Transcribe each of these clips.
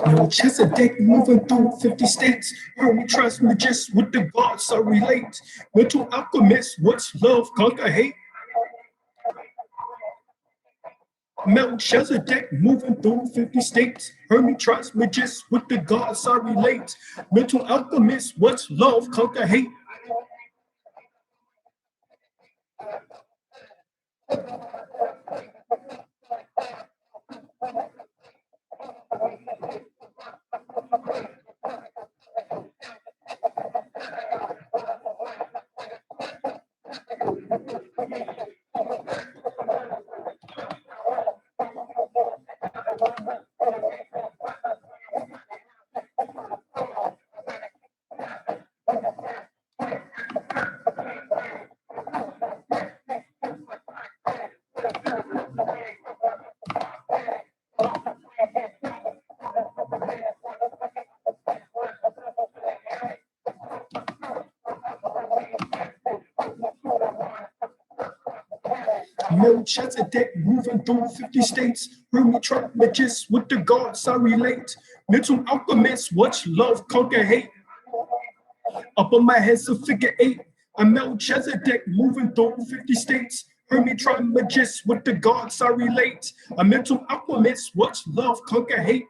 Melchizedek moving through 50 states. Hermit transmogist with the gods are relate. Mental alchemist, what's love, conquer hate? Melchizedek moving through 50 states. Hermit transmogist with the gods are relate. Mental alchemist, what's love, conquer hate? Melchizedek moving through 50 states. Hermit transmogist with the gods I relate. Mental alchemist, watch love conquer hate. Up on my head's a figure eight. I'm Melchizedek moving through 50 states. Hermit transmogist with the gods I relate. A mental alchemist, watch love conquer hate.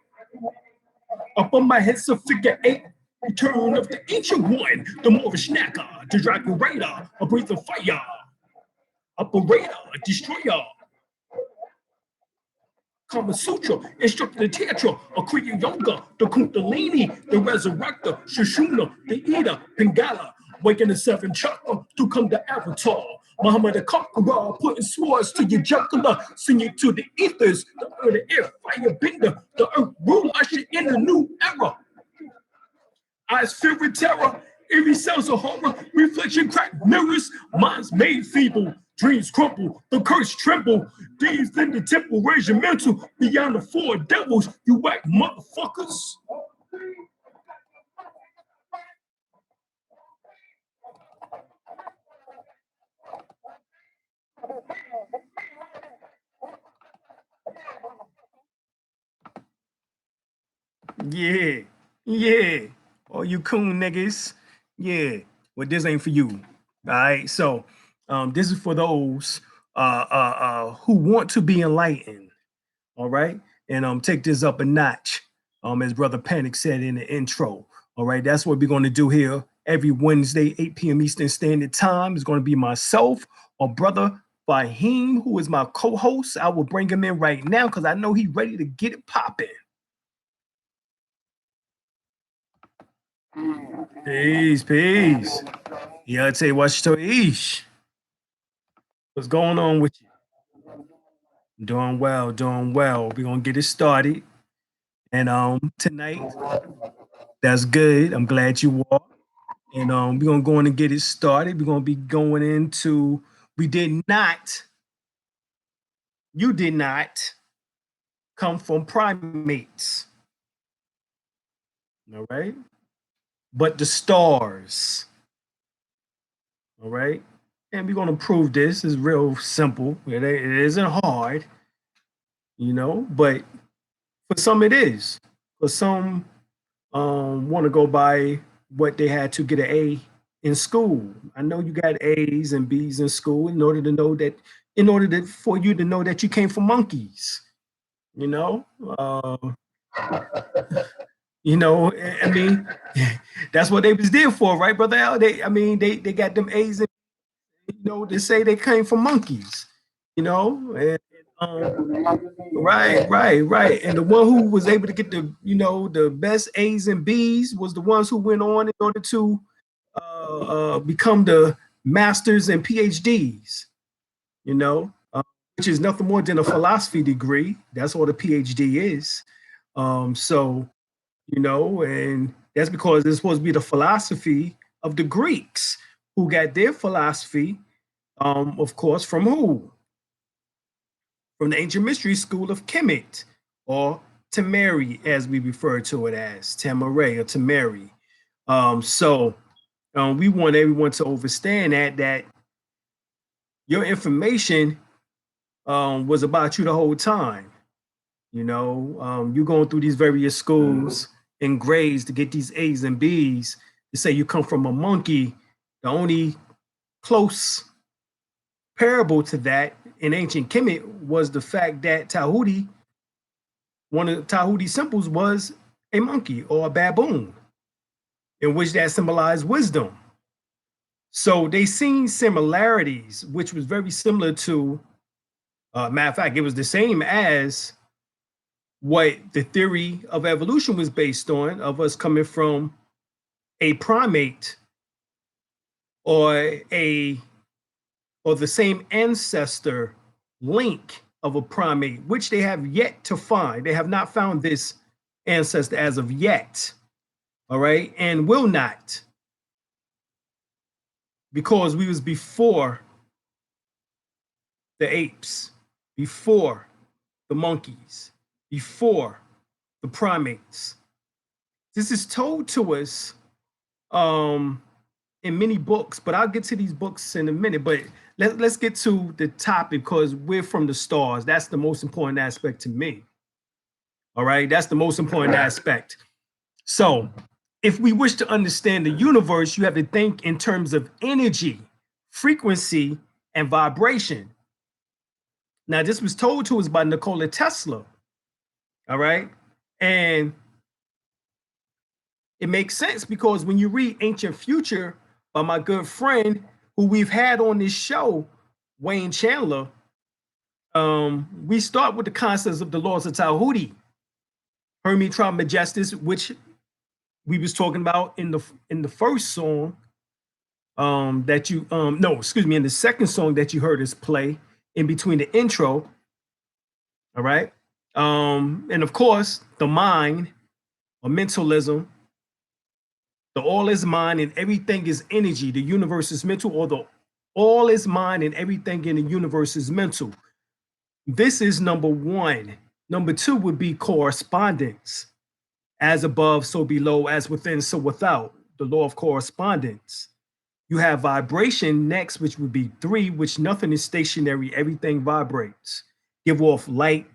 Up on my head's a figure eight. Return of the ancient one, the Morphogenetic, the dragon raider, a breath of fire. Operator, destroyer, Kama Sutra, instructor the Tantra, a Kriya Yoga, the Kundalini, the Resurrector, Shushuna, the Ida, Pingala, waking the seven chakra to come the Avatar. Muhammad the Conqueror, putting swords to your jugular, sing you to the ethers, the earth, the air, fire bender, the earth rule, usher in a new era. Eyes filled with terror, eerie cells of horror, reflection cracked mirrors, minds made feeble, dreams crumble, the curse tremble, thieves in the temple raise your mental, beyond the four devils, you whack motherfuckers. Yeah, yeah. All you coon niggas. Yeah. Well, this ain't for you. All right. So this is for those who want to be enlightened. All right. And take this up a notch. As Brother Panic said in the intro. All right. That's what we're going to do here every Wednesday, 8 p.m. Eastern Standard Time. It's going to be myself or Brother Fahim, who is my co-host. I will bring him in right now because I know he's ready to get it popping. Peace, peace. Yeah, I tell you what's to ish. What's going on with you? Doing well, doing well. We're gonna get it started. And tonight, that's good. I'm glad you are. And we're gonna go in and get it started. We're gonna be going into we did not, you did not come from primates. All right. But the stars. All right. And we're gonna prove this. It's real simple. It isn't hard, but for some it is. For some want to go by what they had to get an A in school. I know you got A's and B's in school for you to know that you came from monkeys. You know, uh, I mean, that's what they was there for, right, brother Al? They got them A's, and, they say they came from monkeys. And, right. And the one who was able to get the best A's and B's was the ones who went on in order to become the masters and PhDs, which is nothing more than a philosophy degree. That's what a PhD is. And that's because it's supposed to be the philosophy of the Greeks who got their philosophy, of course, from who? From the ancient mystery school of Kemet, or Temeri, as we refer to it as, Tamaray or Temeri. We want everyone to understand that your information was about you the whole time. You're going through these various schools and grades to get these A's and B's to say you come from a monkey. The only close parable to that in ancient Kemet was the fact that Tahuti, one of the Tahuti symbols was a monkey or a baboon, in which that symbolized wisdom. So they seen similarities, which was very similar to, matter of fact, it was the same as what the theory of evolution was based on, of us coming from a primate or the same ancestor link of a primate, which they have yet to find. They have not found this ancestor as of yet, all right, and will not, because we was before the apes, before the monkeys, before the primates. This is told to us in many books, but I'll get to these books in a minute. But let's get to the topic, because we're from the stars. That's the most important aspect to me. All right, that's the most important aspect. So if we wish to understand the universe, you have to think in terms of energy, frequency, and vibration. Now, this was told to us by Nikola Tesla. All right. And it makes sense because when you read Ancient Future by my good friend who we've had on this show, Wayne Chandler, we start with the concepts of the laws of Tahuti, Hermes Trismegistus, which we was talking about in the first song that you no, excuse me, in the second song that you heard us play in between the intro. All right. And of course, the mind or mentalism, the all is mind and everything is energy, the universe is mental, or the all is mind and everything in the universe is mental. This is number one. Number two would be correspondence. As above, so below, as within, so without, the law of correspondence. You have vibration next, which would be three, which nothing is stationary, everything vibrates. Give off light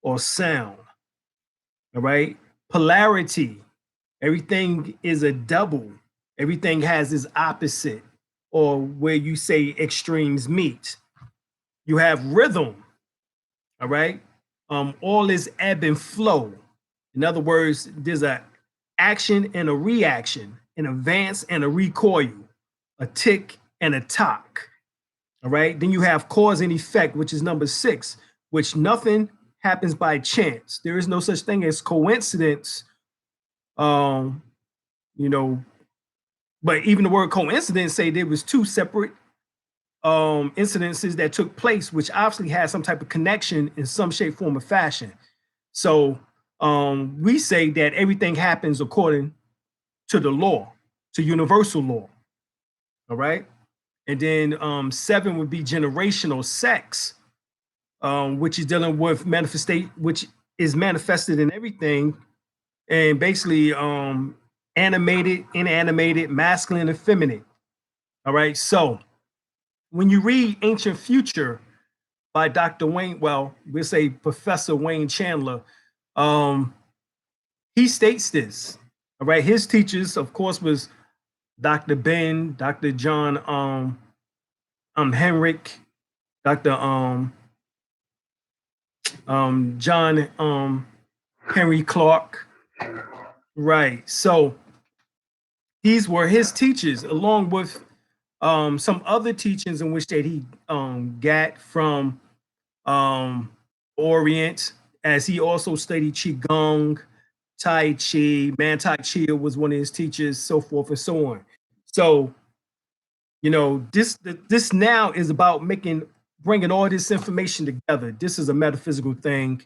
or sound. All right. Polarity, everything is a double. Everything has its opposite, or where you say extremes meet. You have rhythm. All right. All is ebb and flow. In other words, there's a action and a reaction, an advance and a recoil, a tick and a tock. All right. Then you have cause and effect, which is number six, which nothing happens by chance. There is no such thing as coincidence. You know, but even the word coincidence say there was two separate incidences that took place, which obviously had some type of connection in some shape, form, or fashion. So we say that everything happens according to the law, to universal law. All right. And then seven would be generational sex, which is dealing with which is manifested in everything, and basically animated, inanimated, masculine, and feminine. All right. So when you read Ancient Future by Dr. Wayne, well, we'll say Professor Wayne Chandler, he states this. All right. His teachers, of course, was Dr. Ben, Dr. John Henrik, Dr. John Henry Clark. Right. So these were his teachers, along with some other teachings in which that he got from Orient, as he also studied Qigong, Tai Chi, Tai Chi was one of his teachers, so forth and so on. So, you know, this now is about bringing all this information together. This is a metaphysical thing,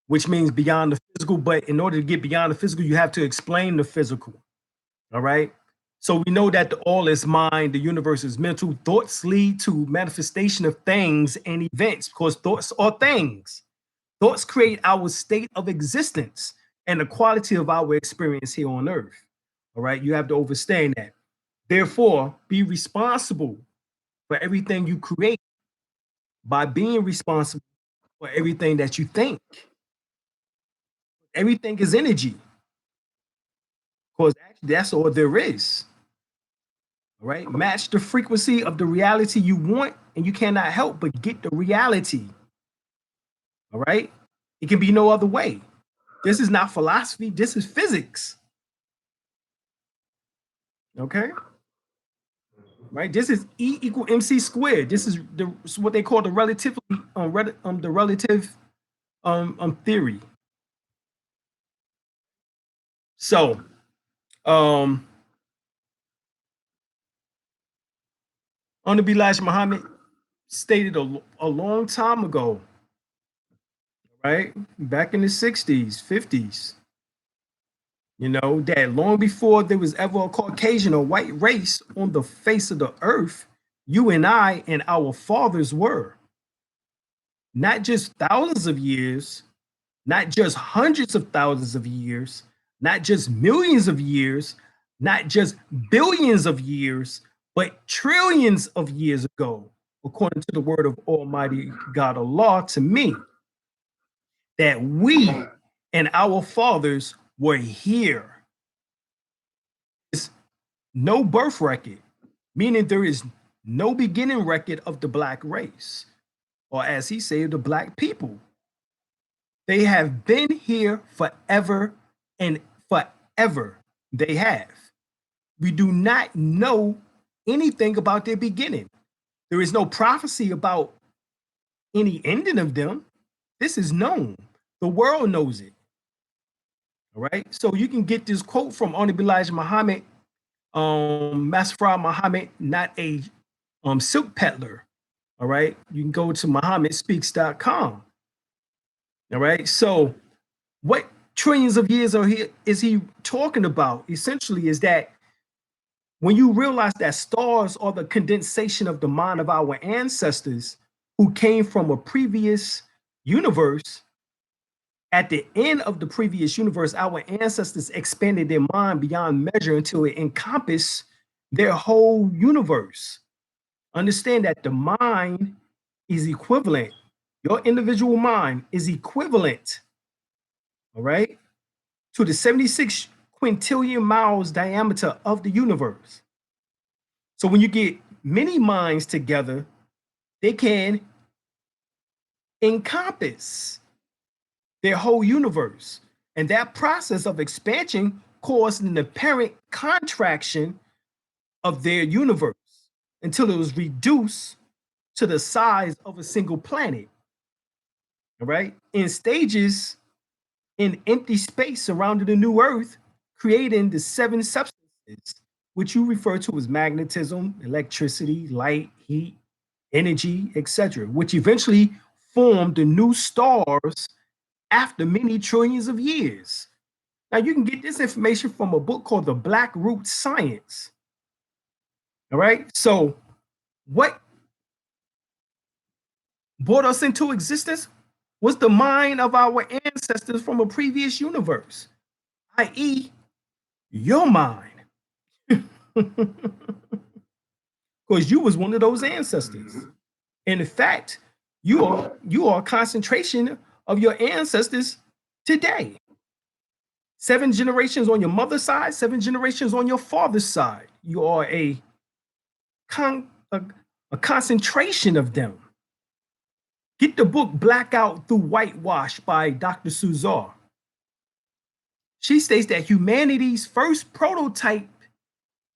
which means beyond the physical. But in order to get beyond the physical, you have to explain the physical. All right. So we know that the all is mind, the universe is mental. Thoughts lead to manifestation of things and events, because thoughts are things. Thoughts create our state of existence and the quality of our experience here on earth. All right. You have to understand that. Therefore, be responsible for everything you create by being responsible for everything that you think. Everything is energy, because actually that's all there is. All right. Match the frequency of the reality you want, and you cannot help but get the reality. All right. It can be no other way. This is not philosophy. This is physics. Okay. Right. This is E equal MC squared. This is what they call the relativity, the relative theory. So, Honorable Elijah Muhammad stated a long time ago, right? Back in the 60s, 50s, you know, that long before there was ever a Caucasian or white race on the face of the earth, you and I and our fathers were. Not just thousands of years, not just hundreds of thousands of years, not just millions of years, not just billions of years, but trillions of years ago, according to the word of Almighty God Allah to me, that we and our fathers were here. There's no birth record, meaning there is no beginning record of the black race, or as he said, the black people. They have been here forever and forever. They have. We do not know anything about their beginning. There is no prophecy about any ending of them. This is known. The world knows it. All right. So you can get this quote from Honorable Elijah Muhammad, Master Fard Muhammad, not a silk peddler. All right. You can go to muhammadspeaks.com. All right. So what trillions of years is he talking about? Essentially, is that when you realize that stars are the condensation of the mind of our ancestors who came from a previous universe, at the end of the previous universe, our ancestors expanded their mind beyond measure until it encompassed their whole universe. Understand that the mind is equivalent. Your individual mind is equivalent, all right, to the 76 quintillion miles diameter of the universe. So when you get many minds together, they can encompass their whole universe. And that process of expansion caused an apparent contraction of their universe until it was reduced to the size of a single planet. All right. In stages in empty space surrounding the new earth, creating the seven substances, which you refer to as magnetism, electricity, light, heat, energy, etc., which eventually formed the new stars after many trillions of years. Now, you can get this information from a book called The Black Root Science. All right. So, what brought us into existence was the mind of our ancestors from a previous universe, i.e., your mind. Because you was one of those ancestors. And in fact, you are a concentration of your ancestors today. 7 generations on your mother's side, 7 generations on your father's side. You are a concentration of them. Get the book Blackout Through Whitewash by Dr. Suzar. She states that humanity's first prototype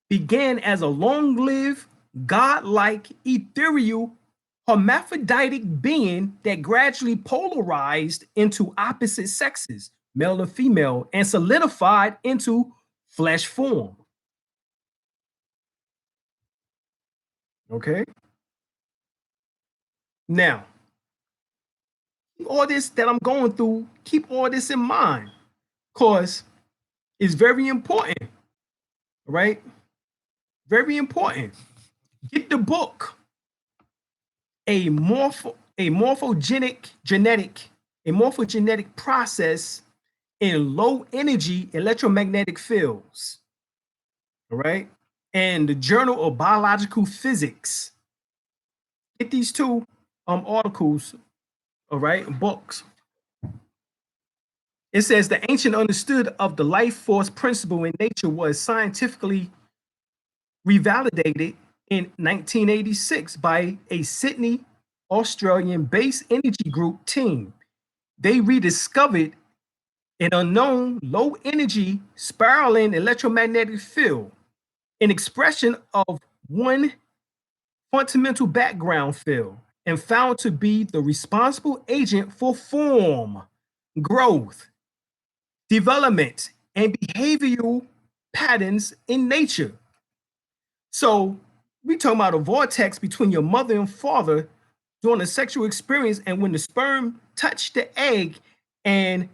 began as a long-lived, godlike, ethereal, hermaphroditic being that gradually polarized into opposite sexes, male and female, and solidified into flesh form. Okay? Now, all this that I'm going through, keep all this in mind, because it's very important, right? Very important. Get the book, a morphogenetic process in low energy electromagnetic fields. All right. And the Journal of Biological Physics. Get these two articles, all right, books. It says the ancient understood of the life force principle in nature was scientifically revalidated in 1986 by a Sydney, Australian-based energy group team. They rediscovered an unknown low-energy spiraling electromagnetic field, an expression of one fundamental background field, and found to be the responsible agent for form, growth, development, and behavioral patterns in nature. So we talking about a vortex between your mother and father during a sexual experience, and when the sperm touch the egg and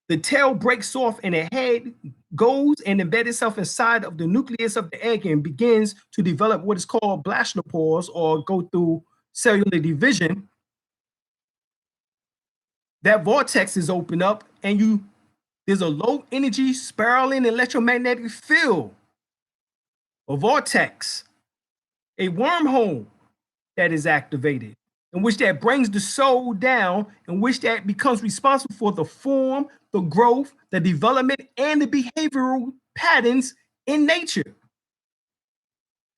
the tail breaks off and the head goes and embeds itself inside of the nucleus of the egg and begins to develop what is called blastopores or go through cellular division, that vortex is opened up and there's a low energy spiraling electromagnetic field, a vortex, a wormhole that is activated, in which that brings the soul down, in which that becomes responsible for the form, the growth, the development, and the behavioral patterns in nature.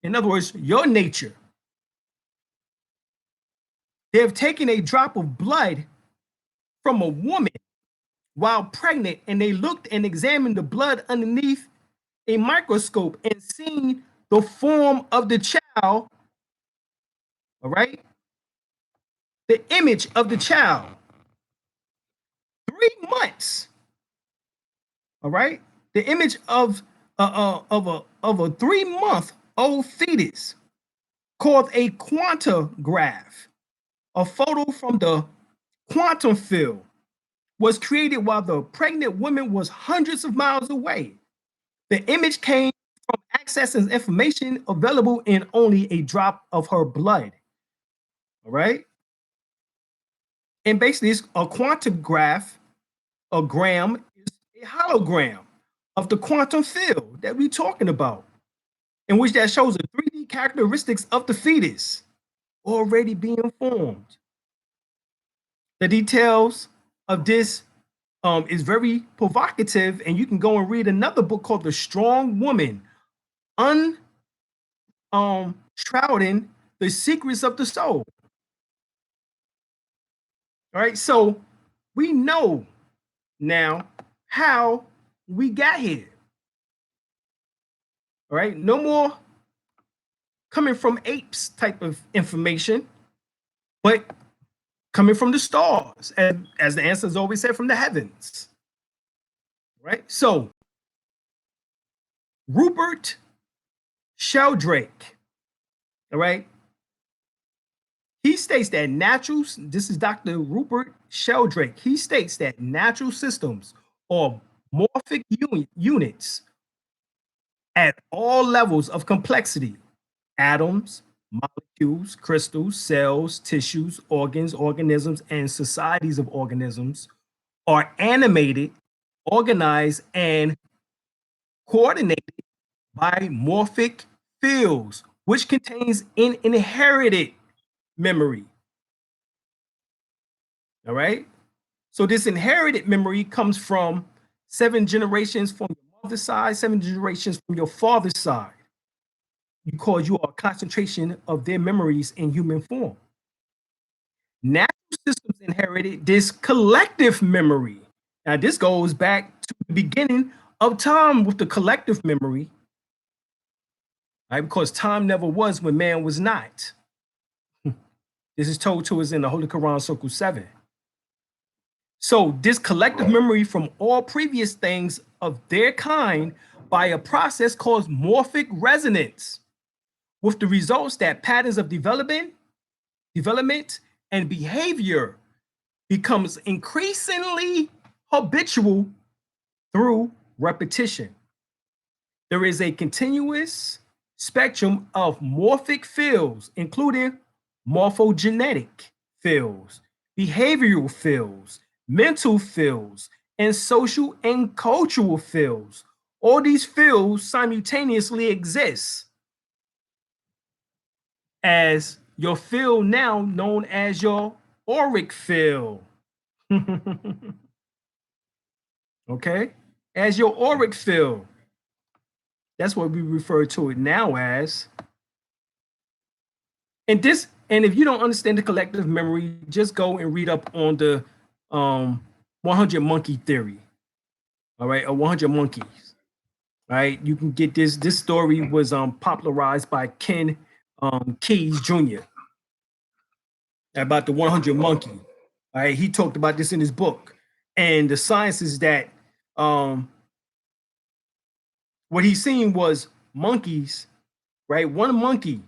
In other words, your nature. They have taken a drop of blood from a woman while pregnant, and they looked and examined the blood underneath a microscope and seen the form of the child. All right. the image of the child. 3 months. All right, the image of a 3-month-old fetus called a quantograph. A photo from the quantum field was created while the pregnant woman was hundreds of miles away. The image came from accessing information available in only a drop of her blood. All right. And basically, it's a quantograph, a gram is a hologram of the quantum field that we're talking about, in which that shows the 3D characteristics of the fetus already being formed. The details of this is very provocative, and you can go and read another book called The Strong Woman, Shrouding the Secrets of the Soul. All right, so we know now how we got here. All right, no more coming from apes type of information, but coming from the stars, as the ancestors always said, from the heavens. Right? So, Rupert Sheldrake, all right, he states that this is Dr. Rupert Sheldrake, he states that natural systems or morphic units at all levels of complexity, atoms, molecules, crystals, cells, tissues, organs, organisms, and societies of organisms, are animated, organized, and coordinated by morphic fields, which contains an inherited memory. All right. So this inherited memory comes from 7 generations from your mother's side, 7 generations from your father's side, because you are a concentration of their memories in human form. Natural systems inherited this collective memory. Now, this goes back to the beginning of time with the collective memory, right? Because time never was when man was not. This is told to us in the Holy Quran, Circle 7. So, this collective memory from all previous things of their kind by a process called morphic resonance, with the results that patterns of development, and behavior becomes increasingly habitual through repetition. There is a continuous spectrum of morphic fields, including morphogenetic fields, behavioral fields, mental fields, and social and cultural fields. All these fields simultaneously exist as your field now known as your Auric field. Okay? As your Auric field. That's what we refer to it now as. And if you don't understand the collective memory, just go and read up on the 100 monkey theory. All right, or 100 monkeys. All right, you can get this. This story was popularized by Ken Keyes Jr. about the 100 monkey. All right, he talked about this in his book. And the science is that what he seen was monkeys, right? One monkey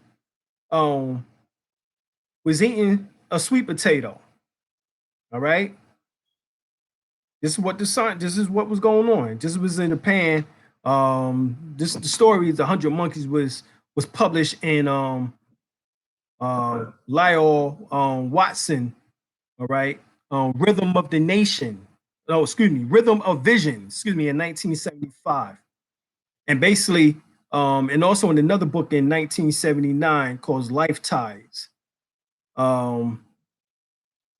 was eating a sweet potato. All right. This is what was going on. This was in the pan. The story of the 100 monkeys was published in Lyle Watson, all right. Rhythm of the Nation. Oh, excuse me, Rhythm of Vision, excuse me, in 1975. And basically, and also in another book in 1979 called Life Ties.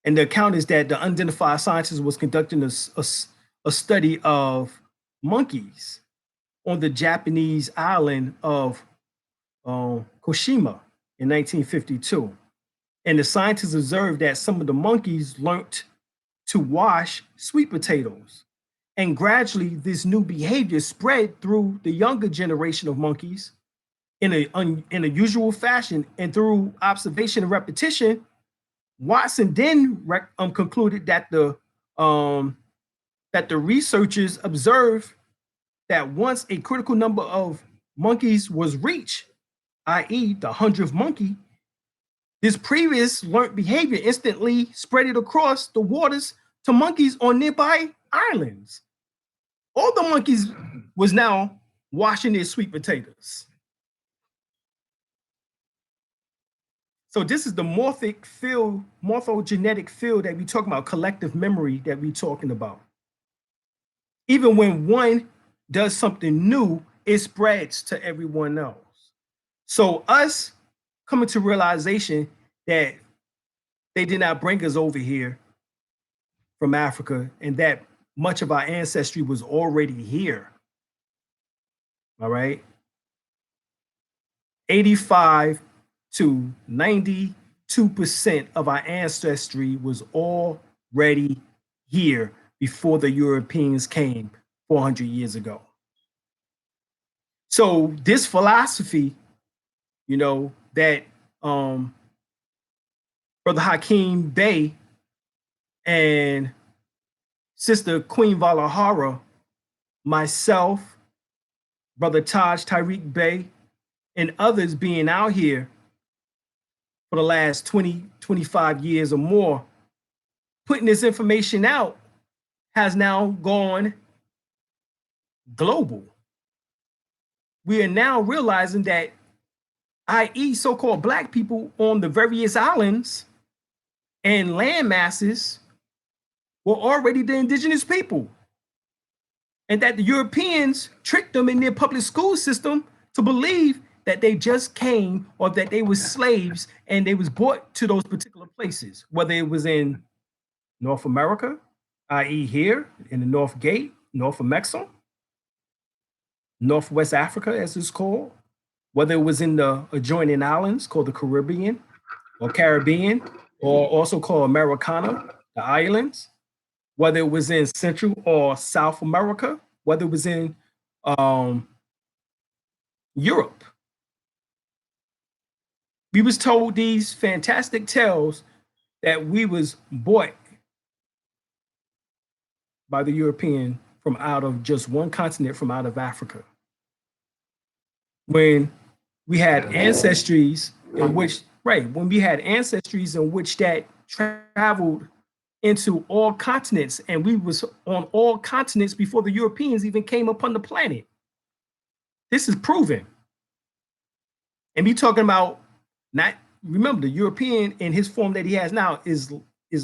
And the account is that the unidentified scientist was conducting a study of monkeys on the Japanese island of Koshima in 1952. And the scientists observed that some of the monkeys learned to wash sweet potatoes. And gradually, this new behavior spread through the younger generation of monkeys in a usual fashion. And through observation and repetition, Watson then concluded that the researchers observed that once a critical number of monkeys was reached, i.e., the 100th monkey, this previous learned behavior instantly spread it across the waters to monkeys on nearby islands. All the monkeys was now washing their sweet potatoes. So this is the morphic field, morphogenetic field that we talking about, collective memory that we talking about. Even when one does something new, it spreads to everyone else. So us coming to realization that they did not bring us over here from Africa and that much of our ancestry was already here. All right. 85 to 92% of our ancestry was already here before the Europeans came 400 years ago. So this philosophy, you know, that Brother Hakeem Bey and Sister Queen Valahara, myself, Brother Taj Tariq Bey, and others being out here for the last 20, 25 years or more, putting this information out has now gone global. We are now realizing that, i.e., so-called Black people on the various islands and land masses were already the indigenous people. And that the Europeans tricked them in their public school system to believe that they just came or that they were slaves and they was brought to those particular places, whether it was in North America, i.e. here in the North Gate, North of Mexico, Northwest Africa, as it's called, whether it was in the adjoining islands called the Caribbean, or also called Americana, the islands, whether it was in Central or South America, whether it was in Europe. We was told these fantastic tales that we was bought by the European from out of just one continent, from out of Africa. When we had ancestries in which, right, when we had ancestries in which that traveled into all continents, and we was on all continents before the Europeans even came upon the planet. This is proven. And we talking about, not, remember, the European in his form that he has now is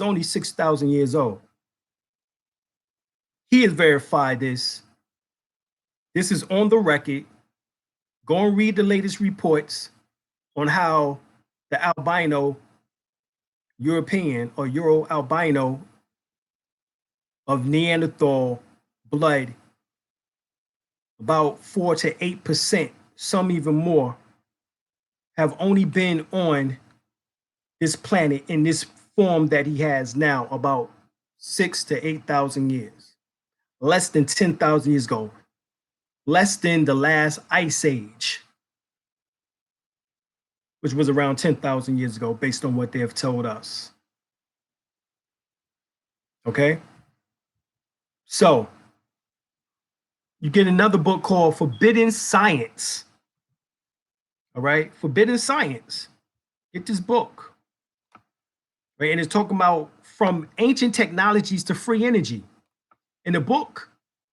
only 6,000 years old. He has verified this. This is on the record. Go and read the latest reports on how the albino European or Euro albino of Neanderthal blood, about 4 to 8%, some even more, have only been on this planet in this form that he has now about 6 to 8,000 years, less than 10,000 years ago, less than the last ice age, which was around 10,000 years ago, based on what they have told us. Okay? So, you get another book called Forbidden Science. All right? Forbidden Science. Get this book. Right? And it's talking about from ancient technologies to free energy. And the book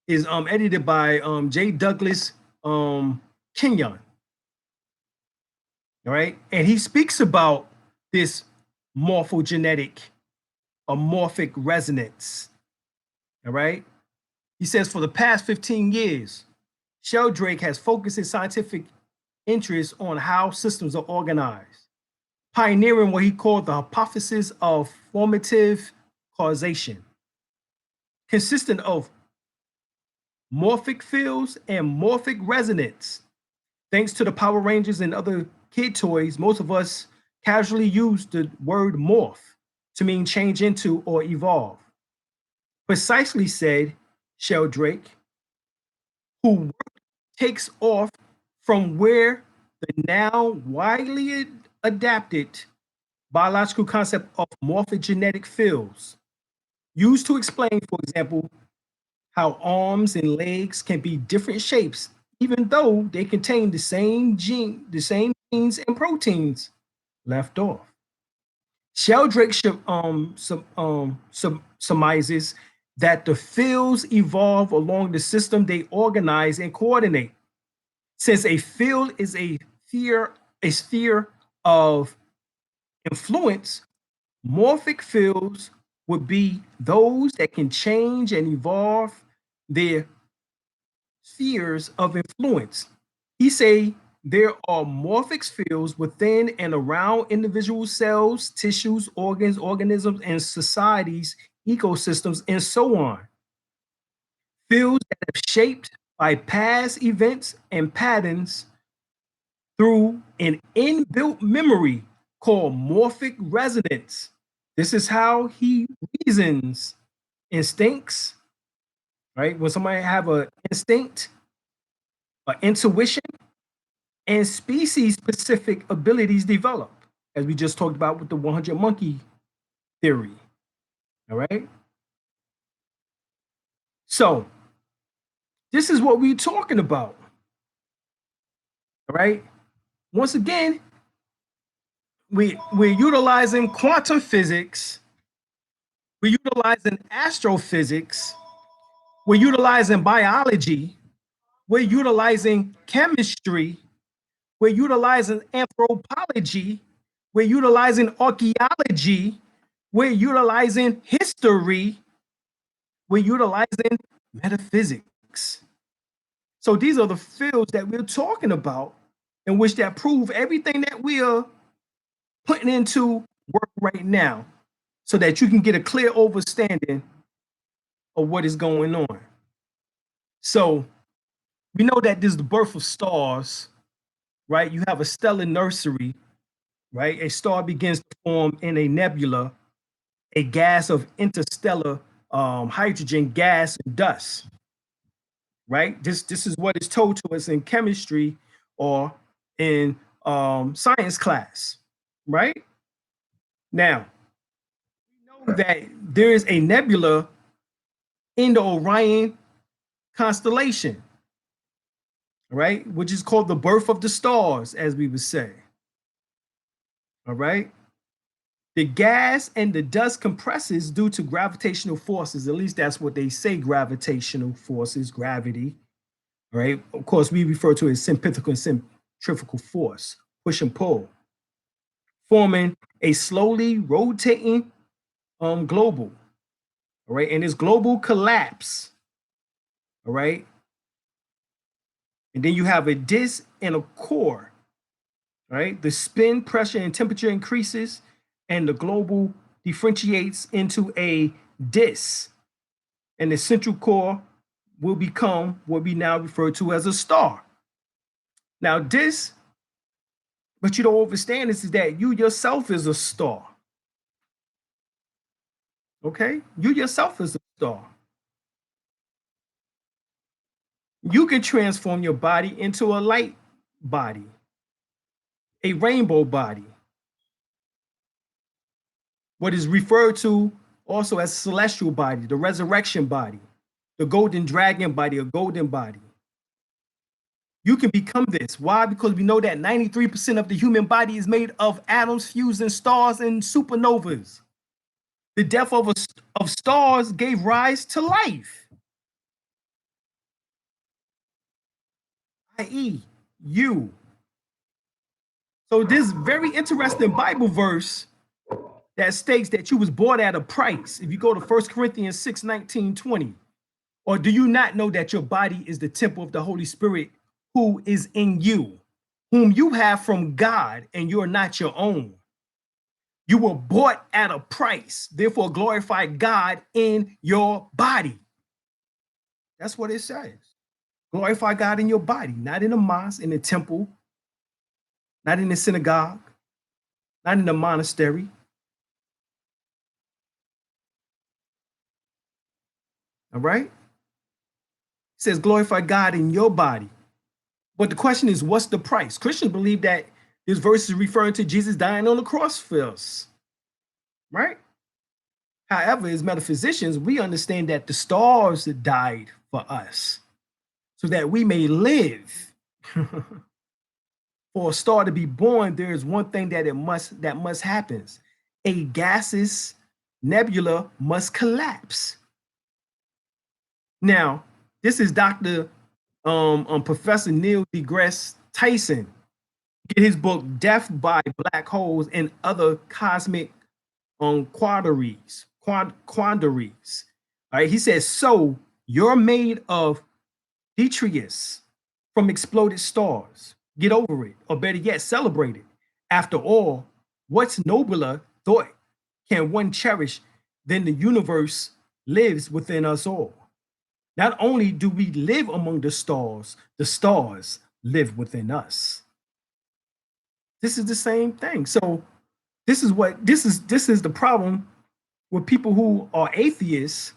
is edited by J. Douglas Kenyon. All right? And he speaks about this morphogenetic or morphic resonance. All right? He says, for the past 15 years, Sheldrake has focused his scientific interest on how systems are organized, pioneering what he called the hypothesis of formative causation, consistent of morphic fields and morphic resonance. Thanks to the Power Rangers and other kid toys, most of us casually use the word morph to mean change into or evolve. Precisely, said Sheldrake, who takes off from where the now widely adapted biological concept of morphogenetic fields, used to explain, for example, how arms and legs can be different shapes, even though they contain the same genes and proteins left off. Sheldrake surmises that the fields evolve along the system they organize and coordinate. Since a field is a sphere of influence, morphic fields would be those that can change and evolve their spheres of influence. He say there are morphic fields within and around individual cells, tissues, organs, organisms, and societies, ecosystems, and so on. Fields that have shaped by past events and patterns through an inbuilt memory called morphic resonance. This is how he reasons instincts, right? When somebody have an instinct, an intuition, and species-specific abilities develop, as we just talked about with the 100 monkey theory, all right? So this is what we're talking about, all right? Once again, we're utilizing quantum physics, we're utilizing astrophysics, we're utilizing biology, we're utilizing chemistry, we're utilizing anthropology, we're utilizing archaeology, we're utilizing history, we're utilizing metaphysics. So these are the fields that we're talking about in which that prove everything that we are putting into work right now so that you can get a clear understanding of what is going on. So we know that this is the birth of stars, right? You have a stellar nursery, right? A star begins to form in a nebula, a gas of interstellar hydrogen gas and dust, right? This is what is told to us in chemistry or in science class, right? Now, we know that there is a nebula in the Orion constellation, right? Which is called the birth of the stars, as we would say. All right. The gas and the dust compresses due to gravitational forces. At least that's what they say, gravitational forces, gravity. All right. Of course, we refer to it as centrifugal and centrifugal force, push and pull, forming a slowly rotating global. All right. And this global collapse. All right. And then you have a disk and a core. Right? The spin, pressure, and temperature increases, and the global differentiates into a disk. And the central core will become what we now refer to as a star. Now, this, what you don't understand is that you yourself is a star. Okay? You yourself is a star. You can transform your body into a light body, a rainbow body, what is referred to also as celestial body, the resurrection body, the golden dragon body, a golden body. You can become this. Why? Because we know that 93% of the human body is made of atoms, fusing stars, and supernovas. The death of stars gave rise to life, i.e., you. So this very interesting Bible verse that states that you was bought at a price. If you go to 1 Corinthians 6, 19, 20, or do you not know that your body is the temple of the Holy Spirit who is in you, whom you have from God, and you're not your own? You were bought at a price. Therefore, glorify God in your body. That's what it says. Glorify God in your body, not in a mosque, in the temple, not in the synagogue, not in the monastery. All right? It says glorify God in your body. But the question is, what's the price? Christians believe that This verse is referring to Jesus dying on the cross for us, right? However, as metaphysicians, we understand that the stars died for us so that we may live. For a star to be born, there is one thing that must happen. A gaseous nebula must collapse. Now, this is Dr. Professor Neil deGrasse Tyson. Get his book Death by Black Holes and Other Cosmic Quandaries. Quandaries. All right, he says, so you're made of detritus from exploded stars. Get over it, or better yet, celebrate it. After all, what's nobler thought can one cherish than the universe lives within us all? Not only do we live among the stars live within us. This is the same thing. So this is the problem with people who are atheists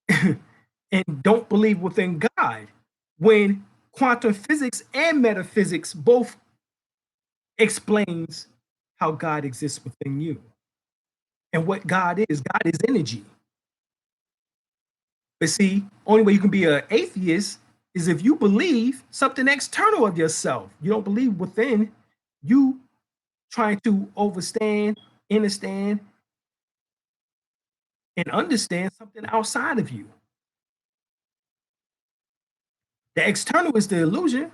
and don't believe within God, when quantum physics and metaphysics both explains how God exists within you. And what God is energy. But see, only way you can be an atheist is if you believe something external of yourself. You don't believe within you, trying to understand, and understand something outside of you. The external is the illusion.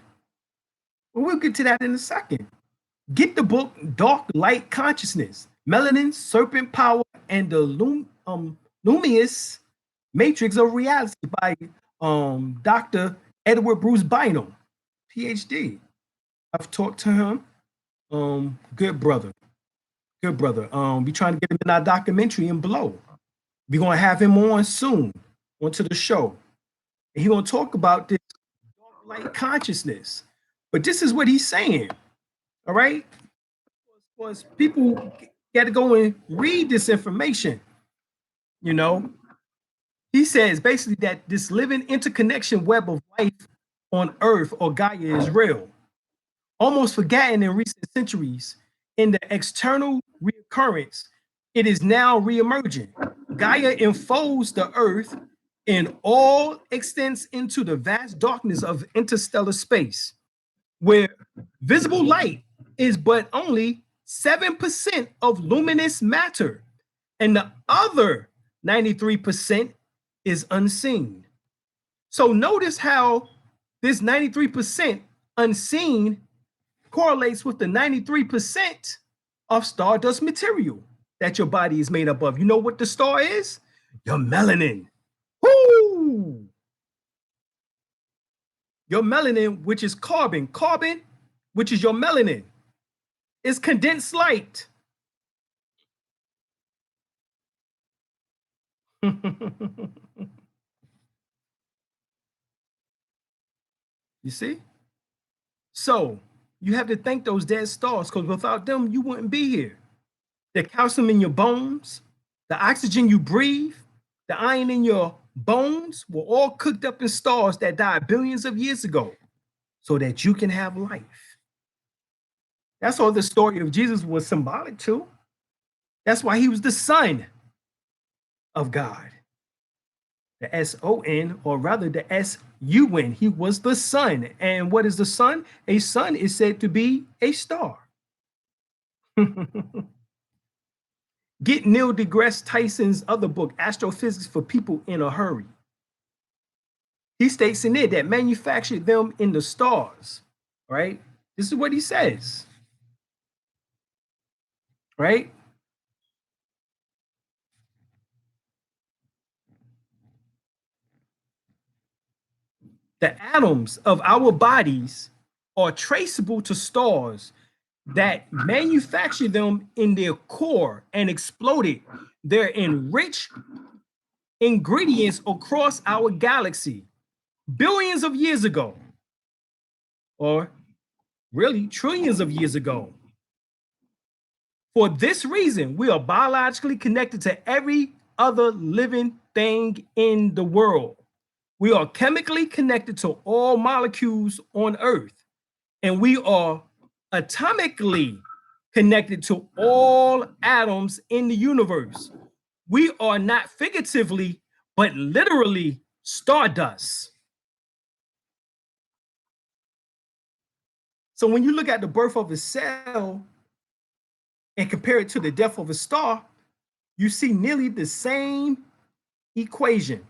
Well, we'll get to that in a second. Get the book Dark Light Consciousness, Melanin, Serpent Power, and the Luminous Matrix of Reality by Dr. Edward Bruce Bynum, PhD. I've talked to him. Good brother. Good brother. We trying to get him in our documentary and below. We're gonna have him on soon, onto the show. And he's gonna talk about this dark light consciousness. But this is what he's saying. All right. Because people got to go and read this information. You know, he says basically that this living interconnection web of life on Earth, or Gaia, is real. Almost forgotten in recent centuries, in the external reoccurrence, it is now reemerging. Gaia enfolds the Earth in all extents into the vast darkness of interstellar space, where visible light is but only 7% of luminous matter, and the other 93% is unseen. So notice how this 93% unseen correlates with the 93% of stardust material that your body is made up of. You know what the star is? Your melanin. Woo! Your melanin, which is carbon, which is your melanin, is condensed light. You see? So you have to thank those dead stars, because without them, you wouldn't be here. The calcium in your bones, the oxygen you breathe, the iron in your bones were all cooked up in stars that died billions of years ago so that you can have life. That's all the story of Jesus was symbolic to. That's why he was the Son of God. The S-O-N, or rather the S-U-N. He was the sun. And what is the sun? A sun is said to be a star. Get Neil deGrasse Tyson's other book, Astrophysics for People in a Hurry. He states in it that manufactured them in the stars, right? This is what he says, right? The atoms of our bodies are traceable to stars that manufacture them in their core and exploded their enriched ingredients across our galaxy billions of years ago, or really trillions of years ago. For this reason, we are biologically connected to every other living thing in the world. We are chemically connected to all molecules on Earth, and we are atomically connected to all atoms in the universe. We are not figuratively, but literally stardust. So when you look at the birth of a cell and compare it to the death of a star, you see nearly the same equation.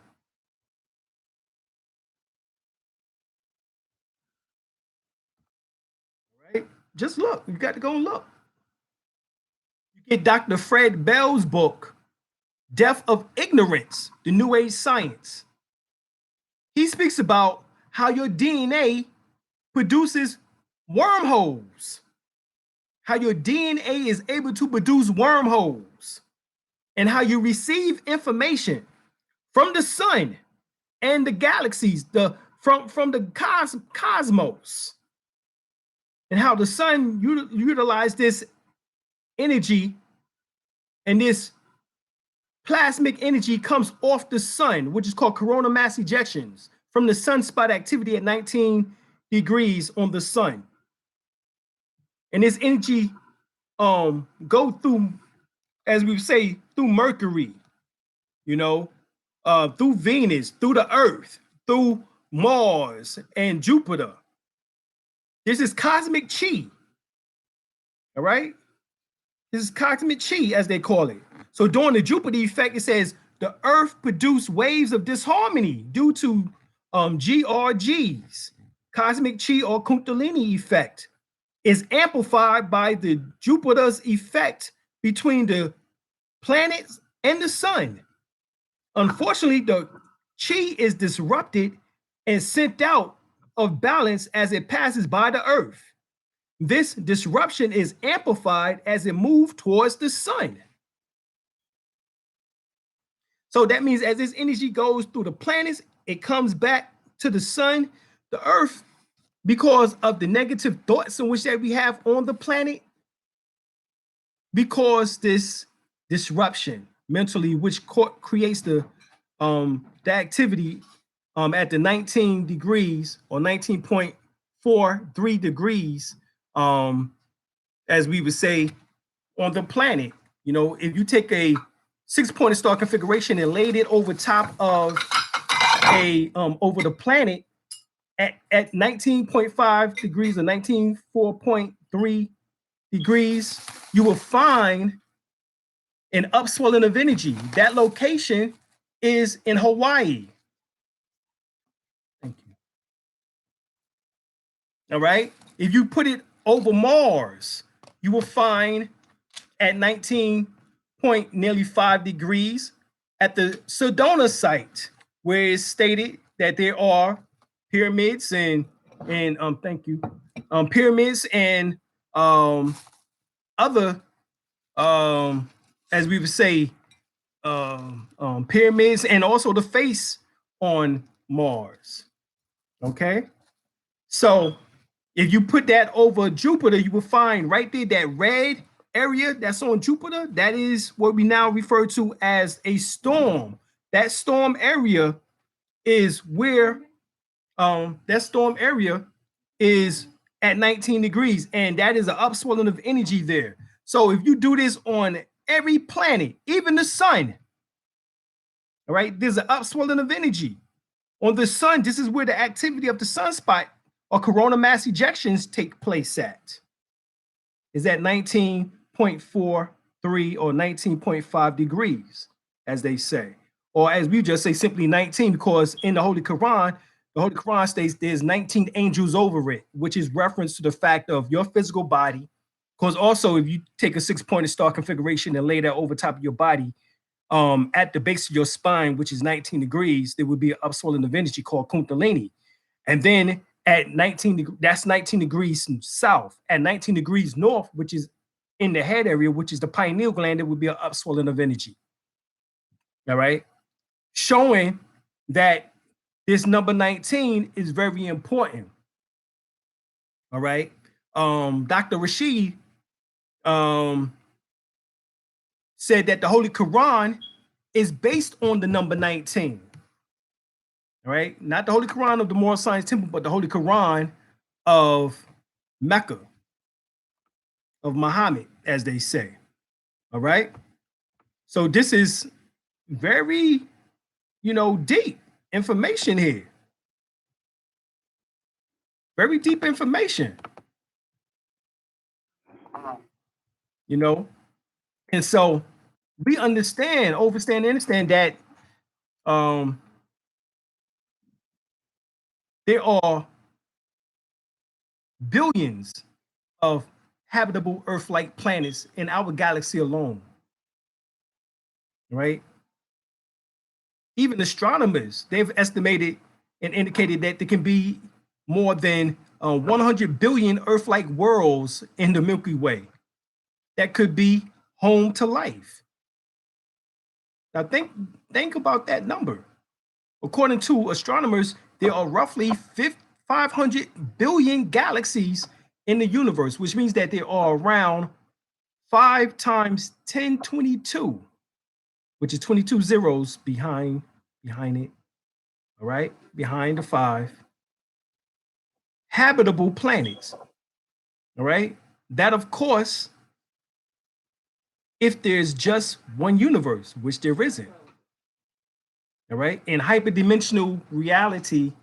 Right? Just look. You got to go and look. You get Dr. Fred Bell's book, Death of Ignorance, the New Age Science. He speaks about how your DNA produces wormholes, how your DNA is able to produce wormholes, and how you receive information from the sun and the galaxies, from the cosmos, and how the sun utilize this energy, and this plasmic energy comes off the sun, which is called coronal mass ejections from the sunspot activity at 19 degrees on the sun. And this energy go through, as we say, through Mercury, through Venus, through the Earth, through Mars and Jupiter. This is cosmic chi. All right? This is cosmic chi, as they call it. So during the Jupiter effect, it says the Earth produced waves of disharmony due to GRGs, cosmic chi or Kundalini effect, is amplified by the Jupiter's effect between the planets and the sun. Unfortunately, the chi is disrupted and sent out of balance as it passes by the Earth. This disruption is amplified as it moves towards the sun. So that means as this energy goes through the planets, it comes back to the sun, the Earth, because of the negative thoughts in which that we have on the planet, because this disruption mentally, which creates the activity at the 19 degrees or 19.43 degrees, as we would say, on the planet. If you take a 6-pointed star configuration and laid it over top of over the planet at 19.5 degrees or 19.43 degrees, you will find an upswelling of energy. That location is in Hawaii. Thank you. All right. If you put it over Mars, you will find at 19.5 degrees at the Sedona site, where it's stated that there are pyramids and thank you, pyramids and other as we would say pyramids, and also the face on Mars. Okay, so if you put that over Jupiter, you will find right there that red area that's on Jupiter. That is what we now refer to as a storm. That storm area is where that storm area is at 19 degrees, and that is an upswelling of energy there. So if you do this on every planet, even the sun, all right, there's an upswelling of energy. On the sun, this is where the activity of the sunspot or coronal mass ejections take place at, is at 19.43 or 19.5 degrees, as they say. Or as we just say, simply 19, because in the Holy Quran states there's 19 angels over it, which is reference to the fact of your physical body. Because also, if you take a 6-pointed star configuration and lay that over top of your body, at the base of your spine, which is 19 degrees, there would be an upswelling of energy called Kundalini. And then at 19, that's 19 degrees south. At 19 degrees north, which is in the head area, which is the pineal gland, there would be an upswelling of energy. All right. Showing that this number 19 is very important. All right. Dr. Rashid said that the Holy Quran is based on the number 19. All right. Not the Holy Quran of the Moral Science Temple, but the Holy Quran of Mecca. of Muhammad, as they say. All right. So this is very, deep information here. Very deep information. And so we understand that there are billions of habitable Earth-like planets in our galaxy alone, right? Even astronomers, they've estimated and indicated that there can be more than 100 billion Earth-like worlds in the Milky Way that could be home to life. Now think about that number. According to astronomers, there are roughly 500 billion galaxies in the universe, which means that there are around 5 times 1022, which is 22 zeros behind it, all right? Behind the 5. Habitable planets, all right? That, of course, if there's just one universe, which there isn't, all right? In hyperdimensional reality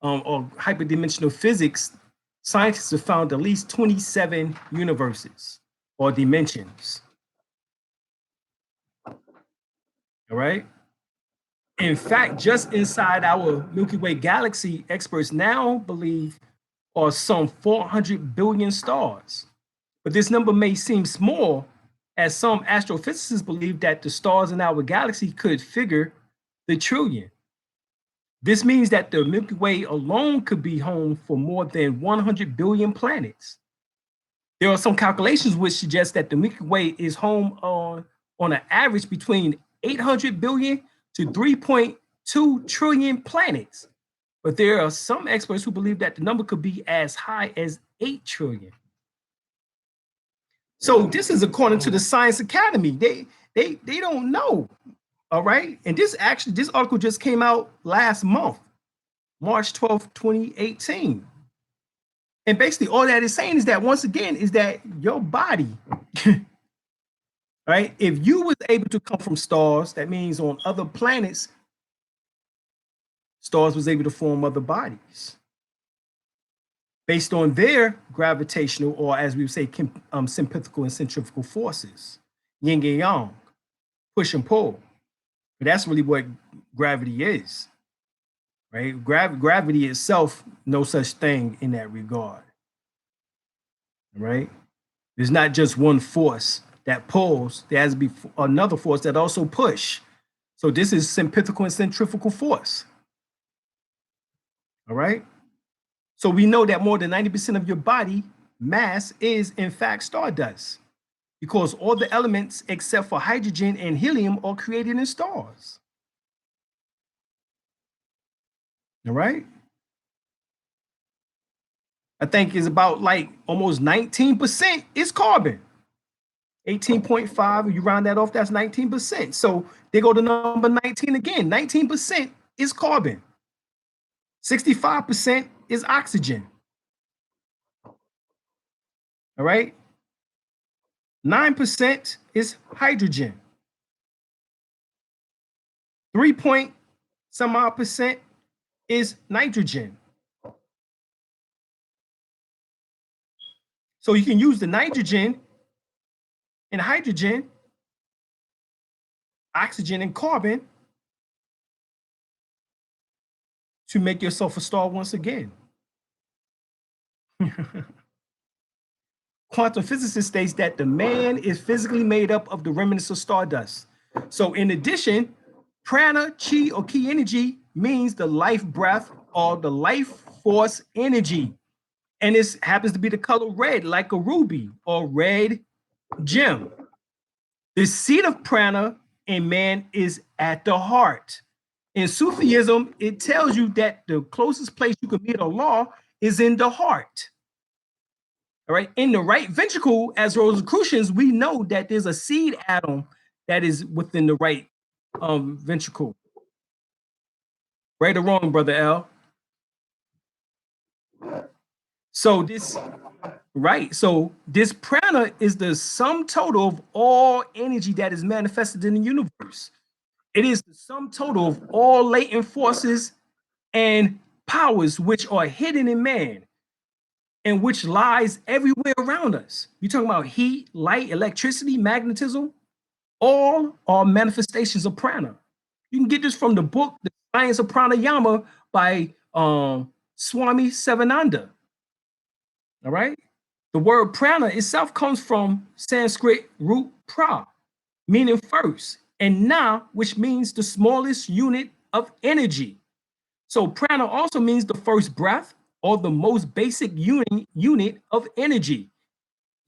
or hyperdimensional physics, scientists have found at least 27 universes or dimensions, all right? In fact, just inside our Milky Way galaxy, experts now believe are some 400 billion stars. But this number may seem small, as some astrophysicists believe that the stars in our galaxy could figure the trillion. This means that the Milky Way alone could be home for more than 100 billion planets. There are some calculations which suggest that the Milky Way is home on an average between 800 billion to 3.2 trillion planets. But there are some experts who believe that the number could be as high as 8 trillion. So this is according to the Science Academy. They don't know. All right. And this article just came out last month, March 12th, 2018. And basically all that is saying is that, once again, is that your body, right? If you was able to come from stars, that means on other planets, stars was able to form other bodies based on their gravitational, or as we would say, centrifugal and centrifugal forces, yin and yang, push and pull. But that's really what gravity is, right? Gravity itself, no such thing in that regard, right? There's not just one force that pulls. There has to be another force that also push. So this is centrifugal and centrifugal force, all right? So we know that more than 90% of your body mass is in fact stardust, because all the elements except for hydrogen and helium are created in stars. All right. I think it's about like almost 19% is carbon. 18.5, you round that off, that's 19%. So they go to number 19 again. 19% is carbon. 65% is oxygen. All right. 9% is hydrogen. 3 point some odd percent is nitrogen. So you can use the nitrogen and hydrogen, oxygen and carbon to make yourself a star once again. Quantum physicist states that the man is physically made up of the remnants of stardust. So in addition, prana, chi, or ki energy means the life breath or the life force energy. And this happens to be the color red, like a ruby or red gem. The seat of prana in man is at the heart. In Sufism, it tells you that the closest place you can meet Allah is in the heart. All right. In the right ventricle, as Rosicrucians, we know that there's a seed atom that is within the right ventricle. Right or wrong, Brother L? So this, right? So this prana is the sum total of all energy that is manifested in the universe. It is the sum total of all latent forces and powers which are hidden in man and which lies everywhere around us. You're talking about heat, light, electricity, magnetism, all are manifestations of prana. You can get this from the book, The Science of Pranayama by Swami Sivananda. All right. The word prana itself comes from Sanskrit root pra, meaning first, and na, which means the smallest unit of energy. So prana also means the first breath or the most basic unit of energy.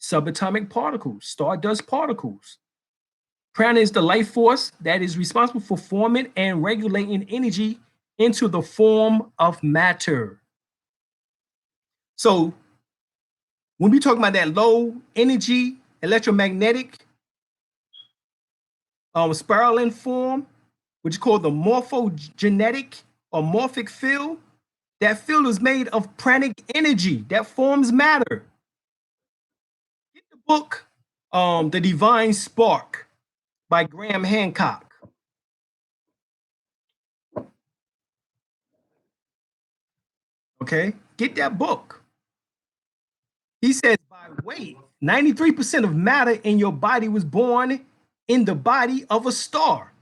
Subatomic particles, stardust particles. Prana is the life force that is responsible for forming and regulating energy into the form of matter. So when we talk about that low energy electromagnetic spiraling form, which is called the morphogenetic or morphic field, that field is made of pranic energy that forms matter. Get the book, The Divine Spark by Graham Hancock. Okay, get that book. He says, by weight, 93% of matter in your body was born in the body of a star.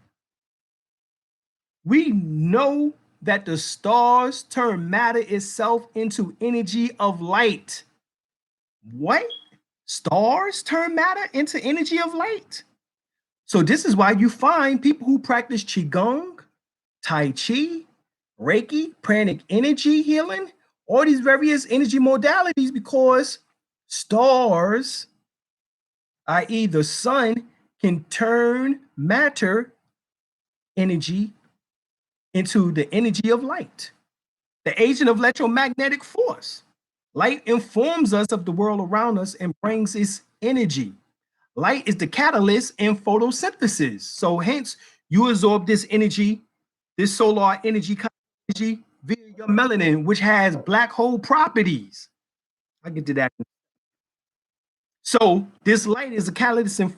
We know that the stars turn matter itself into energy of light. What? Stars turn matter into energy of light? So this is why you find people who practice Qigong, Tai Chi, Reiki, pranic energy healing, all these various energy modalities, because stars, i.e. the sun, can turn matter energy into the energy of light, the agent of electromagnetic force. Light informs us of the world around us and brings its energy. Light is the catalyst in photosynthesis. So hence, you absorb this energy, this solar energy via your melanin, which has black hole properties. I'll get to that. So this light is a catalyst in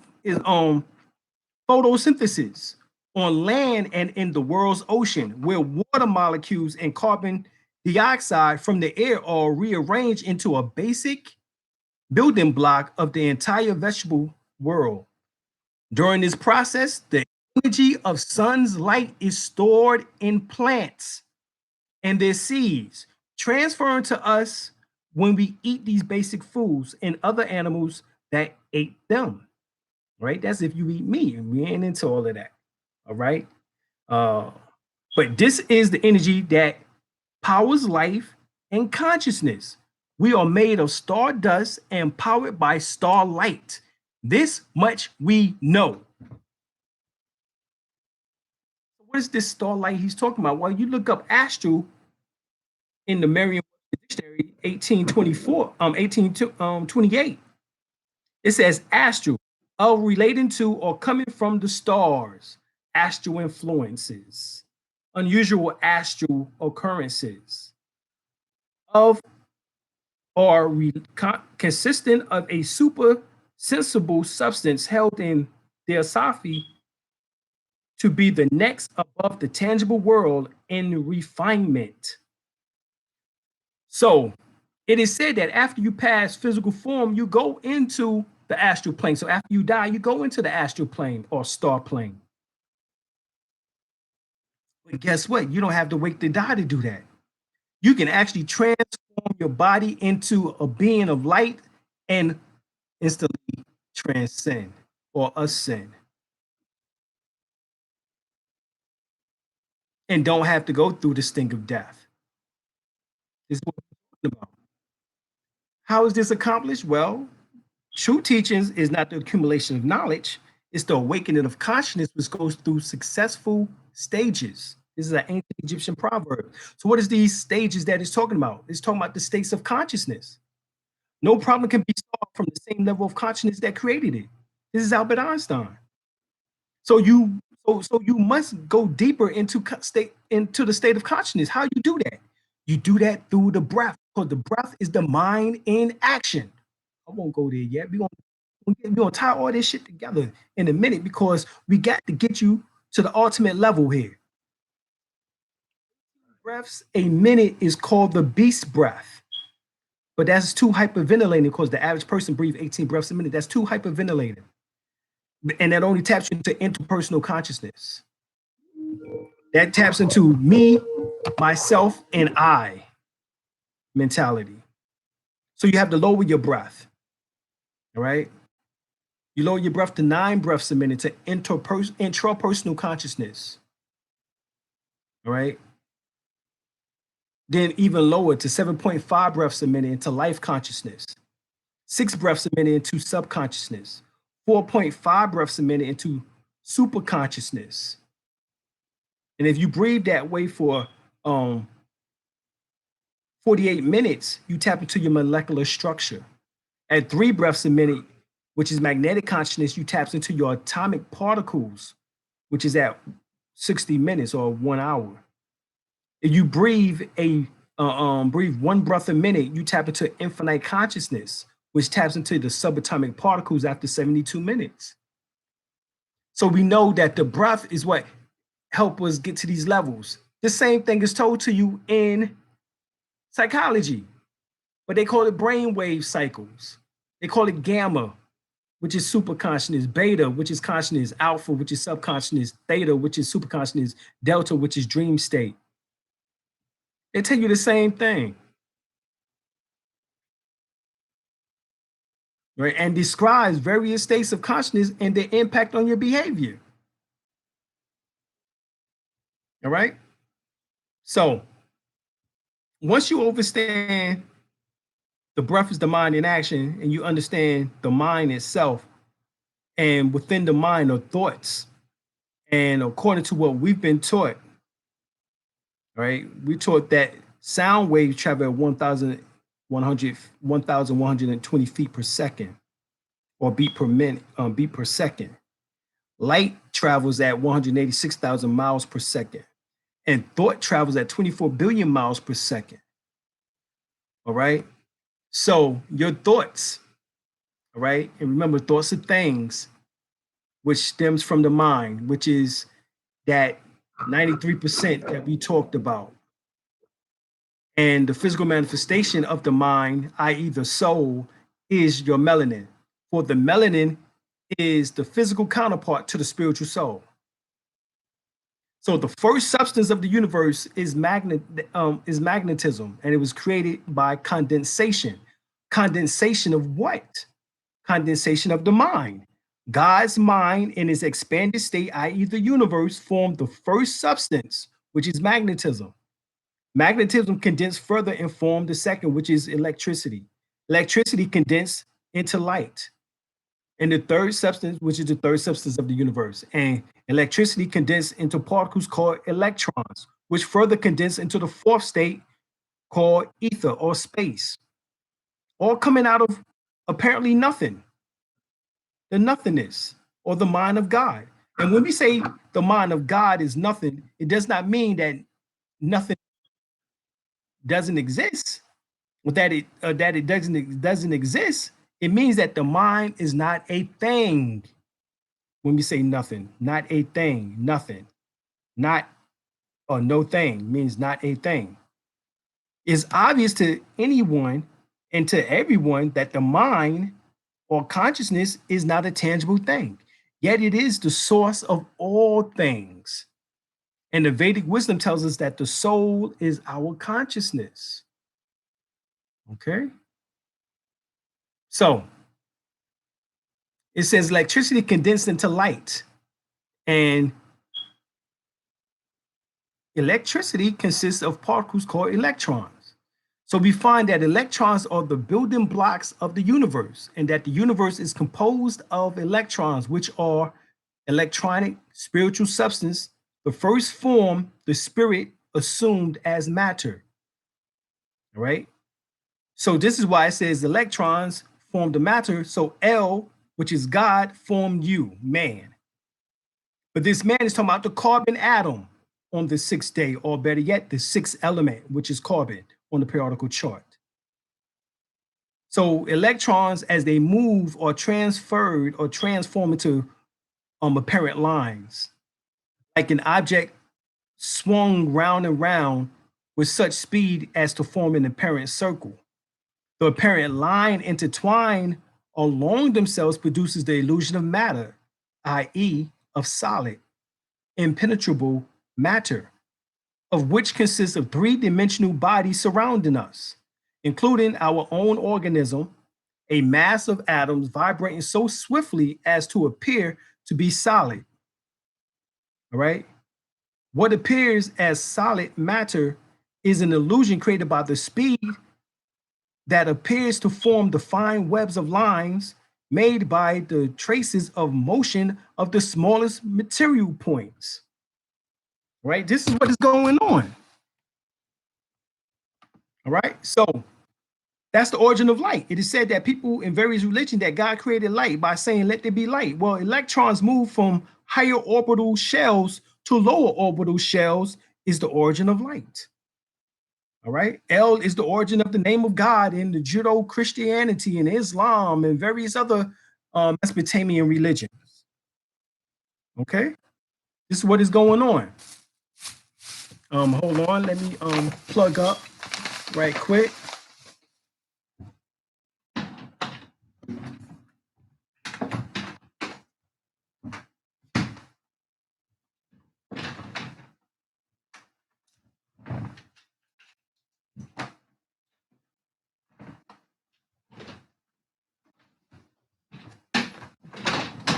photosynthesis on land and in the world's ocean, where water molecules and carbon dioxide from the air are rearranged into a basic building block of the entire vegetable world. During this process, the energy of sun's light is stored in plants and their seeds, transferring to us when we eat these basic foods and other animals that ate them. Right? That's if you eat meat. We ain't into all of that. All right. Uh, but this is the energy that powers life and consciousness. We are made of stardust and powered by starlight. This much we know. What is this starlight he's talking about? Well, you look up astral in the Merriam Dictionary 1828. It says astral, of relating to or coming from the stars, astral influences, unusual astral occurrences, of or consistent of a super sensible substance held in theosophy to be the next above the tangible world in refinement. So it is said that after you pass physical form, you go into the astral plane. So after you die, you go into the astral plane or star plane. But guess what? You don't have to wait to die to do that. You can actually transform your body into a being of light and instantly transcend or ascend. And don't have to go through the stink of death. This is what we're talking about. How is this accomplished? Well, true teachings is not the accumulation of knowledge, it's the awakening of consciousness, which goes through successful stages. This is an ancient Egyptian proverb. So, what is these stages that it's talking about? It's talking about the states of consciousness. No problem can be solved from the same level of consciousness that created it. This is Albert Einstein. So you must go deeper into the state of consciousness. How you do that? You do that through the breath, because the breath is the mind in action. I won't go there yet. We're gonna tie all this shit together in a minute, because we got to get you to the ultimate level here. Breaths a minute is called the beast breath, but that's too hyperventilating, because the average person breathes 18 breaths a minute. That's too hyperventilating, and that only taps you into interpersonal consciousness. That taps into me, myself, and I mentality. So you have to lower your breath. All right. You lower your breath to 9 breaths a minute to intrapersonal consciousness. All right. Then even lower to 7.5 breaths a minute into life consciousness. 6 breaths a minute into subconsciousness. 4.5 breaths a minute into super consciousness. And if you breathe that way for 48 minutes, you tap into your molecular structure. At 3 breaths a minute, which is magnetic consciousness, you tap into your atomic particles, which is at 60 minutes or 1 hour. If you breathe 1 breath a minute, you tap into infinite consciousness, which taps into the subatomic particles after 72 minutes. So we know that the breath is what help us get to these levels. The same thing is told to you in psychology, but they call it brainwave cycles. They call it gamma, which is super consciousness, beta, which is consciousness, alpha, which is subconsciousness, theta, which is super consciousness, delta, which is dream state. They tell you the same thing, right? And describes various states of consciousness and their impact on your behavior. All right. So once you understand the breath is the mind in action, and you understand the mind itself, and within the mind are thoughts. And according to what we've been taught, right, we taught that sound waves travel at 1,120 feet per second, or beat per minute, beat per second. Light travels at 186,000 miles per second, and thought travels at 24 billion miles per second. All right. So your thoughts, all right, and remember, thoughts are things, which stems from the mind, which is that 93% that we talked about. And the physical manifestation of the mind, i.e., the soul, is your melanin. For the melanin is the physical counterpart to the spiritual soul. So the first substance of the universe is magnetism, and it was created by condensation. Condensation of what? Condensation of the mind. God's mind in its expanded state, i.e., the universe, formed the first substance, which is magnetism. Magnetism condensed further and formed the second, which is electricity. Electricity condensed into light. And the third substance, which is the third substance of the universe. And electricity condensed into particles called electrons, which further condensed into the fourth state called ether or space. All coming out of apparently nothing, the nothingness, or the mind of God. And when we say the mind of God is nothing, it does not mean that nothing doesn't exist, or that it doesn't exist. It means that the mind is not a thing. When we say nothing, not a thing, nothing, not or no thing means not a thing. It's obvious to anyone and to everyone that the mind or consciousness is not a tangible thing, yet it is the source of all things. And the Vedic wisdom tells us that the soul is our consciousness. Okay? So it says electricity condensed into light, and electricity consists of particles called electrons. So we find that electrons are the building blocks of the universe, and that the universe is composed of electrons, which are electronic spiritual substance, the first form the spirit assumed as matter. All right. So this is why it says electrons form the matter. So L, which is God, formed you, man. But this man is talking about the carbon atom. on the sixth day, or better yet, the sixth element, which is carbon on the periodical chart. So electrons, as they move, are transferred or transform into apparent lines, like an object swung round and round with such speed as to form an apparent circle. The apparent line intertwined along themselves produces the illusion of matter, i.e., of solid, impenetrable matter, of which consists of three-dimensional bodies surrounding us, including our own organism, a mass of atoms vibrating so swiftly as to appear to be solid. All right? What appears as solid matter is an illusion created by the speed that appears to form the fine webs of lines made by the traces of motion of the smallest material points. Right? This is what is going on. All right? So that's the origin of light. It is said that people in various religions that God created light by saying, let there be light. Well, electrons move from higher orbital shells to lower orbital shells is the origin of light. All right. El is the origin of the name of God in the Judeo-Christianity and Islam and various other Mesopotamian religions. Okay. This is what is going on. Hold on. Let me plug up right quick.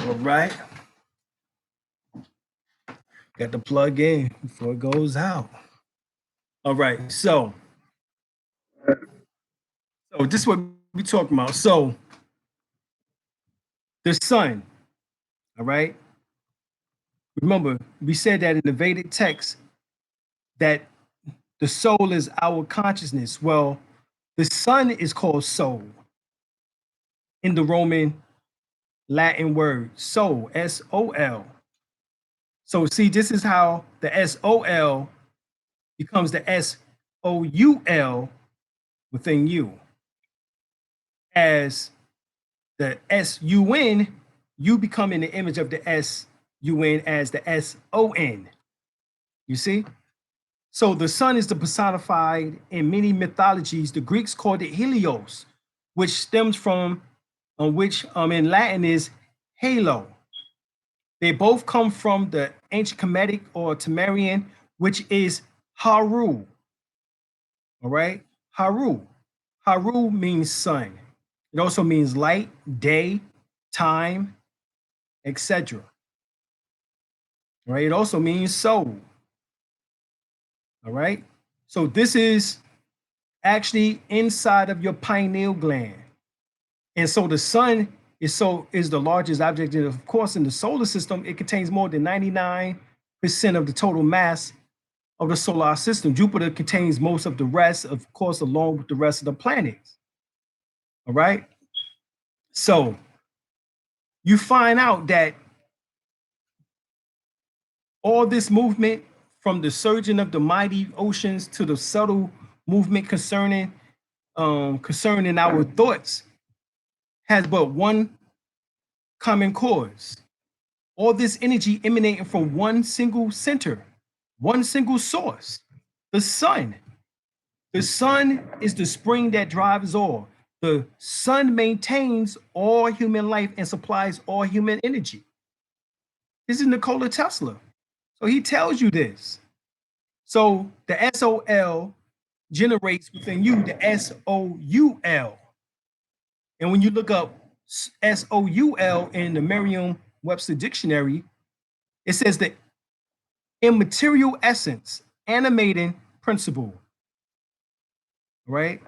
All right. Got to plug in before it goes out. All right. So this is what we're talking about. So the sun, all right. Remember, we said that in the Vedic text that the soul is our consciousness. Well, the sun is called soul in the Roman Latin word soul, S-O-L. So see, this is how the S-O-L becomes the S-O-U-L within you. As the S-U-N, you become in the image of the S-U-N as the S-O-N. You see? So the sun is the personified in many mythologies. The Greeks called it Helios, which stems from, which in Latin is halo. They both come from the ancient Kemetic or Temerian, which is Haru. All right? Haru. Haru means sun. It also means light, day, time, etc. Right? It also means soul. All right? So this is actually inside of your pineal gland. And so the sun is the largest object. And of course, in the solar system, it contains more than 99% of the total mass of the solar system. Jupiter contains most of the rest, of course, along with the rest of the planets. All right. So you find out that all this movement, from the surging of the mighty oceans to the subtle movement concerning our thoughts, has but one common cause. All this energy emanating from one single center, one single source, the sun. The sun is the spring that drives all. The sun maintains all human life and supplies all human energy. This is Nikola Tesla. So he tells you this. So the S-O-L generates within you the S-O-U-L. And when you look up S-O-U-L in the Merriam-Webster dictionary, it says the immaterial essence, animating principle, right?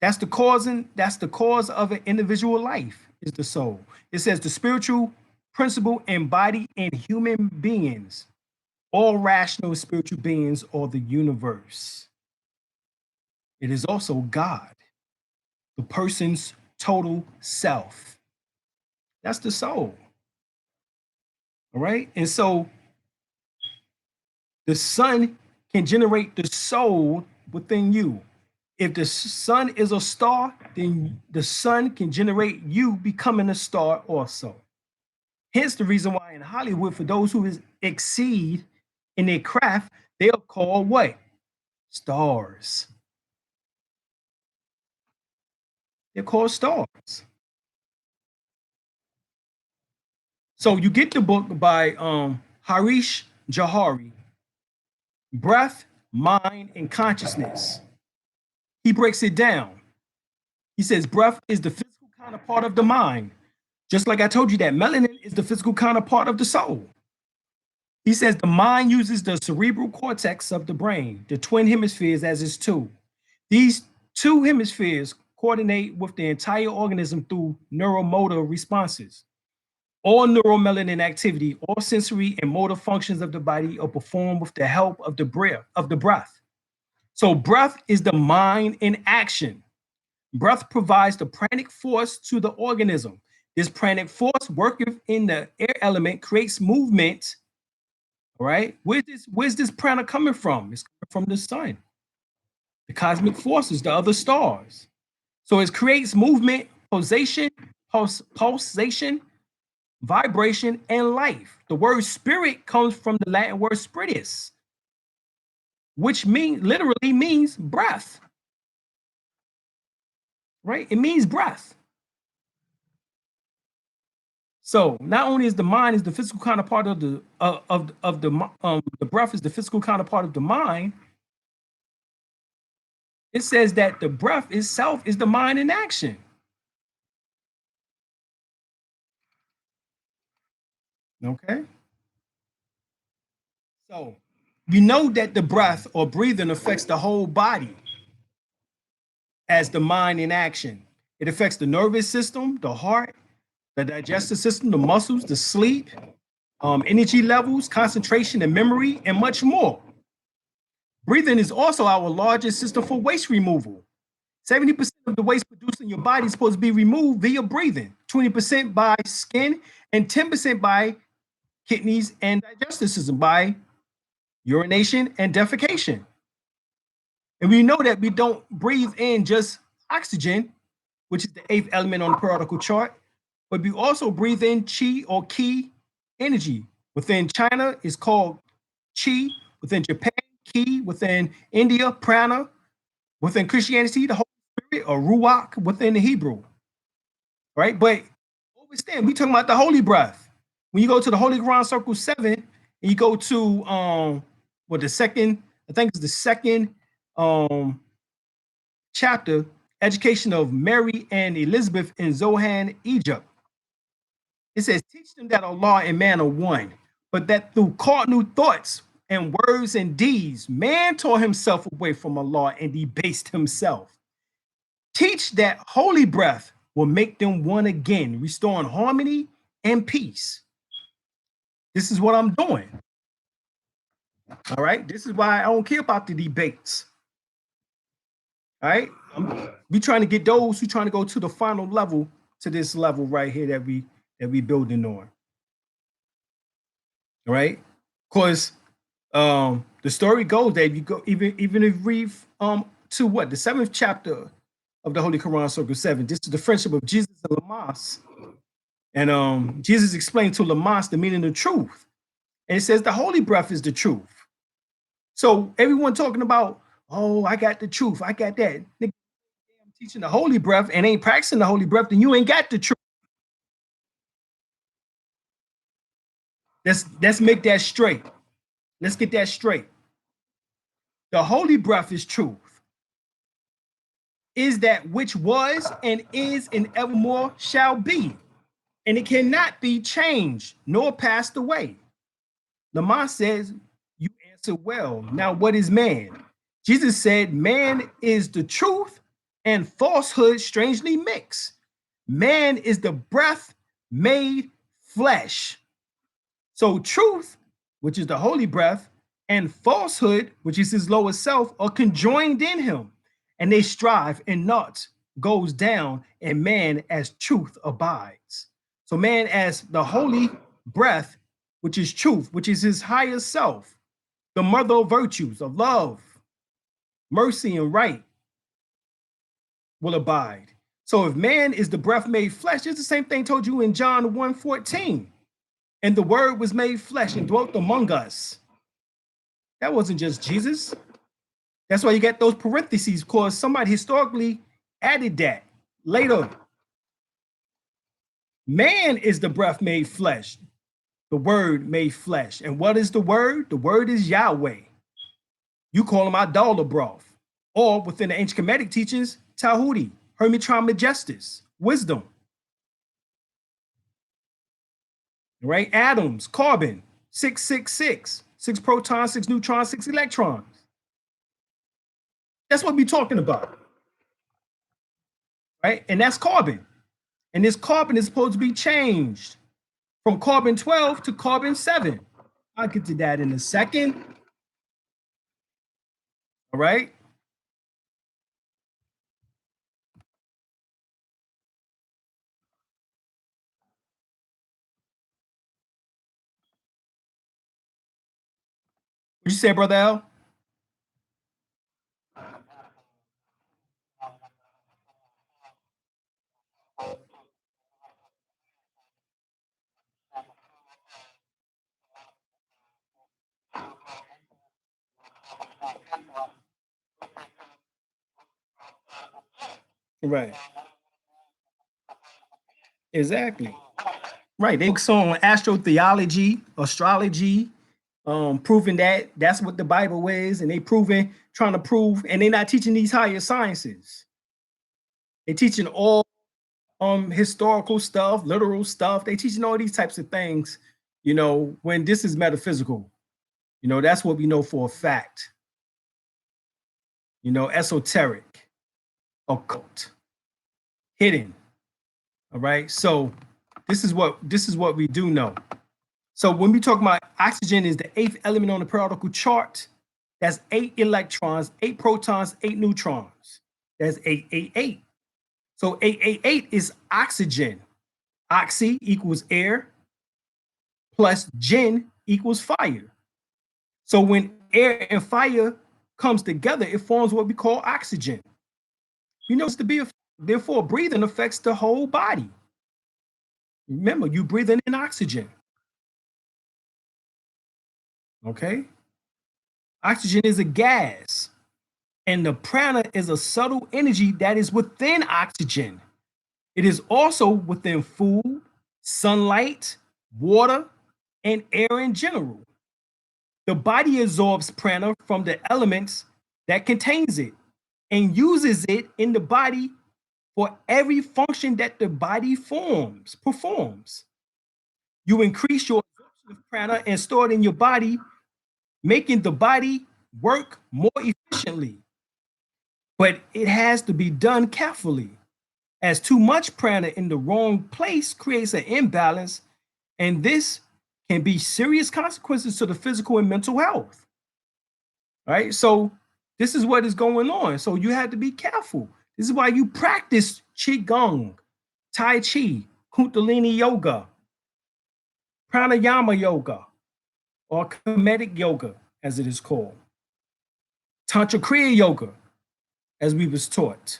That's the cause of an individual life, is the soul. It says the spiritual principle embodied in human beings, all rational spiritual beings, or the universe. It is also God, the person's total self. That's the soul. All right. And so The sun can generate the soul within you. If the sun is a star, then the sun can generate you becoming a star also. Hence the reason why in Hollywood, for those who exceed in their craft, they are called what? Stars. They're called stars. So you get the book by Harish Johari, Breath, Mind, and Consciousness. He breaks it down. He says breath is the physical counterpart of the mind. Just like I told you that melanin is the physical counterpart of the soul. He says the mind uses the cerebral cortex of the brain, the twin hemispheres, as its tool. These two hemispheres coordinate with the entire organism through neuromotor responses. All neuromelanin activity, all sensory and motor functions of the body are performed with the help of the breath. So breath is the mind in action. Breath provides the pranic force to the organism. This pranic force working in the air element creates movement. Right? Where's this prana coming from? It's coming from the sun, the cosmic forces, the other stars. So it creates movement, pulsation, vibration, and life. The word spirit comes from the Latin word spiritus, which literally means breath. Right? It means breath. So not only is the mind is the physical counterpart of the breath is the physical counterpart of the mind, it says that the breath itself is the mind in action. Okay. So we know that the breath or breathing affects the whole body as the mind in action. It affects the nervous system, the heart, the digestive system, the muscles, the sleep, energy levels, concentration and memory, and much more. Breathing is also our largest system for waste removal. 70% of the waste produced in your body is supposed to be removed via breathing, 20% by skin, and 10% by kidneys and digestive system by urination and defecation. And we know that we don't breathe in just oxygen, which is the eighth element on the periodical chart, but we also breathe in chi or ki energy. Within China, it's called chi. Within Japan, ki. Within India, prana. Within Christianity, the Holy Spirit or ruach within the Hebrew. Right? But understand, we talking about the holy breath. When you go to the Holy Quran Circle 7, and you go to the second, I think it's the second chapter, Education of Mary and Elizabeth in Zohan, Egypt. It says, teach them that Allah and man are one, but that through cardinal thoughts and words and deeds, man tore himself away from Allah and debased himself. Teach that holy breath will make them one again, restoring harmony and peace. This is what I'm doing. All right. This is why I don't care about the debates. All right. We trying to get those who trying to go to the final level, to this level right here that we building on. All right. Because the story goes that if you go even if you read to what the 7th chapter of the Holy Quran, Circle 7, this is the friendship of Jesus and Lamas. And Jesus explained to Lamas the meaning of truth. And it says the holy breath is the truth. So everyone talking about, oh, I got the truth, I got that. Nigga, I'm teaching the holy breath and ain't practicing the holy breath, then you ain't got the truth. Let's make that straight. Let's get that straight. The holy breath is truth. Is that which was and is and evermore shall be. And it cannot be changed nor passed away. Lamont says, you answer well. Now, what is man? Jesus said, man is the truth and falsehood strangely mixed. Man is the breath made flesh. So truth, which is the holy breath, and falsehood, which is his lower self, are conjoined in him, and they strive, and naught goes down, and man as truth abides. So man as the holy breath, which is truth, which is his higher self, the mother of virtues, of love, mercy, and right, will abide. So if man is the breath made flesh, it's the same thing told you in John 1:14. And the word was made flesh and dwelt among us. That wasn't just Jesus. That's why you got those parentheses, because somebody historically added that later. Man is the breath made flesh, the word made flesh. And what is the word? The word is Yahweh. You call him Adala broth. Or within the ancient Kemetic teachings, Tahuti, Hermitron Majestus, wisdom. Right? Atoms, carbon, 666, 6 protons, 6 neutrons, 6 electrons. That's what we're talking about. Right? And that's carbon. And this carbon is supposed to be changed from carbon 12 to carbon 7. I'll get to that in a second. All right. What you say, Brother L? Right. Exactly. Right. They focus on astrotheology, astrology, proving that that's what the Bible is, and they proving, trying to prove, and they're not teaching these higher sciences. They're teaching all historical stuff, literal stuff. They teaching all these types of things, when this is metaphysical. That's what we know for a fact. Esoteric, occult, hidden. All right. So this is what we do know. So when we talk about oxygen is the 8th element on the periodical chart, that's 8 electrons, 8 protons, 8 neutrons. That's 888. So 888 is oxygen. Oxy equals air plus gen equals fire. So when air and fire comes together, it forms what we call oxygen. It's to be, therefore breathing affects the whole body. Remember, you breathing in oxygen. Okay? Oxygen is a gas, and the prana is a subtle energy that is within oxygen. It is also within food, sunlight, water, and air in general. The body absorbs prana from the elements that contains it and uses it in the body for every function that the body performs. You increase your absorption of prana and store it in your body, making the body work more efficiently. But it has to be done carefully, as too much prana in the wrong place creates an imbalance, and this can be serious consequences to the physical and mental health. Right? So this is what is going on. So you have to be careful. This is why you practice Qigong, Tai Chi, Kundalini Yoga, Pranayama Yoga, or Kemetic Yoga, as it is called. Tantra Kriya Yoga, as we was taught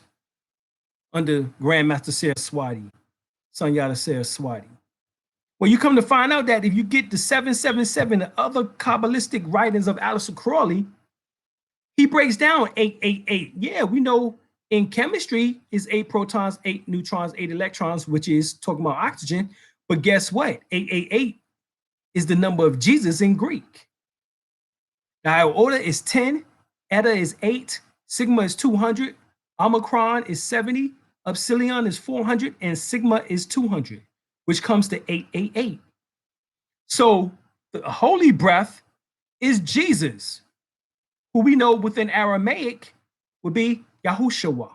under Grandmaster Saraswati, Sunyata Saraswati. Well, you come to find out that if you get the 777 and other Kabbalistic writings of Aleister Crowley, he breaks down 888. Yeah, we know in chemistry is 8 protons, 8 neutrons, 8 electrons, which is talking about oxygen. But guess what? 888 is the number of Jesus in Greek. Now, iota is 10, eta is 8, sigma is 200, omicron is 70, epsilon is 400, and sigma is 200, which comes to 888. So the holy breath is Jesus, who we know within Aramaic would be Yahushua.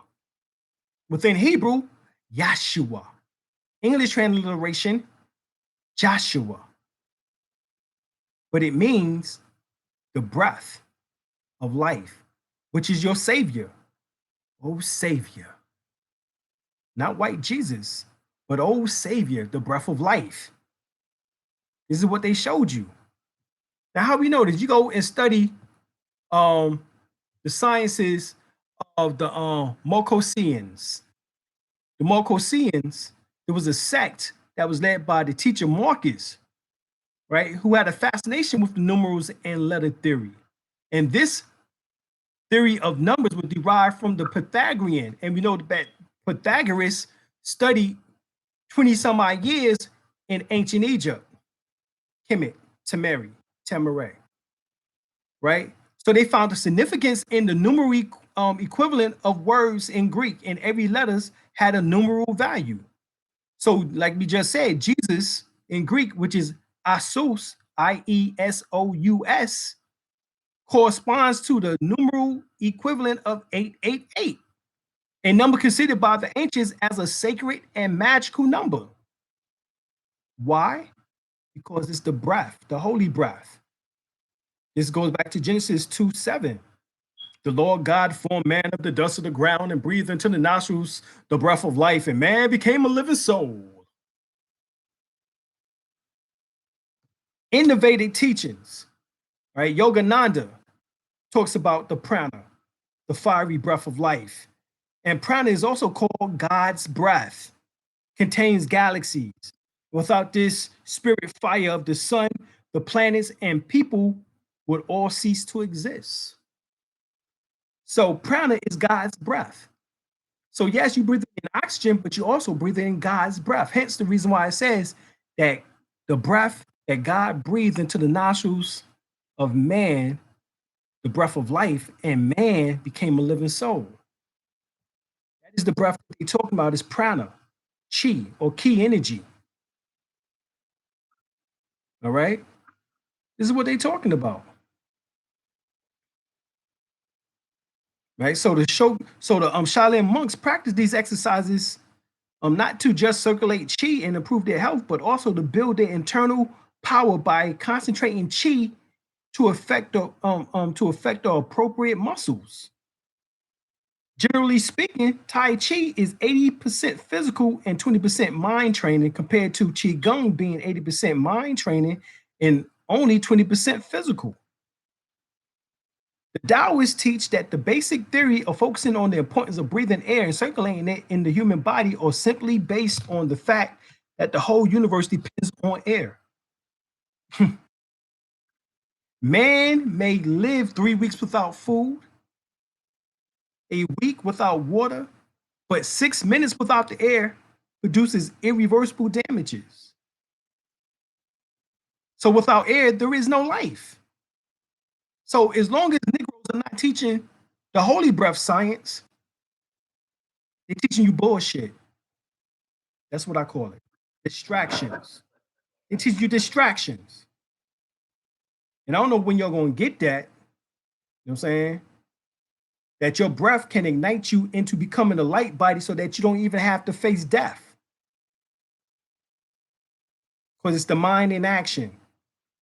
Within Hebrew, Yahshua. English transliteration, Joshua. But it means the breath of life, which is your savior. Oh, savior. Not white Jesus, but oh, savior, the breath of life. This is what they showed you. Now, how we know this? You go and study the sciences of the Mokoseans. The Mokoseans, there was a sect that was led by the teacher Marcus, right, who had a fascination with the numerals and letter theory. And this theory of numbers was derived from the Pythagorean. And we know that Pythagoras studied 20 some odd years in ancient Egypt, Kemet, Temere, right? So they found the significance in the numeral equivalent of words in Greek, and every letters had a numeral value. So, like we just said, Jesus in Greek, which is Iesous, Iesous, corresponds to the numeral equivalent of 888, a number considered by the ancients as a sacred and magical number. Why? Because it's the breath, the holy breath. This goes back to Genesis 2:7. The Lord God formed man of the dust of the ground and breathed into the nostrils the breath of life, and man became a living soul. In the Vedic teachings, right, Yogananda talks about the prana, the fiery breath of life. And prana is also called God's breath, contains galaxies. Without this spirit fire of the sun, the planets and people would all cease to exist. So prana is God's breath. So yes, you breathe in oxygen, but you also breathe in God's breath. Hence the reason why it says that the breath that God breathed into the nostrils of man, the breath of life, and man became a living soul. That is the breath that they're talking about is prana, chi, or key energy. All right? This is what they're talking about. Right? So the Shaolin monks practice these exercises not to just circulate chi and improve their health, but also to build their internal power by concentrating chi to affect the appropriate muscles. Generally speaking, Tai Chi is 80% physical and 20% mind training, compared to Qigong being 80% mind training and only 20% physical. The Taoists teach that the basic theory of focusing on the importance of breathing air and circulating it in the human body are simply based on the fact that the whole universe depends on air. Man may live 3 weeks without food, a week without water, but 6 minutes without the air produces irreversible damages. So without air, there is no life. So as long as Negroes are not teaching the holy breath science, they're teaching you bullshit. That's what I call it. Distractions. It teaches you distractions. And I don't know when you're going to get that. You know what I'm saying? That your breath can ignite you into becoming a light body so that you don't even have to face death. Because it's the mind in action.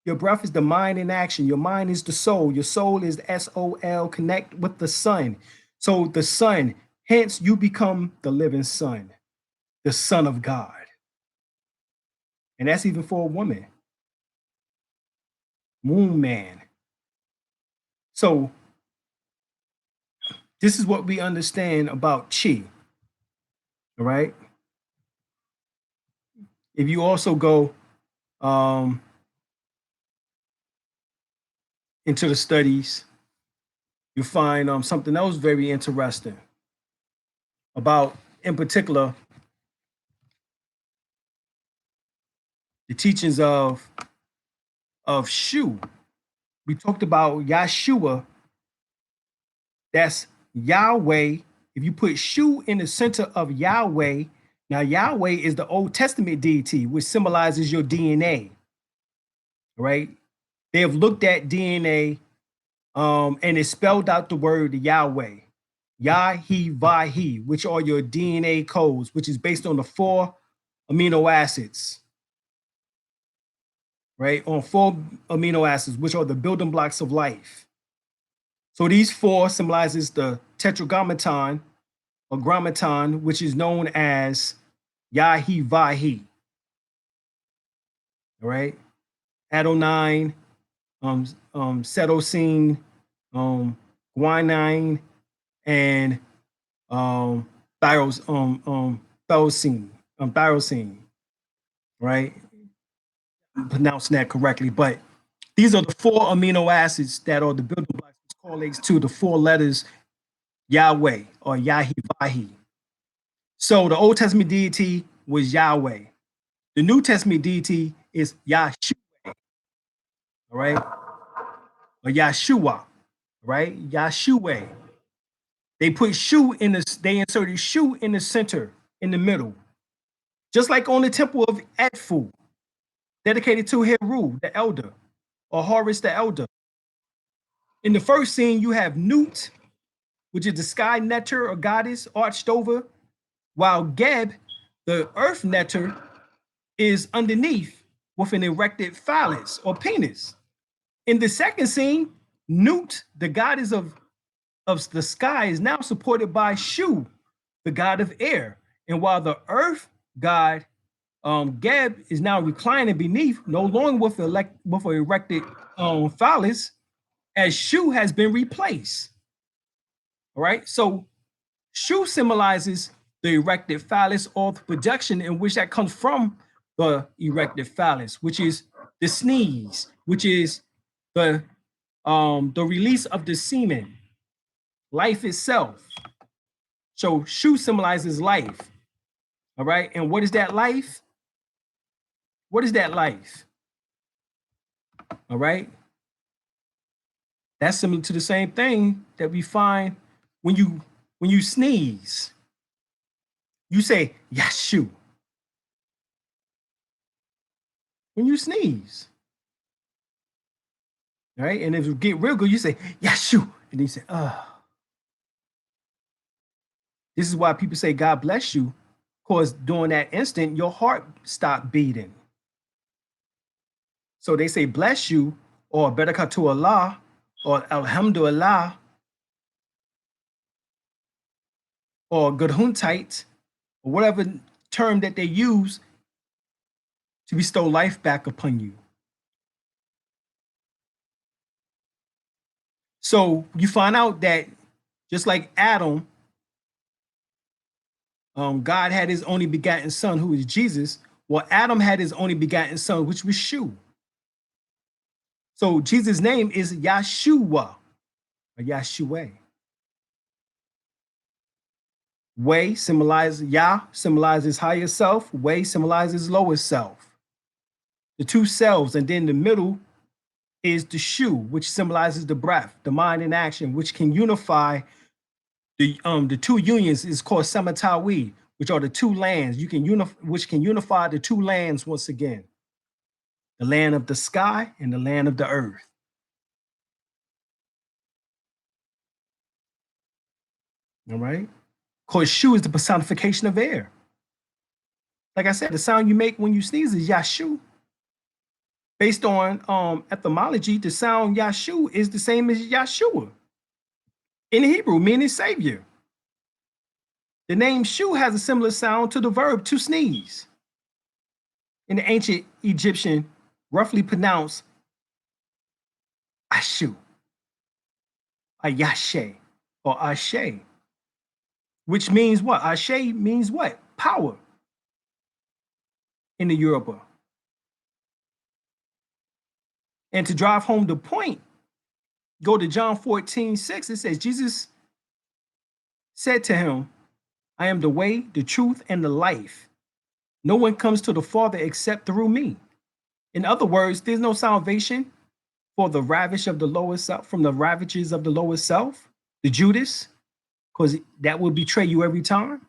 Your breath is the mind in action. Your mind is the soul. Your soul is the SOL, connect with the sun. So the sun, hence you become the living sun, the son of God. And that's even for a woman. Moon man. So this is what we understand about chi. All right. If you also go into the studies, you find something else very interesting about, in particular, the teachings of Shu. We talked about Yahshua. That's Yahweh. If you put Shu in the center of Yahweh, now Yahweh is the Old Testament deity, which symbolizes your DNA, right? They have looked at DNA and it spelled out the word Yahweh, Yah-he-vah-he, which are your DNA codes, which is based on the 4 amino acids, right? On 4 amino acids, which are the building blocks of life. So these 4 symbolizes the tetragrammaton or grammaton, which is known as Yah-he-vah-he, all right? Adonai, Cytosine, guanine, and tyrosine, right? I'm pronouncing that correctly, but these are the 4 amino acids that are the building blocks, which correlates to the 4 letters Yahweh or Yahi-Vahi. So the Old Testament deity was Yahweh. The New Testament deity is Yahshua, all right? Or Yahshua, right? Yahshua. They put they inserted shu in the center, in the middle. Just like on the temple of Edfu, dedicated to Heru, the elder, or Horus, the elder. In the first scene, you have Nut, which is the sky nectar or goddess arched over, while Geb, the earth nectar, is underneath with an erected phallus or penis. In the second scene, Nut, the goddess of the sky, is now supported by Shu, the god of air. And while the earth god, Geb, is now reclining beneath, no longer with an erected phallus, as Shu has been replaced. All right, so Shu symbolizes the erected phallus or the projection in which that comes from the erected phallus, which is the sneeze, which is the release of the semen, life itself. So Shu symbolizes life. All right, and what is that life? What is that life? All right, that's similar to the same thing that we find when you sneeze. You say Yashu when you sneeze. All right, and if you get real good, you say Yashu, and then you say, This is why people say God bless you, because during that instant, your heart stopped beating. So they say bless you, or Barakatu Allah, or Alhamdulillah, or Gudhuntait, or whatever term that they use to bestow life back upon you. So you find out that just like Adam, God had his only begotten son, who is Jesus. Well, Adam had his only begotten son, which was Shu. So Jesus' name is Yahshua, or Yahshua. Way symbolizes Yah, symbolizes higher self. Way symbolizes lower self. The two selves, and then the middle is the Shu, which symbolizes the breath, the mind in action, which can unify the two unions is called Samatawi, which are the two lands. Which can unify the two lands once again, the land of the sky and the land of the earth. All right, because Shu is the personification of air. Like I said, the sound you make when you sneeze is Yashu. Based on etymology, the sound Yashu is the same as Yahshua in Hebrew, meaning savior. The name Shu has a similar sound to the verb to sneeze. In the ancient Egyptian, roughly pronounced Ashu, Ayashe, or Ashe, which means what? Ashe means what? Power in the Yoruba. And to drive home the point, go to John 14:6. It says, Jesus said to him, I am the way, the truth, and the life. No one comes to the Father except through me. In other words, there's no salvation for the ravish of the lower self, from the ravages of the lower self, the Judas, because that will betray you every time,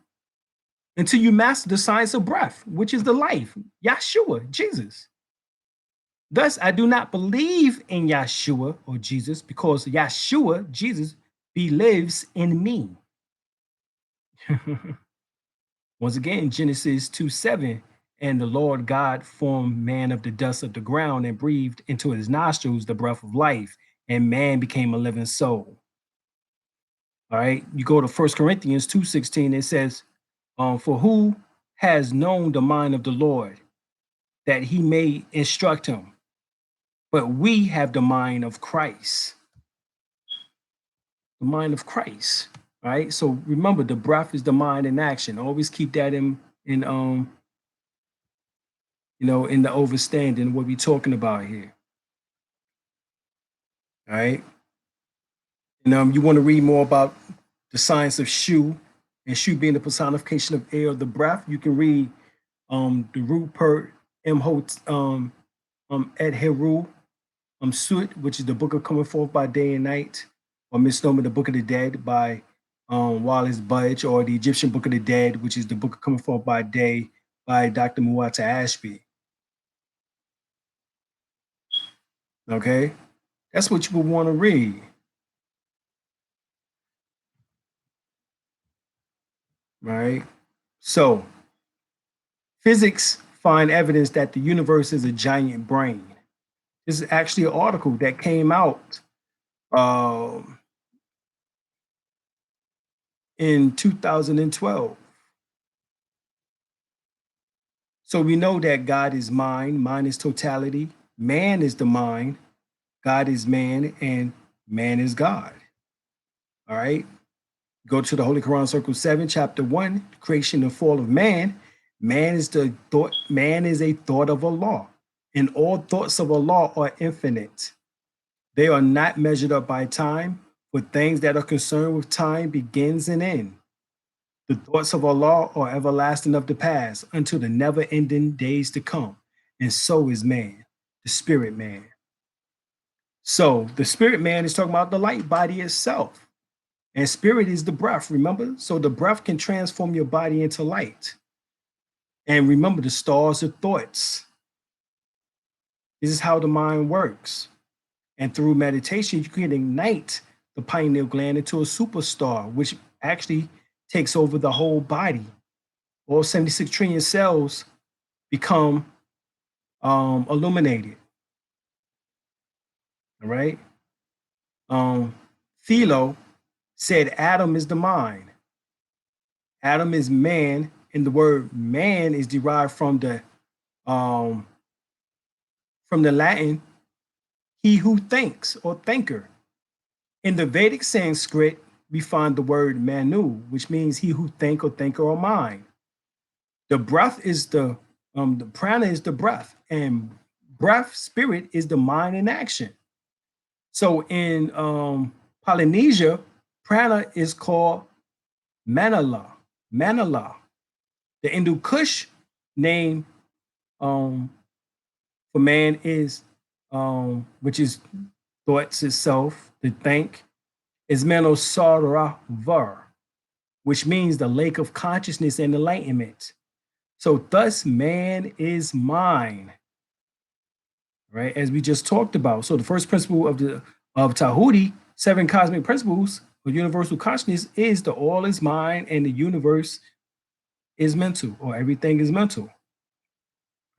until you master the science of breath, which is the life, Yahshua, Jesus. Thus, I do not believe in Yahshua or Jesus, because Yahshua, Jesus, lives in me. Once again, Genesis 2:7, and the Lord God formed man of the dust of the ground and breathed into his nostrils the breath of life, and man became a living soul. All right, you go to 1 Corinthians 2:16, it says, for who has known the mind of the Lord that he may instruct him? But we have the mind of Christ. The mind of Christ, right? So remember, the breath is the mind in action. Always keep that in in the understanding what we're talking about here. All right. And you want to read more about the science of Shu, and Shu being the personification of air, of the breath. You can read the Rupert Imhot Ed Heru Sut, which is the book of coming forth by day and night, or misnomer the book of the dead by Wallace Budge, or the Egyptian book of the dead, which is the book of coming forth by day by Dr. Muata Ashby. Okay, that's what you would want to read. Right. So physics find evidence that the universe is a giant brain. This is actually an article that came out in 2012. So we know that God is mind, mind is totality, man is the mind, God is man, and man is God. All right. Go to the Holy Quran, Circle 7, Chapter 1, creation and fall of man. Man is the thought, man is a thought of Allah, and all thoughts of Allah are infinite. They are not measured up by time, for things that are concerned with time begins and end. The thoughts of Allah are everlasting of the past until the never-ending days to come. And so is man, the spirit man. So the spirit man is talking about the light body itself. And spirit is the breath, remember? So the breath can transform your body into light. And remember, the stars are thoughts. This is how the mind works. And through meditation, you can ignite the pineal gland into a superstar, which actually takes over the whole body. All 76 trillion cells become illuminated. All right. Philo said Adam is the mind. Adam is man, and the word man is derived from the Latin he who thinks or thinker. In the Vedic Sanskrit, we find the word manu, which means he who think or thinker or mind. The breath is the prana is the breath, and breath, spirit, is the mind in action. So in Polynesia, prana is called manala. Manala. The Hindu Kush name for man is, which is thoughts itself, to think, is Manosaravar, which means the lake of consciousness and enlightenment. So thus man is mind, right? As we just talked about. So the first principle of Tahuti, 7 cosmic principles of universal consciousness, is the all is mind and the universe is mental, or everything is mental.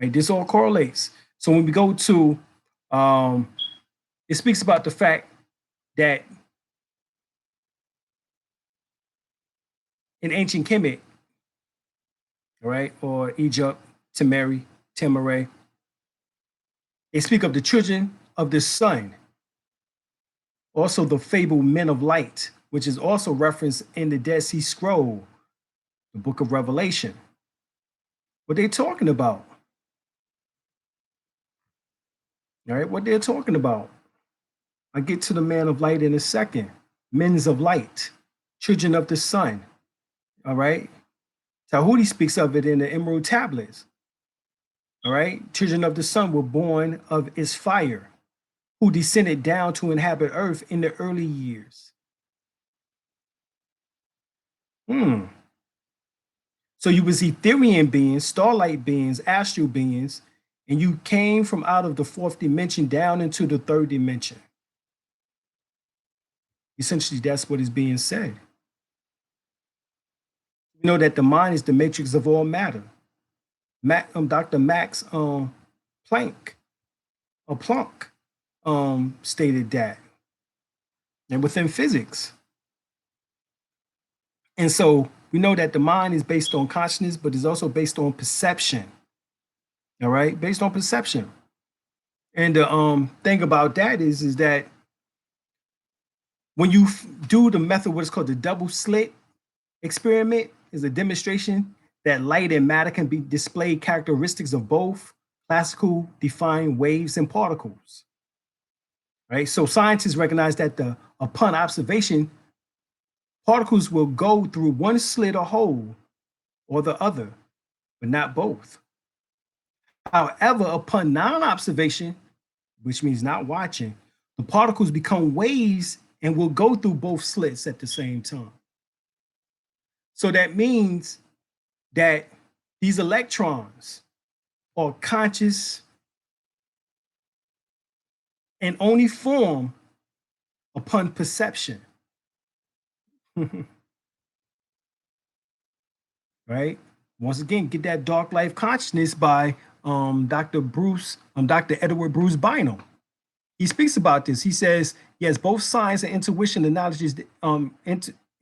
Right? This all correlates. So when we go to, it speaks about the fact that in ancient Kemet, right, or Egypt, Temere, they speak of the children of the sun, also the fabled men of light, which is also referenced in the Dead Sea Scroll, the book of Revelation. What they talking about? All right, what they're talking about. I get to the man of light in a second. Men's of light, children of the sun. All right. Tahuti speaks of it in the Emerald Tablets. All right. Children of the sun were born of its fire, who descended down to inhabit earth in the early years. So you was Etherian beings, starlight beings, astral beings, and you came from out of the 4th dimension down into the 3rd dimension. Essentially, that's what is being said. You know that the mind is the matrix of all matter. Dr. Max Planck, or Planck, stated that, and within physics. And so we know that the mind is based on consciousness, but is also based on perception. All right, based on perception. And the thing about that is that when you do the method, what is called the double slit experiment, is a demonstration that light and matter can be displayed characteristics of both classical defined waves and particles. Right. So scientists recognize that upon observation, particles will go through one slit or hole or the other, but not both. However, upon non-observation, which means not watching, the particles become waves and will go through both slits at the same time. So that means that these electrons are conscious and only form upon perception. Right? Once again, get that dark life consciousness by Dr. Edward Bruce Bynum. He speaks about this. He says, yes, both science and intuition acknowledges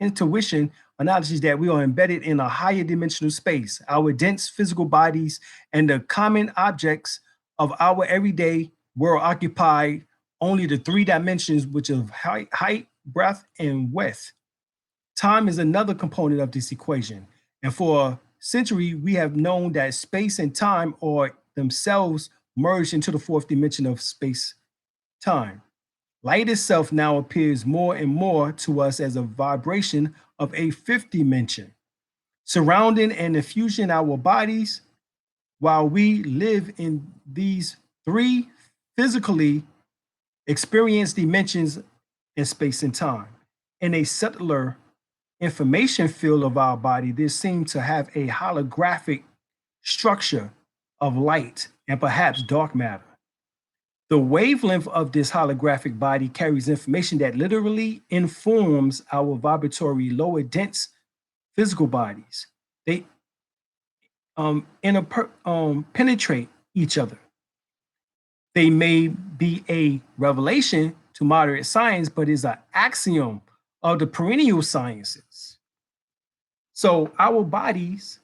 intuition acknowledges that we are embedded in a higher dimensional space. Our dense physical bodies and the common objects of our everyday world occupy only the three dimensions, which of height, breadth, and width. Time is another component of this equation. And for a century, we have known that space and time are themselves merged into the fourth dimension of space time. Light itself now appears more and more to us as a vibration of a fifth dimension, surrounding and infusing our bodies while we live in these three physically experienced dimensions in space and time. In a subtler information field of our body, this seems to have a holographic structure of light and perhaps dark matter. The wavelength of this holographic body carries information that literally informs our vibratory lower dense physical bodies. They penetrate each other. They may be a revelation to moderate science, but is an axiom of the perennial sciences. So our bodies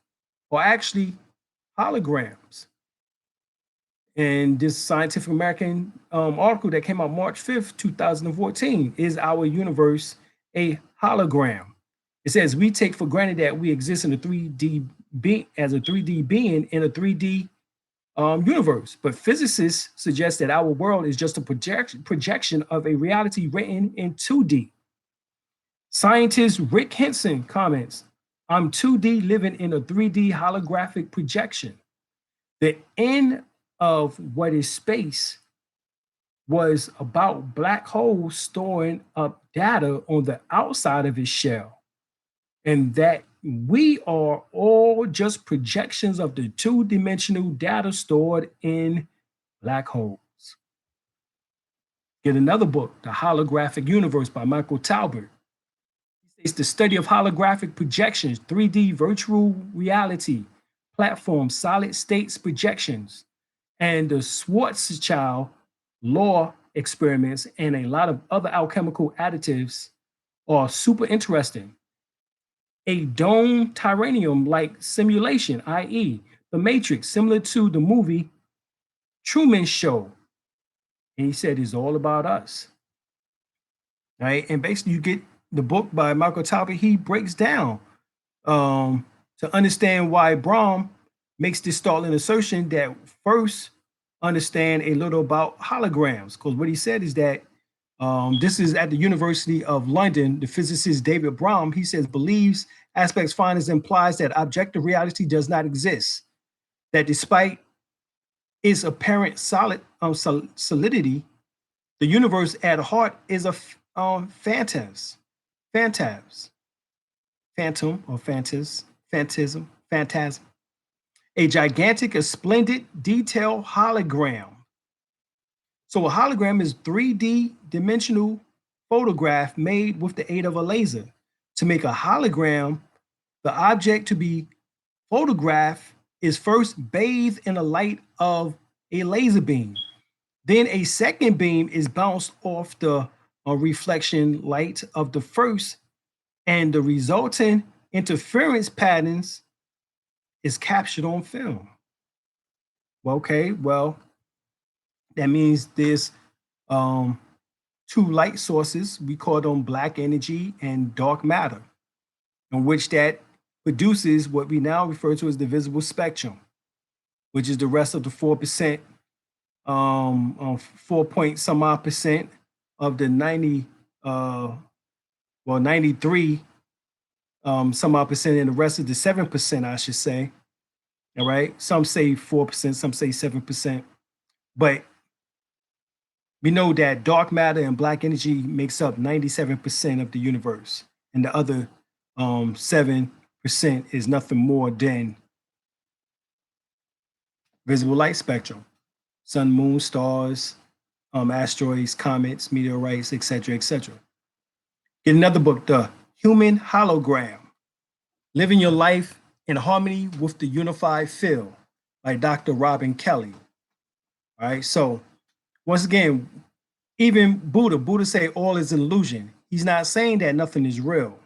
are actually holograms. And this Scientific American article that came out March 5th, 2014, is our universe a hologram? It says we take for granted that we exist in a 3D as a 3D being in a 3D universe, but physicists suggest that our world is just a projection of a reality written in 2D. Scientist Rick Henson comments, I'm 2D living in a 3D holographic projection. The end of what is space was about black holes storing up data on the outside of its shell, and that we are all just projections of the two-dimensional data stored in black holes. Get another book, The Holographic Universe by Michael Talbot. It's the study of holographic projections, 3D virtual reality, platform, solid states projections, and the Schwarzschild law experiments and a lot of other alchemical additives are super interesting. A dome tyrannium like simulation, i.e., the Matrix, similar to the movie Truman Show. And he said it's all about us. Right? And basically, you get the book by Michael Talbot, he breaks down to understand why Brahm makes this startling assertion that first understand a little about holograms. Because what he said is that this is at the University of London, the physicist David Brahm, he says, believes aspects findings implies that objective reality does not exist, that despite its apparent solidity, the universe at heart is a phantom, a gigantic, a splendid, detailed hologram. So a hologram is 3D dimensional photograph made with the aid of a laser. To make a hologram, the object to be photographed is first bathed in the light of a laser beam. Then a second beam is bounced off the reflection light of the first, and the resulting interference patterns is captured on film. Well, okay, well, That means there's two light sources. We call them black energy and dark matter, in which that produces what we now refer to as the visible spectrum, which is the rest of the 4%, 4 point some odd percent of the 90, 93 some odd percent, and the rest of the 7%, I should say. All right. Some say 4%, some say 7%. But we know that dark matter and black energy makes up 97% of the universe, and the other 7% is nothing more than visible light spectrum: sun, moon, stars, asteroids, comets, meteorites, etc., etc. Get another book, The Human Hologram: Living Your Life in Harmony with the Unified Field, by Dr. Robin Kelly. All right. So once again, even Buddha say all is an illusion. He's not saying that nothing is real.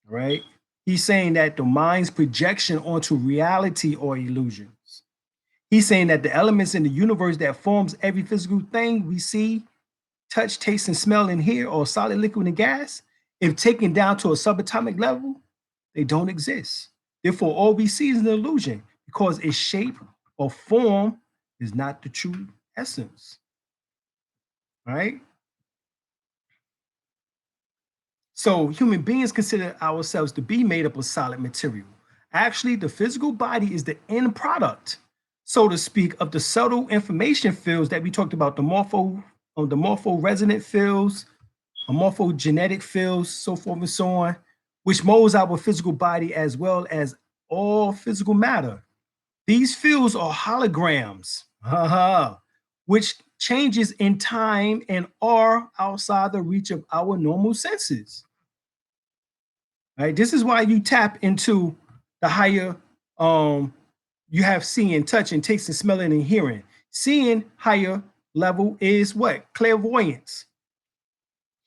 Right? He's saying that the mind's projection onto reality are illusions. He's saying that the elements in the universe that forms every physical thing we see, touch, taste, and smell and hear, or solid, liquid, and gas, if taken down to a subatomic level, they don't exist. Therefore, all we see is an illusion, because its shape or form is not the true essence. Right? So human beings consider ourselves to be made up of solid material. Actually, the physical body is the end product, so to speak, of the subtle information fields that we talked about, the morpho-resonant fields, morphogenetic fields, so forth and so on, which molds our physical body as well as all physical matter. These fields are holograms, which changes in time and are outside the reach of our normal senses. Right? This is why you tap into the higher, you have seeing, touching, tasting, smelling, and hearing. Seeing higher level is what? Clairvoyance.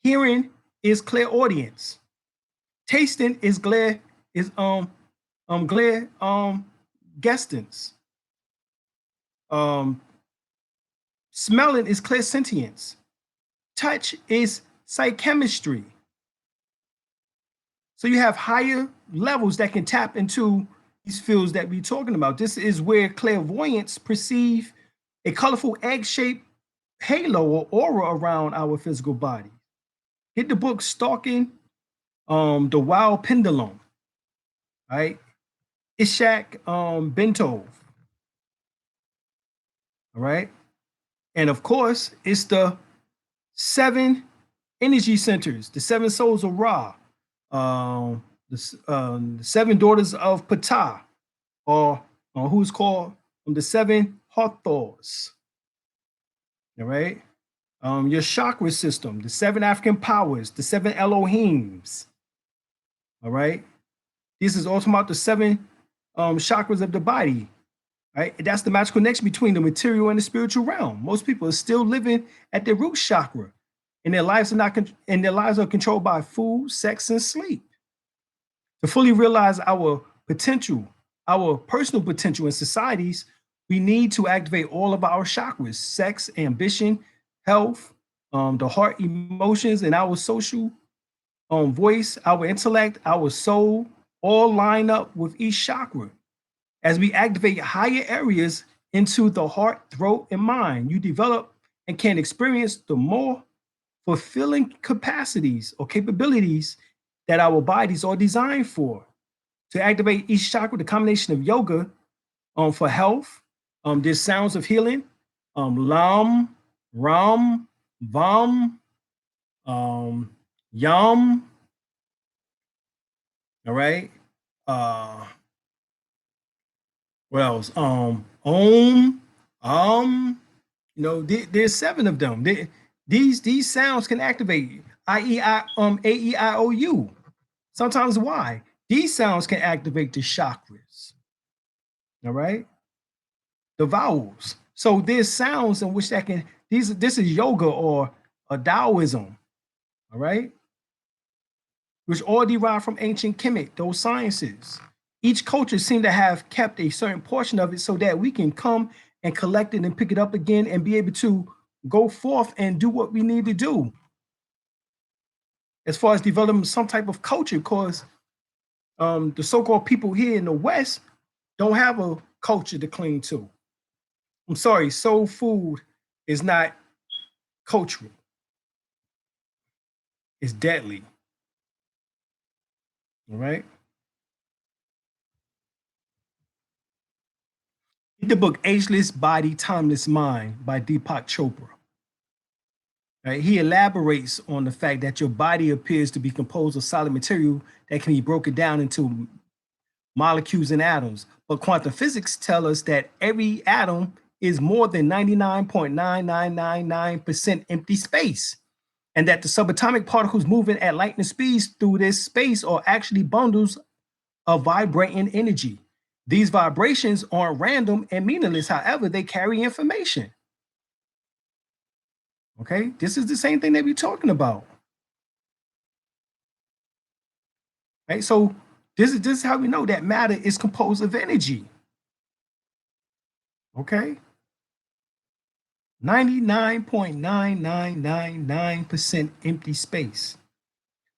Hearing is clairaudience. Tasting is glare gestance. Smelling is clairsentience. Touch is psychchemistry. So you have higher levels that can tap into these fields that we're talking about. This is where clairvoyants perceive a colorful egg-shaped halo or aura around our physical body. Get the book Stalking the Wild Pendulum, right? Ishak Bentov, all right? And of course, it's the 7 energy centers, the 7 souls of Ra, the 7 daughters of Ptah, or who's called the 7 Hathors. All right. Your chakra system, the 7 African powers, the 7 Elohims. All right. This is also about the 7 chakras of the body. Right. That's the magical connection between the material and the spiritual realm. Most people are still living at their root chakra, and their lives are controlled by food, sex, and sleep. To fully realize our potential, our personal potential in societies, we need to activate all of our chakras: sex, ambition, health, the heart, emotions, and our social voice, our intellect, our soul, all line up with each chakra. As we activate higher areas into the heart, throat, and mind, you develop and can experience the more fulfilling capacities or capabilities that our bodies are designed for. To activate each chakra, the combination of yoga for health, there's sounds of healing, lam, ram, vam, yam, all right? What else? Om, there's 7 of them. These sounds can activate A-E-I-O-U. Sometimes why? These sounds can activate the chakras. All right. The vowels. So there's sounds in which that can, this is yoga or a Taoism. All right. Which all derive from ancient Kemet, those sciences. Each culture seemed to have kept a certain portion of it so that we can come and collect it and pick it up again and be able to go forth and do what we need to do. As far as developing some type of culture, because the so-called people here in the West don't have a culture to cling to. I'm sorry, soul food is not cultural. It's deadly. All right. Read the book Ageless Body, Timeless Mind by Deepak Chopra. Right? He elaborates on the fact that your body appears to be composed of solid material that can be broken down into molecules and atoms. But quantum physics tell us that every atom is more than 99.9999% empty space, and that the subatomic particles moving at lightning speeds through this space are actually bundles of vibrating energy. These vibrations aren't random and meaningless. However, they carry information. Okay, this is the same thing that we're talking about. Right, so this is how we know that matter is composed of energy. Okay, 99.9999% empty space.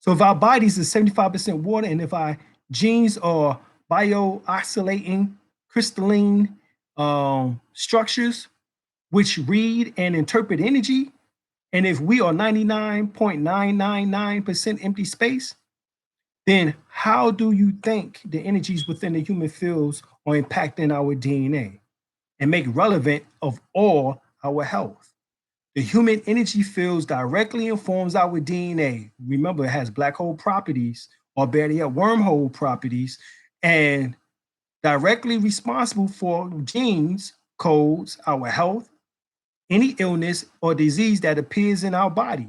So if our bodies is 75% water, and if our genes are bio-oscillating crystalline structures which read and interpret energy, and if we are 99.999% empty space, then how do you think the energies within the human fields are impacting our DNA and make relevant of all our health? The human energy fields directly informs our DNA. Remember, it has black hole properties, or better yet, wormhole properties, and directly responsible for genes, codes, our health, any illness or disease that appears in our body.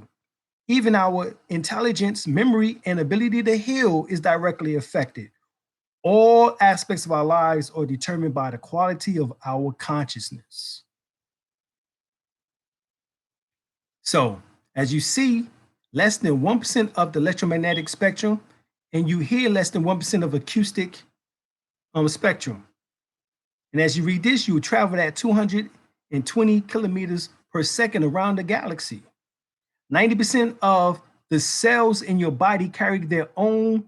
Even our intelligence, memory, and ability to heal is directly affected. All aspects of our lives are determined by the quality of our consciousness. So, as you see, less than 1% of the electromagnetic spectrum, and you hear less than 1% of acoustic spectrum. And as you read this, you will travel at 220 kilometers per second around the galaxy. 90% of the cells in your body carry their own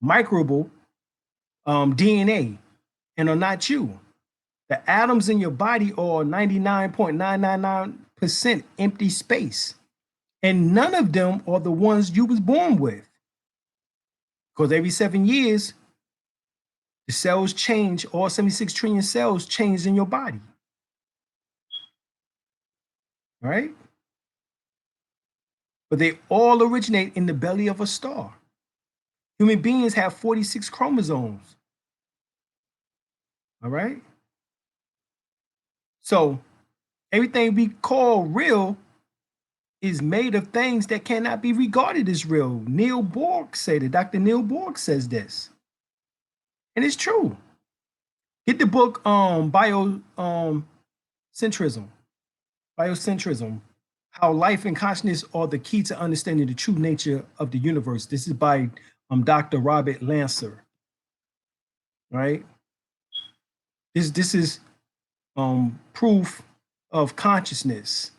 microbial DNA and are not you. The atoms in your body are 99.999% empty space. And none of them are the ones you was born with. Because every 7 years, the cells change, all 76 trillion cells change in your body. Right? But they all originate in the belly of a star. Human beings have 46 chromosomes. All right? So everything we call real is made of things that cannot be regarded as real. Neil Borg said it. Dr. Neil Borg says this. And it's true. Get the book Biocentrism. Biocentrism. How life and consciousness are the key to understanding the true nature of the universe. This is by Dr. Robert Lancer. Right? This is proof of consciousness.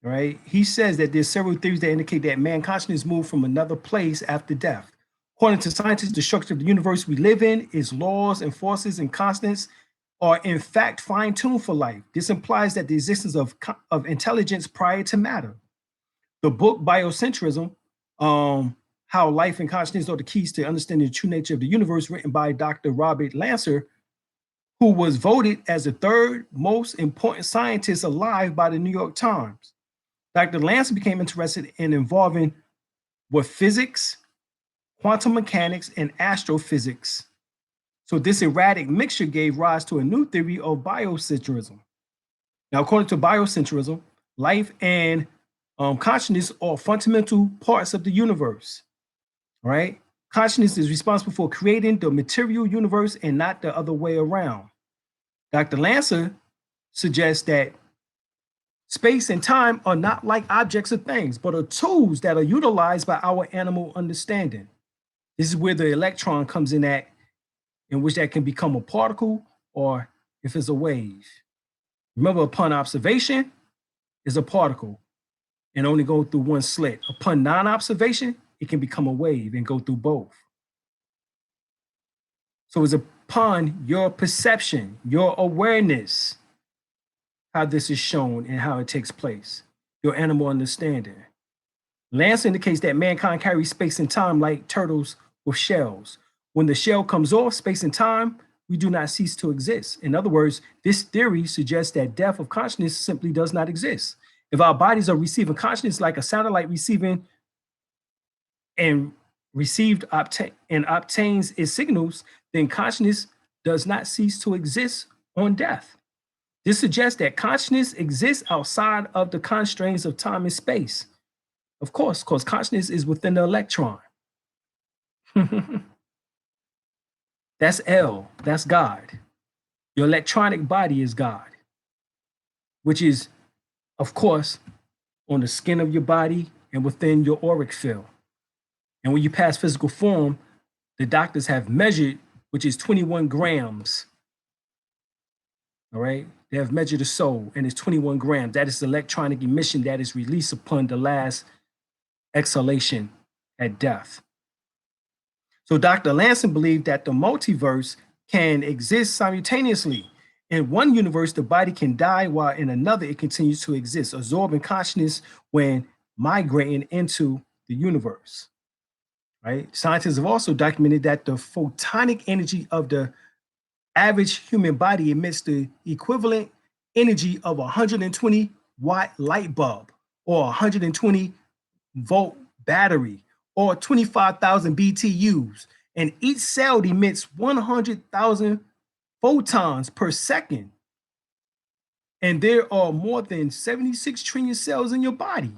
Right? He says that there's several theories that indicate that man consciousness moved from another place after death. According to scientists, the structure of the universe we live in, its laws and forces and constants are in fact fine-tuned for life. This implies that the existence of intelligence prior to matter. The book Biocentrism, How Life and Consciousness Are the Keys to Understanding the True Nature of the Universe, written by Dr. Robert Lancer, who was voted as the third most important scientist alive by the New York Times. Dr. Lancer became interested in involving with physics, quantum mechanics, and astrophysics. So this erratic mixture gave rise to a new theory of biocentrism. Now, according to biocentrism, life and consciousness are fundamental parts of the universe, right? Consciousness is responsible for creating the material universe and not the other way around. Dr. Lancer suggests that space and time are not like objects or things, but are tools that are utilized by our animal understanding. This is where the electron comes in at in which that can become a particle or if it's a wave. Remember, upon observation is a particle and only go through one slit. Upon non-observation, it can become a wave and go through both. So it's upon your perception, your awareness, how this is shown and how it takes place, your animal understanding. Lance indicates that mankind carries space and time like turtles with shells. When the shell comes off, space and time, we do not cease to exist. In other words, this theory suggests that death of consciousness simply does not exist. If our bodies are receiving consciousness like a satellite receiving and obtains its signals, then consciousness does not cease to exist on death. This suggests that consciousness exists outside of the constraints of time and space. Of course, because consciousness is within the electron. That's L, that's God. Your electronic body is God, which is, of course, on the skin of your body and within your auric field. And when you pass physical form, the doctors have measured, which is 21 grams. All right, they have measured the soul and it's 21 grams. That is the electronic emission that is released upon the last exhalation at death. So Dr. Lanson believed that the multiverse can exist simultaneously. In one universe, the body can die while in another it continues to exist, absorbing consciousness when migrating into the universe. Right? Scientists have also documented that the photonic energy of the average human body emits the equivalent energy of a 120 watt light bulb or 120 volt battery or 25,000 BTUs, and each cell emits 100,000 photons per second. And there are more than 76 trillion cells in your body.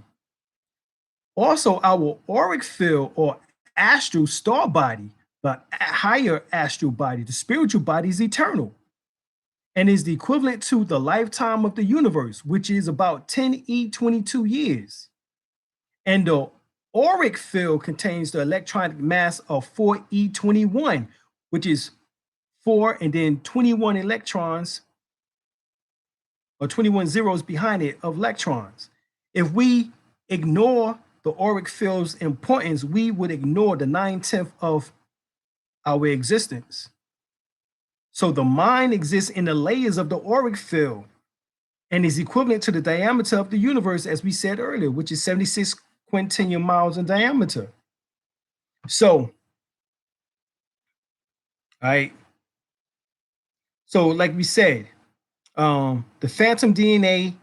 Also, our auric field or astral star body, the higher astral body, the spiritual body is eternal and is the equivalent to the lifetime of the universe, which is about 10e22 years. And the auric field contains the electronic mass of 4e21, which is 4 and then 21 electrons or 21 zeros behind it of electrons. If we ignore the auric field's importance, we would ignore the 9/10 of our existence. So the mind exists in the layers of the auric field and is equivalent to the diameter of the universe, as we said earlier, which is 76 quintillion miles in diameter. So, all right. So, like we said, the phantom DNA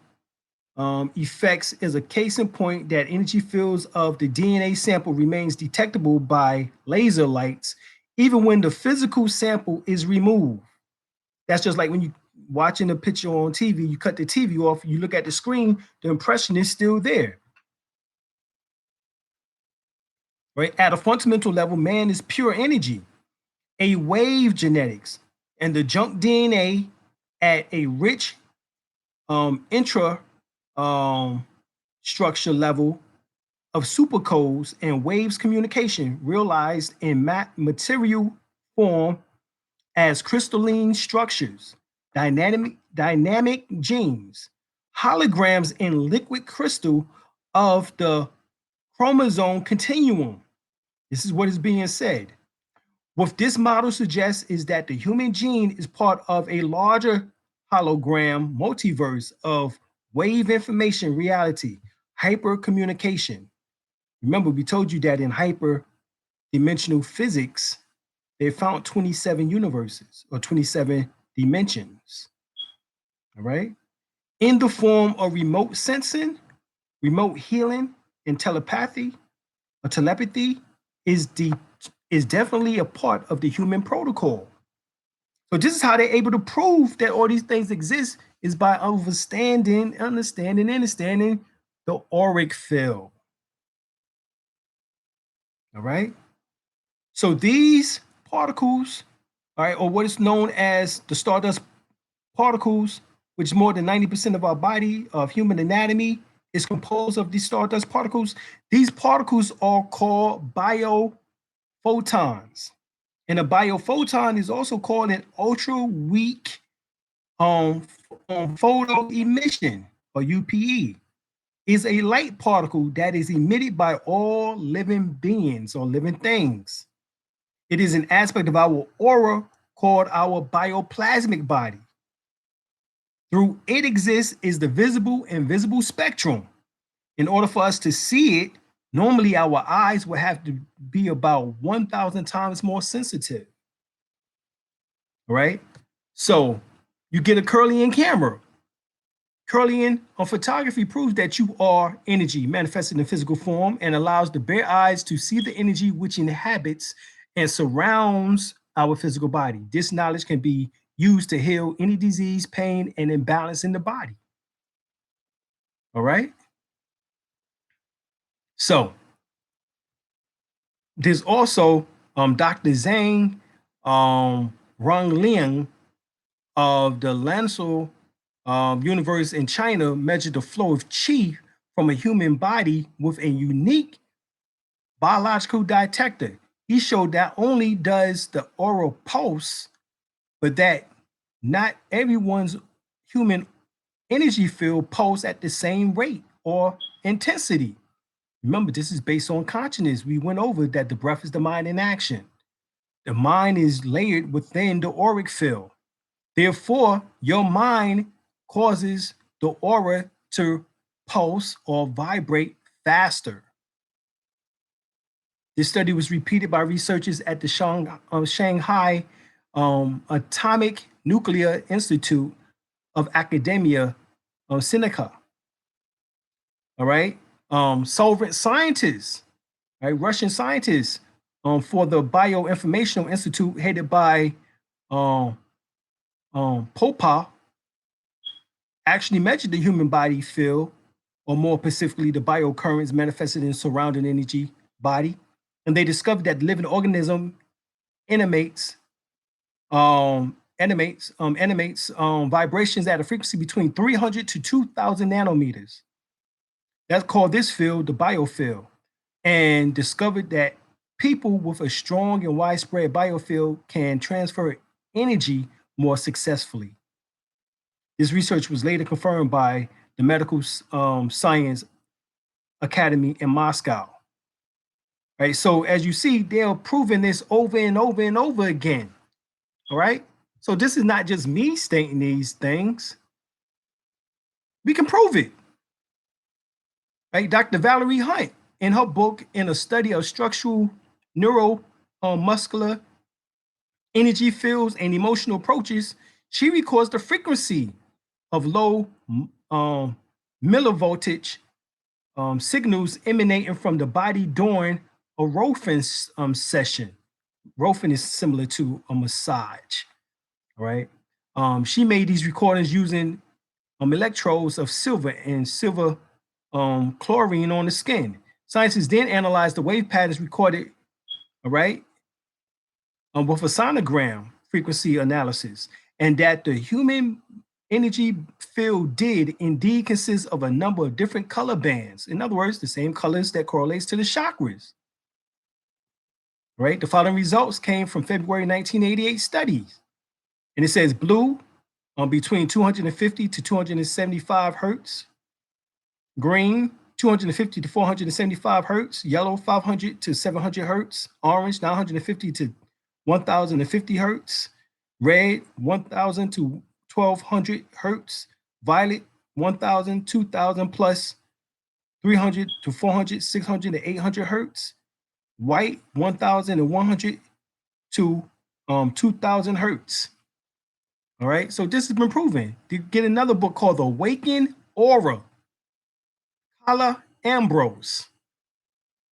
effects is a case in point that energy fields of the DNA sample remains detectable by laser lights, even when the physical sample is removed. That's just like when you watching a picture on TV, you cut the TV off, you look at the screen, the impression is still there. Right? At a fundamental level, man is pure energy, a wave genetics, and the junk DNA at a rich intra structure level of supercodes and waves communication realized in material form as crystalline structures, dynamic genes, holograms in liquid crystal of the chromosome continuum. This is what is being said. What this model suggests is that the human gene is part of a larger hologram multiverse of wave information reality, hypercommunication. Remember, we told you that in hyperdimensional physics, they found 27 universes or 27 dimensions. All right. In the form of remote sensing, remote healing, and telepathy, or telepathy is definitely a part of the human protocol. So this is how they're able to prove that all these things exist is by understanding the auric field. All right. So these particles, all right, or what is known as the stardust particles, which is more than 90% of our body, of human anatomy, is composed of these stardust particles. These particles are called biophotons. And a biophoton is also called an ultra weak photo emission, or UPE, is a light particle that is emitted by all living beings or living things. It is an aspect of our aura called our bioplasmic body. Through it exists is the visible and invisible spectrum. In order for us to see it, normally our eyes would have to be about 1,000 times more sensitive. Right? So you get a Kirlian camera. Kirlian photography proves that you are energy manifested in physical form and allows the bare eyes to see the energy which inhabits and surrounds our physical body. This knowledge can be used to heal any disease, pain, and imbalance in the body. All right. So there's also Dr. Zhang Rongliang of the Lanzhou universe in China measured the flow of qi from a human body with a unique biological detector. He showed that only does the aura pulse, but that not everyone's human energy field pulse at the same rate or intensity. Remember, this is based on consciousness. We went over that the breath is the mind in action. The mind is layered within the auric field. Therefore, your mind causes the aura to pulse or vibrate faster. This study was repeated by researchers at the Shanghai Atomic Nuclear Institute of Academia, Sinica. All right. Soviet scientists, right? Russian scientists for the Bioinformational Institute headed by Popov actually measured the human body field, or more specifically, the biocurrents manifested in surrounding energy body. And they discovered that the living organism animates vibrations at a frequency between 300 to 2,000 nanometers. That's called this field the biofield, and discovered that people with a strong and widespread biofield can transfer energy more successfully. This research was later confirmed by the Medical Science Academy in Moscow. Right. So as you see, they're proving this over and over and over again. All right. So this is not just me stating these things. We can prove it. Right. Dr. Valerie Hunt, in her book, in a study of structural neuromuscular energy fields and emotional approaches, she records the frequency of low millivoltage signals emanating from the body during a Rofen session. Rofen is similar to a massage, right? She made these recordings using electrodes of silver and silver chlorine on the skin. Scientists then analyzed the wave patterns recorded, all right, with a sonogram frequency analysis, and that the human energy field did indeed consist of a number of different color bands. In other words, the same colors that correlates to the chakras. Right? The following results came from February 1988 studies. And it says blue between 250 to 275 hertz, green 250 to 475 hertz, yellow 500 to 700 hertz, orange 950 to 1050 hertz, red 1000 to 1200 hertz, violet 1000, 2000 plus 300 to 400, 600 to 800 hertz, white 1100 to 2000 hertz. All right, so this has been proven. You get another book called The Awakened Aura, Kala Ambrose,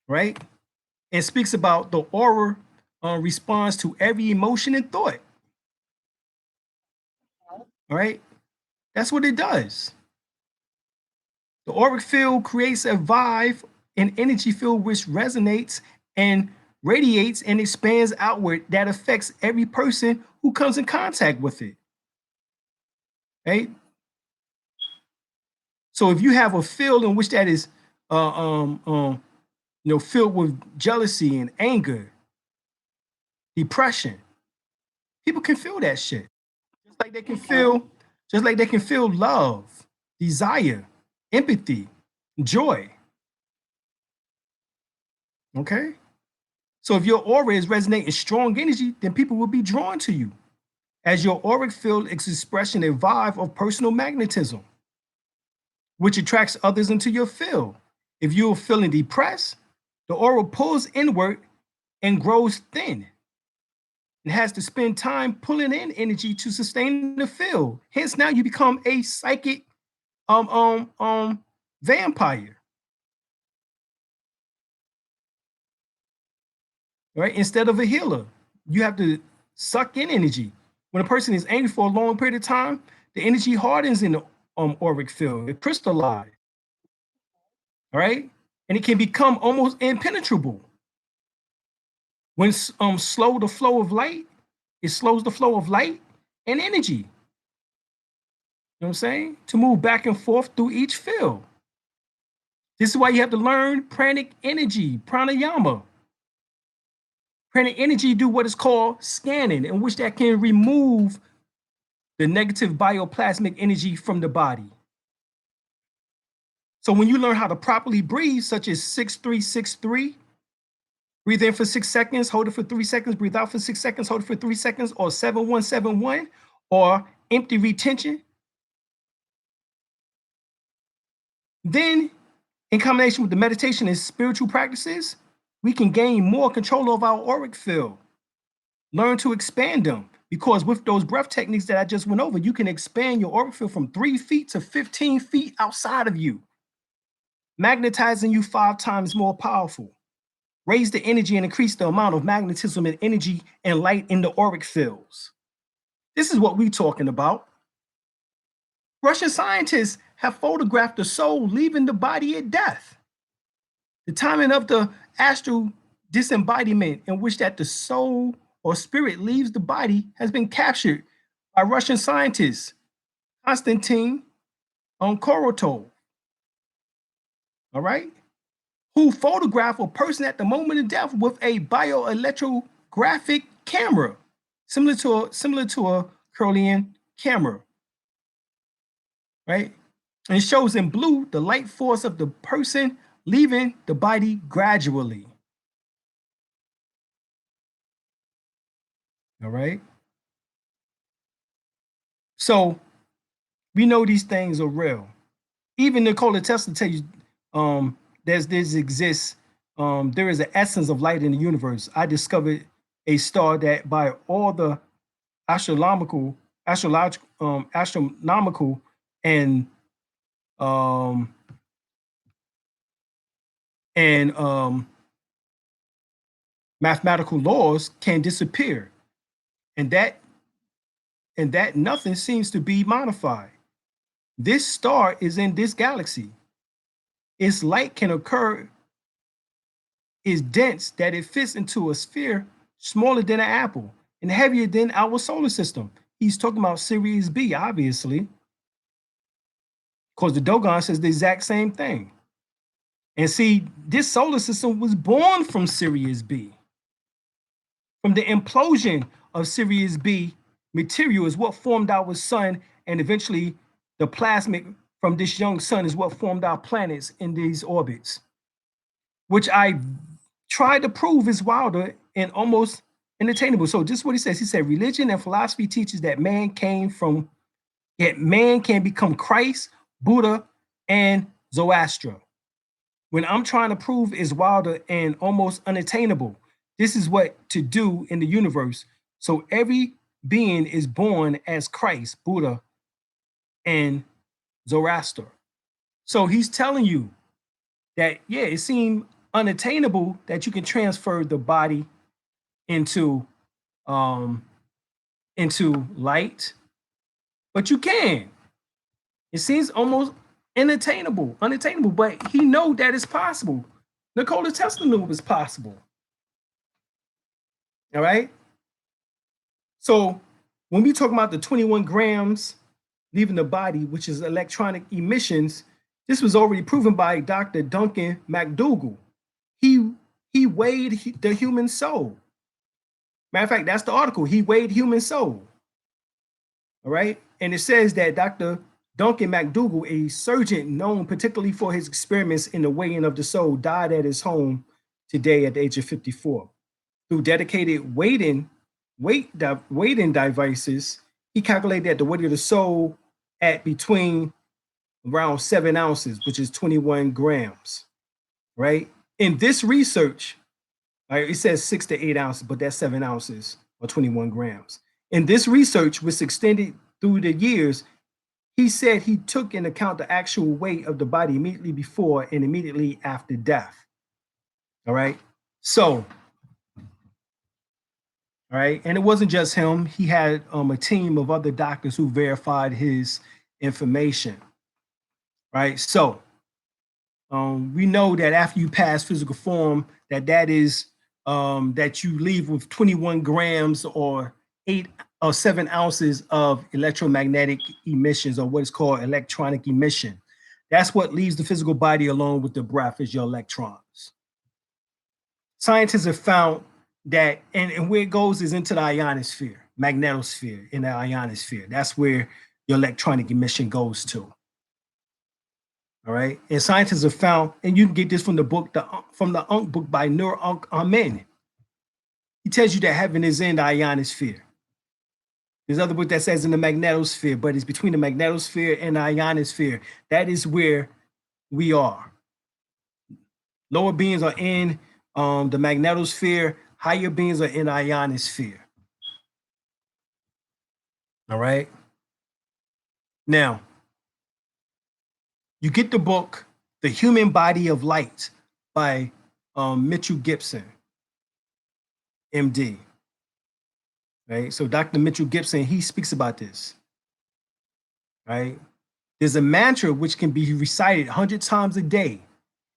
right? And speaks about the aura responds to every emotion and thought. All right, that's what it does. The auric field creates a vibe, an energy field which resonates and radiates and expands outward that affects every person who comes in contact with it. Right? So if you have a field in which that is filled with jealousy and anger, depression. People can feel that shit. Just like they can feel love, desire, empathy, joy. Okay? So if your aura is resonating strong energy, then people will be drawn to you. As your auric field is expression a vibe of personal magnetism, which attracts others into your field. If you're feeling depressed, the aura pulls inward and grows thin. It has to spend time pulling in energy to sustain the field. Hence, now you become a psychic vampire, right? Instead of a healer, you have to suck in energy. When a person is angry for a long period of time, the energy hardens in the auric field. It crystallizes, all right? And it can become almost impenetrable. When slow the flow of light, it slows the flow of light and energy. You know what I'm saying? To move back and forth through each field. This is why you have to learn pranic energy, pranayama. Pranic energy do what is called scanning, in which that can remove the negative bioplasmic energy from the body. So when you learn how to properly breathe, such as 6363, breathe in for 6 seconds, hold it for 3 seconds, breathe out for 6 seconds, hold it for 3 seconds, or 7171, or empty retention. Then, in combination with the meditation and spiritual practices, we can gain more control of our auric field, learn to expand them. Because with those breath techniques that I just went over, you can expand your auric field from 3 feet to 15 feet outside of you, magnetizing you 5 times more powerful. Raise the energy and increase the amount of magnetism and energy and light in the auric fields. This is what we're talking about. Russian scientists have photographed the soul leaving the body at death. The timing of the astral disembodiment, in which that the soul or spirit leaves the body, has been captured by Russian scientists Konstantin Korotov. All right, who photographed a person at the moment of death with a bioelectrographic camera, similar to a Kirlian camera, right? And it shows in blue the light force of the person leaving the body gradually. All right. So we know these things are real. Even Nikola Tesla tells you this exists. There is an essence of light in the universe. I discovered a star that, by all the astronomical and um, mathematical laws, can disappear, and that nothing seems to be modified. This star is in this galaxy. Its light can occur is dense that it fits into a sphere smaller than an apple and heavier than our solar system. He's talking about Sirius B, obviously, because the Dogon says the exact same thing. And see, this solar system was born from Sirius B. From the implosion of Sirius B, material is what formed our sun, and eventually the plasmic from this young sun is what formed our planets in these orbits, which I tried to prove is wilder and almost unattainable. So this is what he says. He said, religion and philosophy teaches that man can become Christ, Buddha, and Zoroaster. When I'm trying to prove is wilder and almost unattainable, this is what to do in the universe. So every being is born as Christ, Buddha, and Zoroaster. So he's telling you that, yeah, it seemed unattainable that you can transfer the body into light, but you can. It seems almost unattainable, but he know that it's possible. Nikola Tesla knew it was possible. All right. So when we talk about the 21 grams leaving the body, which is electronic emissions, this was already proven by Dr. Duncan McDougall. He weighed the human soul. Matter of fact, that's the article. He weighed human soul. All right. And it says that Dr. Duncan McDougall, a surgeon known particularly for his experiments in the weighing of the soul, died at his home today at the age of 54. Through dedicated weighting devices, he calculated that the weight of the soul at between around 7 ounces, which is 21 grams, right? In this research, right, it says 6 to 8 ounces, but that's 7 ounces or 21 grams. In this research, which extended through the years, he said he took into account the actual weight of the body immediately before and immediately after death. All right. So, all right. And it wasn't just him. He had a team of other doctors who verified his information. Right. So, we know that after you pass physical form, that is that you leave with 21 grams or 8 or 7 ounces of electromagnetic emissions, or what is called electronic emission. That's what leaves the physical body along with the breath is your electrons. Scientists have found that, and where it goes is into the ionosphere, magnetosphere, in the ionosphere. That's where your electronic emission goes to. All right. And scientists have found, and you can get this from the book, from the Ankh book by Nur Ankh Amen. He tells you that heaven is in the ionosphere. There's another book that says in the magnetosphere, but it's between the magnetosphere and the ionosphere. That is where we are. Lower beings are in the magnetosphere, higher beings are in the ionosphere. All right. Now, you get the book, The Human Body of Light by Mitchell Gibson, MD. Right. So Dr. Mitchell Gibson, he speaks about this. Right. There's a mantra which can be recited 100 times a day.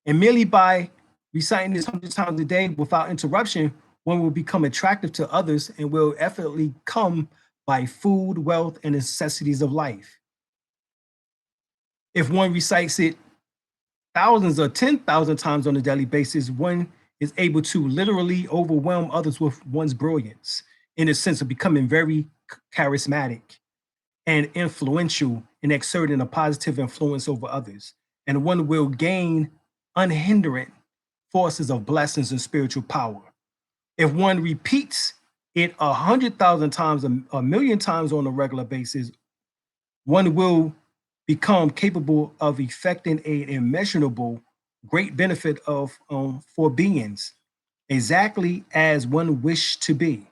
And merely by reciting this 100 times a day without interruption, one will become attractive to others and will effortlessly come by food, wealth, and necessities of life. If one recites it thousands or 10,000 times on a daily basis, one is able to literally overwhelm others with one's brilliance, in a sense of becoming very charismatic and influential in exerting a positive influence over others. And one will gain unhindered forces of blessings and spiritual power. If one repeats it 100,000 times, a million times on a regular basis, one will become capable of effecting an immeasurable great benefit of for beings, exactly as one wished to be.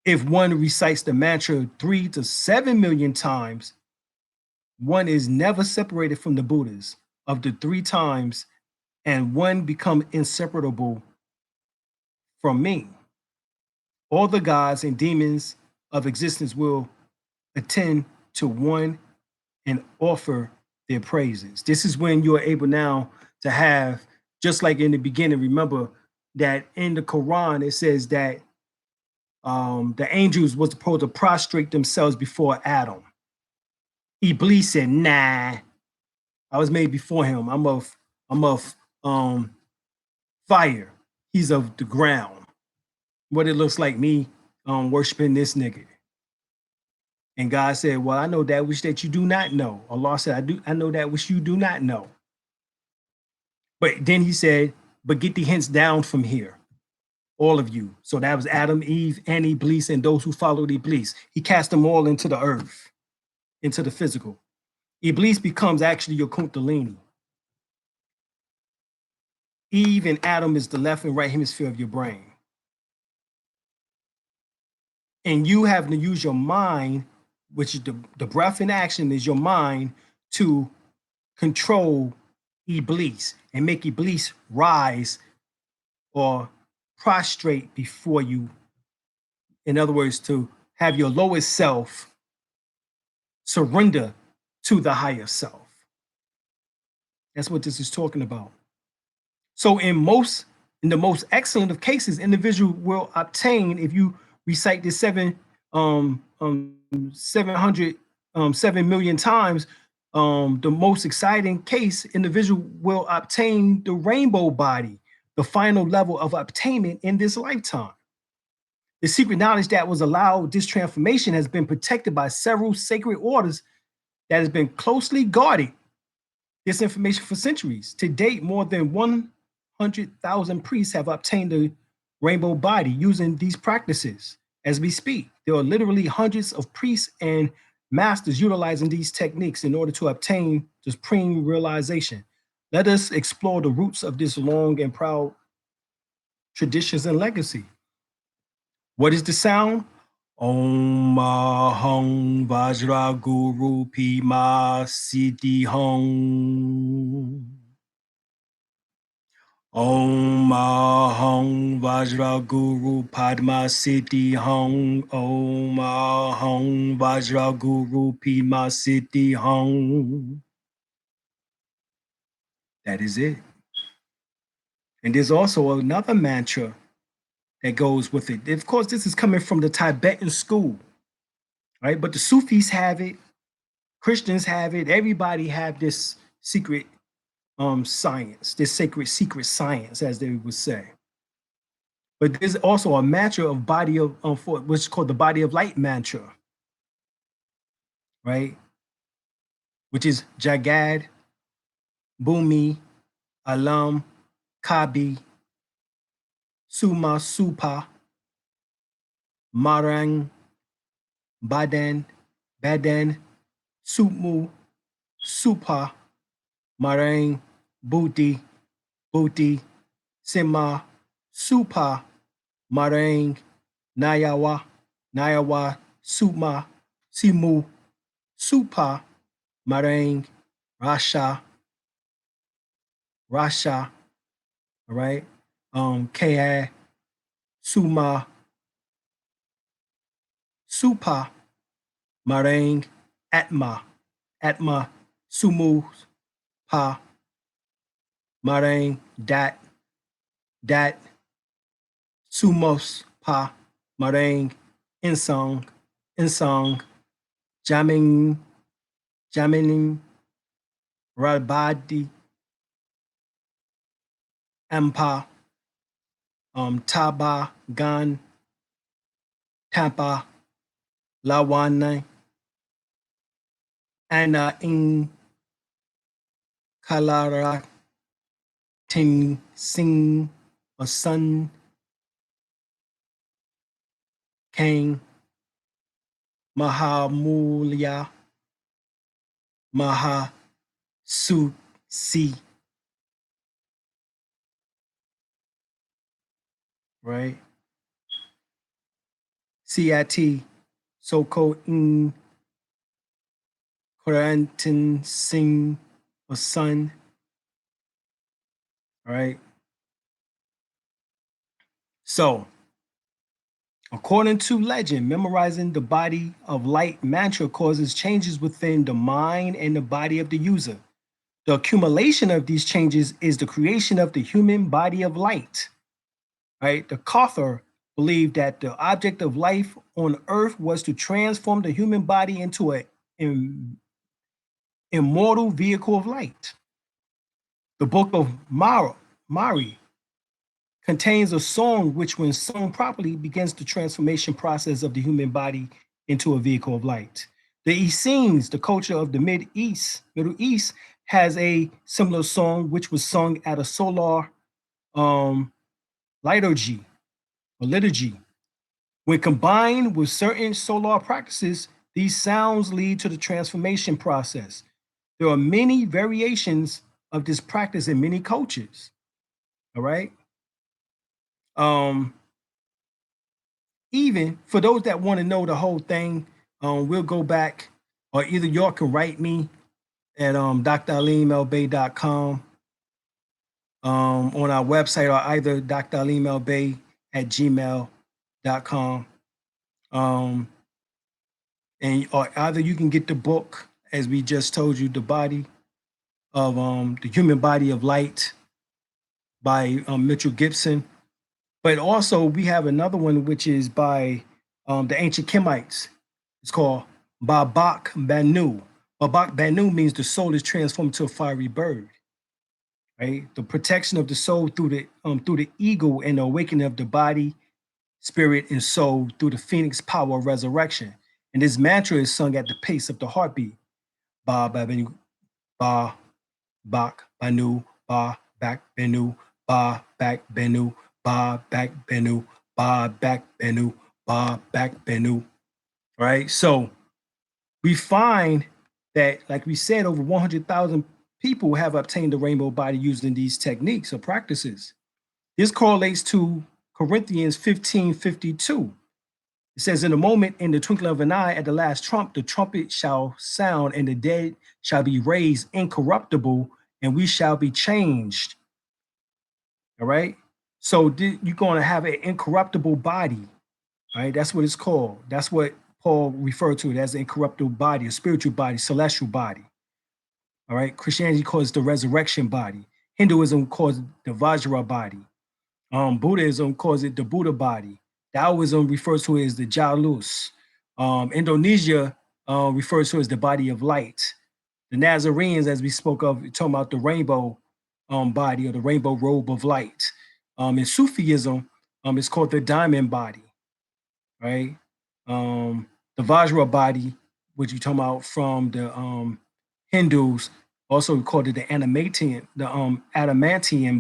If one recites the mantra 3 to 7 million times, one is never separated from the Buddhas of the 3 times, and one become inseparable from me. All the gods and demons of existence will attend to one and offer their praises. This is when you are able now to have, just like in the beginning, remember that in the Quran, it says that the angels was supposed to prostrate themselves before Adam. Iblis said, nah, I was made before him. I'm of fire. He's of the ground. What it looks like me worshiping this nigga. And God said, well, I know that which that you do not know. Allah said, I know that which you do not know. But then he said, but get the hints down from here, all of you. So that was Adam, Eve, and Iblis, and those who followed Iblis. He cast them all into the earth, into the physical. Iblis becomes actually your Kundalini. Eve and Adam is the left and right hemisphere of your brain. And you having to use your mind, which is the breath in action is your mind, to control Iblis and make Iblis rise or prostrate before you. In other words, to have your lowest self surrender to the higher self. That's what this is talking about. So in the most excellent of cases, individual will obtain, if you recite this 700 7 million times, the most exciting case, individual will obtain the rainbow body, the final level of attainment in this lifetime. The secret knowledge that was allowed this transformation has been protected by several sacred orders that has been closely guarded this information for centuries. To date, more than 100,000 priests have obtained the rainbow body using these practices. As we speak, there are literally hundreds of priests and masters utilizing these techniques in order to obtain the supreme realization. Let us explore the roots of this long and proud traditions and legacy. What is the sound? Om Aham Vajra Guru Pima Siddhi Hum. Om Aham Vajra Guru Padma Siddhi Hum. Om Aham Vajra Guru Pima Siddhi Hum. That is it. And there's also another mantra that goes with it. Of course, this is coming from the Tibetan school, right? But the Sufis have it, Christians have it, everybody have this secret science, this sacred secret science, as they would say. But there's also a mantra of body of, which is called the body of light mantra, right? Which is Jagad, Bhumi, Alam, Kabi, Suma, Supa, Marang, Badan, Badan, Sumu, Supa, Marang, Bhuti, Bhuti, Sima, Supa, Marang, Nayawa, Nayawa, Suma, Simu, Supa, Marang, Rasha, Rasha, all right? Ka, Suma, Supa, Marang, Atma, Atma, Sumu, Pa, Marang, Dat, Dat, Sumos, Pa, Marang, Insong, Insong, Jamin, Jamining, Rabadi, Ampa, Taba, Gan, Tampa, Lawana, Anna in Kalara, Ting, Sing, or Sun, Kang, Mahamulya, Maha, Su, Si, right? CIT, so-called in Quarantin Sing, or Sun, all right? So, according to legend, memorizing the body of light mantra causes changes within the mind and the body of the user. The accumulation of these changes is the creation of the human body of light, right? The Cathar believed that the object of life on earth was to transform the human body into an immortal vehicle of light. The book of Mari contains a song which, when sung properly, begins the transformation process of the human body into a vehicle of light. The Essenes, the culture of the Middle East, has a similar song which was sung at a solar liturgy or liturgy. When combined with certain solar practices, these sounds lead to the transformation process. There are many variations of this practice in many cultures. All right. Even for those that want to know the whole thing, we'll go back, or either y'all can write me at dralim-el-bey.com on our website, or either dralim-el-bey@gmail.com. And or either you can get the book, as we just told you, the body of the human body of light by Mitchell Gibson. But also we have another one which is by the ancient Kemites. It's called Babak Banu. Babak Banu means the soul is transformed to a fiery bird, right? The protection of the soul through the ego and the awakening of the body spirit and soul through the phoenix power of resurrection. And this mantra is sung at the pace of the heartbeat. Ba, ba, benu, ba, bak, banu, ba, back, benu, ba, back, benu, ba, back, benu, ba, back, benu, ba, back, benu. Right? So we find that, like we said, over 100,000 people have obtained the rainbow body using these techniques or practices. This correlates to Corinthians 15:52. It says, in a moment, in the twinkling of an eye, at the last trump, the trumpet shall sound, and the dead shall be raised incorruptible, and we shall be changed. All right. So you're going to have an incorruptible body. Right. That's what it's called. That's what Paul referred to it as, an incorruptible body, a spiritual body, celestial body. All right. Christianity calls it the resurrection body. Hinduism calls it the Vajra body. Buddhism calls it the Buddha body. Taoism refers to it as the Jalus. Indonesia refers to it as the body of light. The Nazarenes, as we spoke of, talking about the rainbow body or the rainbow robe of light. In Sufism, it's called the diamond body, right? The Vajra body, which you're talking about from the Hindus, also called it the adamantian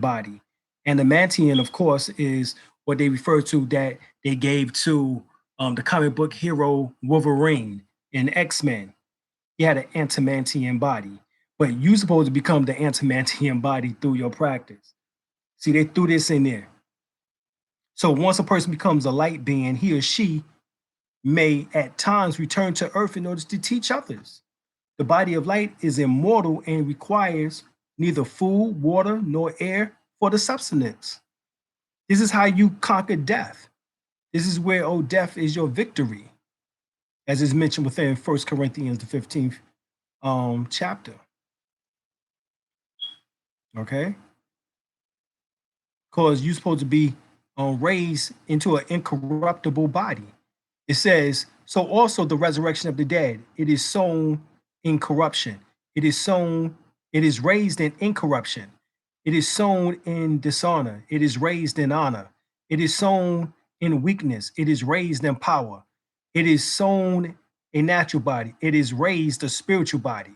body. Adamantian, of course, is what they refer to that they gave to the comic book hero Wolverine in X-Men. He had an adamantian body, but you're supposed to become the adamantian body through your practice. See, they threw this in there. So once a person becomes a light being, he or she may at times return to earth in order to teach others. The body of light is immortal and requires neither food, water, nor air for the substance. This is how you conquer death. This is where, oh, death is your victory, as is mentioned within 1 Corinthians, the 15th chapter. Okay? Because you're supposed to be raised into an incorruptible body. It says, so also the resurrection of the dead, it is sown in corruption. It is raised in incorruption. It is sown in dishonor. It is raised in honor. It is sown in weakness. It is raised in power. It is sown a natural body. It is raised a spiritual body.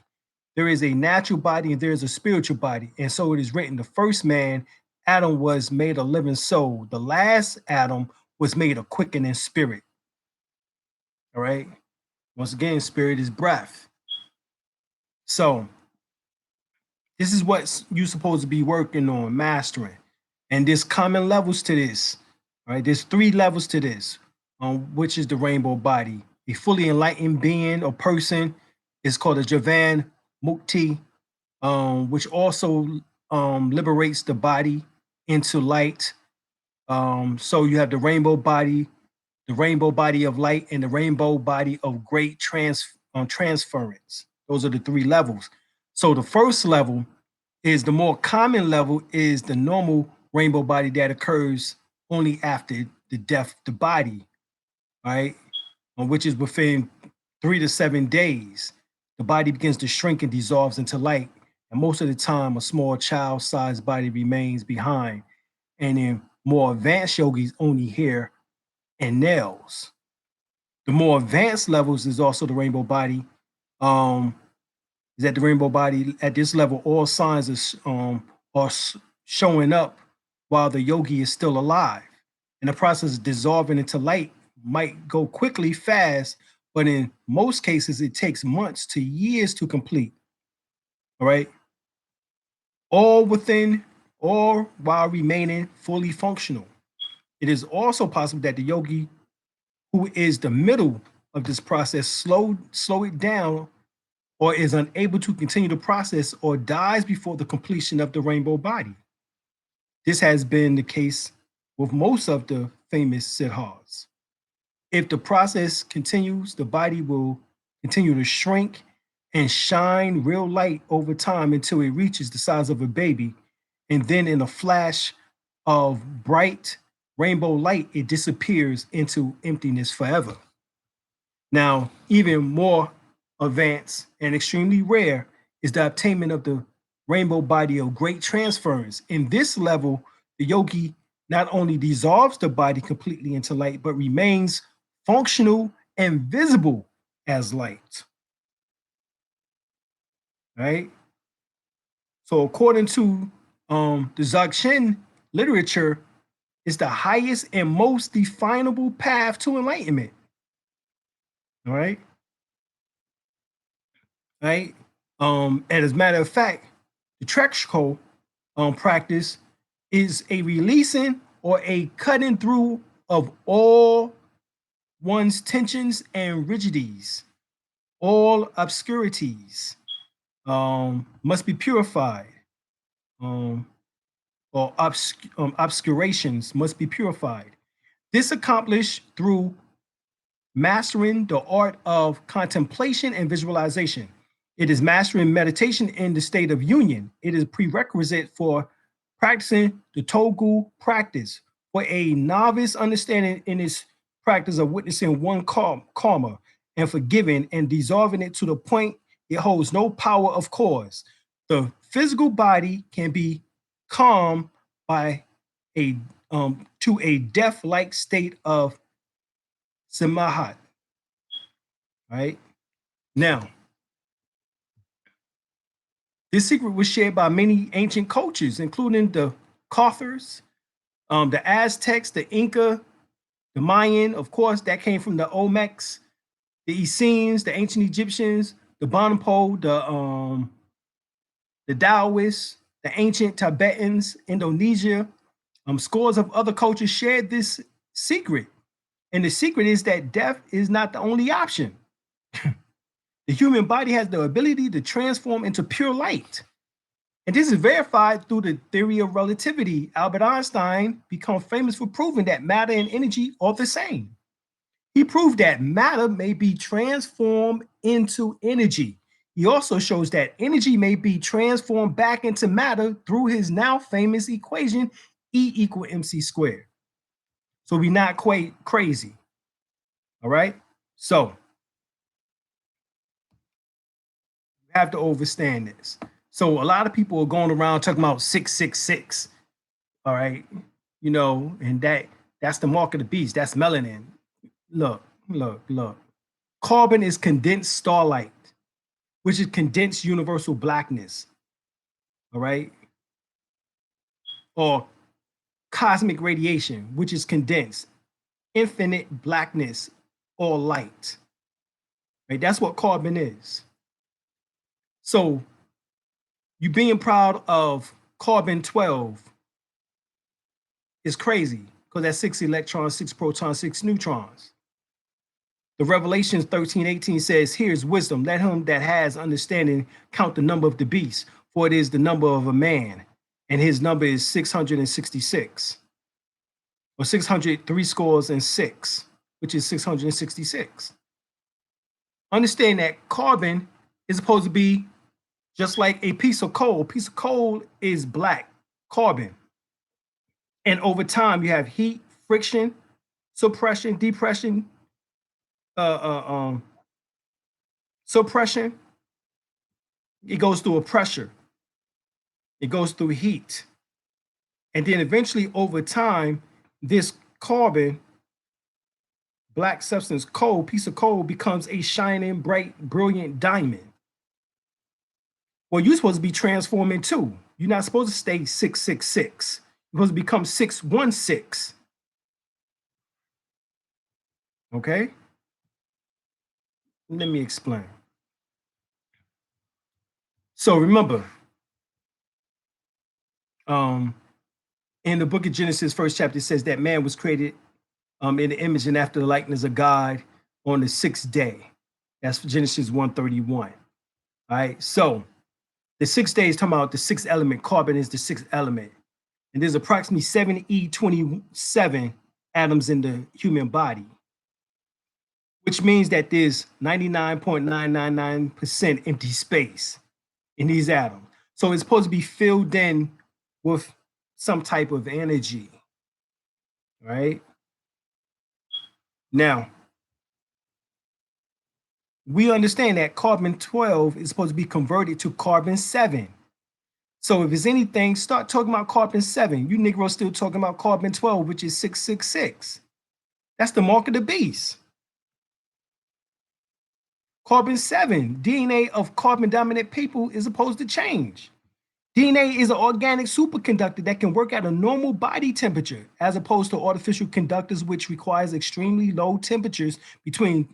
There is a natural body and there is a spiritual body. And so it is written, the first man, Adam, was made a living soul. The last Adam was made a quickening spirit. All right. Once again, spirit is breath. So this is what you're supposed to be working on, mastering. And there's common levels to this. All right. There's 3 levels to this, which is the rainbow body. A fully enlightened being or person is called a Javan Mukti, which also liberates the body into light. So you have the rainbow body of light, and the rainbow body of great transference. Those are the 3 levels. So the first level is the more common level, is the normal rainbow body that occurs only after the death of the body, right? Which is within 3 to 7 days. The body begins to shrink and dissolves into light. And most of the time, a small child-sized body remains behind. And in more advanced yogis, only hair and nails. The more advanced levels is also the rainbow body. Is at the rainbow body at this level, all signs are showing up while the yogi is still alive. And the process of dissolving into light might go quickly, fast, but in most cases, it takes months to years to complete. All right. All while remaining fully functional. It is also possible that the yogi who is the middle of this process slow it down, or is unable to continue the process, or dies before the completion of the rainbow body. This has been the case with most of the famous siddhas. If the process continues, the body will continue to shrink and shine real light over time until it reaches the size of a baby. And then in a flash of bright rainbow light, it disappears into emptiness forever. Now, even more advanced and extremely rare is the attainment of the rainbow body of great transference. In this level, the yogi not only dissolves the body completely into light, but remains functional and visible as light. Right? So according to the Dzogchen literature, it's the highest and most definable path to enlightenment. All right. Right. And as a matter of fact, the Trekshko practice is a releasing or a cutting through of all one's tensions and rigidities, all obscurities must be purified, or obscurations must be purified. This accomplished through mastering the art of contemplation and visualization. It is mastering meditation in the state of union. It is a prerequisite for practicing the Togu practice. For a novice understanding in its practice of witnessing one karma and forgiving and dissolving it to the point it holds no power of cause. The physical body can be calm by a to a death-like state of samahat. Right now, this secret was shared by many ancient cultures, including the Cathars, the Aztecs, the Inca, the Mayan. Of course, that came from the Olmecs, the Essenes, the ancient Egyptians, the Bonpo, the Taoists, the ancient Tibetans, Indonesia. Scores of other cultures shared this secret. And the secret is that death is not the only option. The human body has the ability to transform into pure light. And this is verified through the theory of relativity. Albert Einstein became famous for proving that matter and energy are the same. He proved that matter may be transformed into energy. He also shows that energy may be transformed back into matter through his now famous equation, E equal mc squared. So we're not quite crazy. All right. So you have to understand this. So a lot of people are going around talking about 666. All right. And that's the mark of the beast. That's melanin. Look. Carbon is condensed starlight, which is condensed universal blackness. All right. Or cosmic radiation, which is condensed infinite blackness or light. Right. That's what carbon is. So you being proud of carbon 12 is crazy because that's 6 electrons, 6 protons, 6 neutrons. The Revelations 13:18 says, here's wisdom. Let him that has understanding count the number of the beast, for it is the number of a man, and his number is 666, or 603 scores and 6, which is 666. Understand that carbon is supposed to be just like a piece of coal. A piece of coal is black carbon. And over time, you have heat, friction, suppression, depression, suppression. It goes through a pressure. It goes through heat. And then eventually, over time, this carbon, black substance, coal, piece of coal becomes a shining, bright, brilliant diamond. Well, you're supposed to be transforming too. You're not supposed to stay 666. You're supposed to become 616. Okay? Let me explain. So remember, in the book of Genesis, first chapter, it says that man was created in the image and after the likeness of God on the 6th day. That's Genesis 1:31. All right. So the 6 days talking about the 6th element. Carbon is the 6th element. And there's approximately 7E27 atoms in the human body, which means that there's 99.999% empty space in these atoms. So it's supposed to be filled in with some type of energy, right? Now, we understand that carbon 12 is supposed to be converted to carbon 7. So if it's anything, start talking about carbon-7. You Negroes still talking about carbon-12, which is 666. That's the mark of the beast. Carbon-7, DNA of carbon-dominant people is supposed to change. DNA is an organic superconductor that can work at a normal body temperature, as opposed to artificial conductors, which requires extremely low temperatures between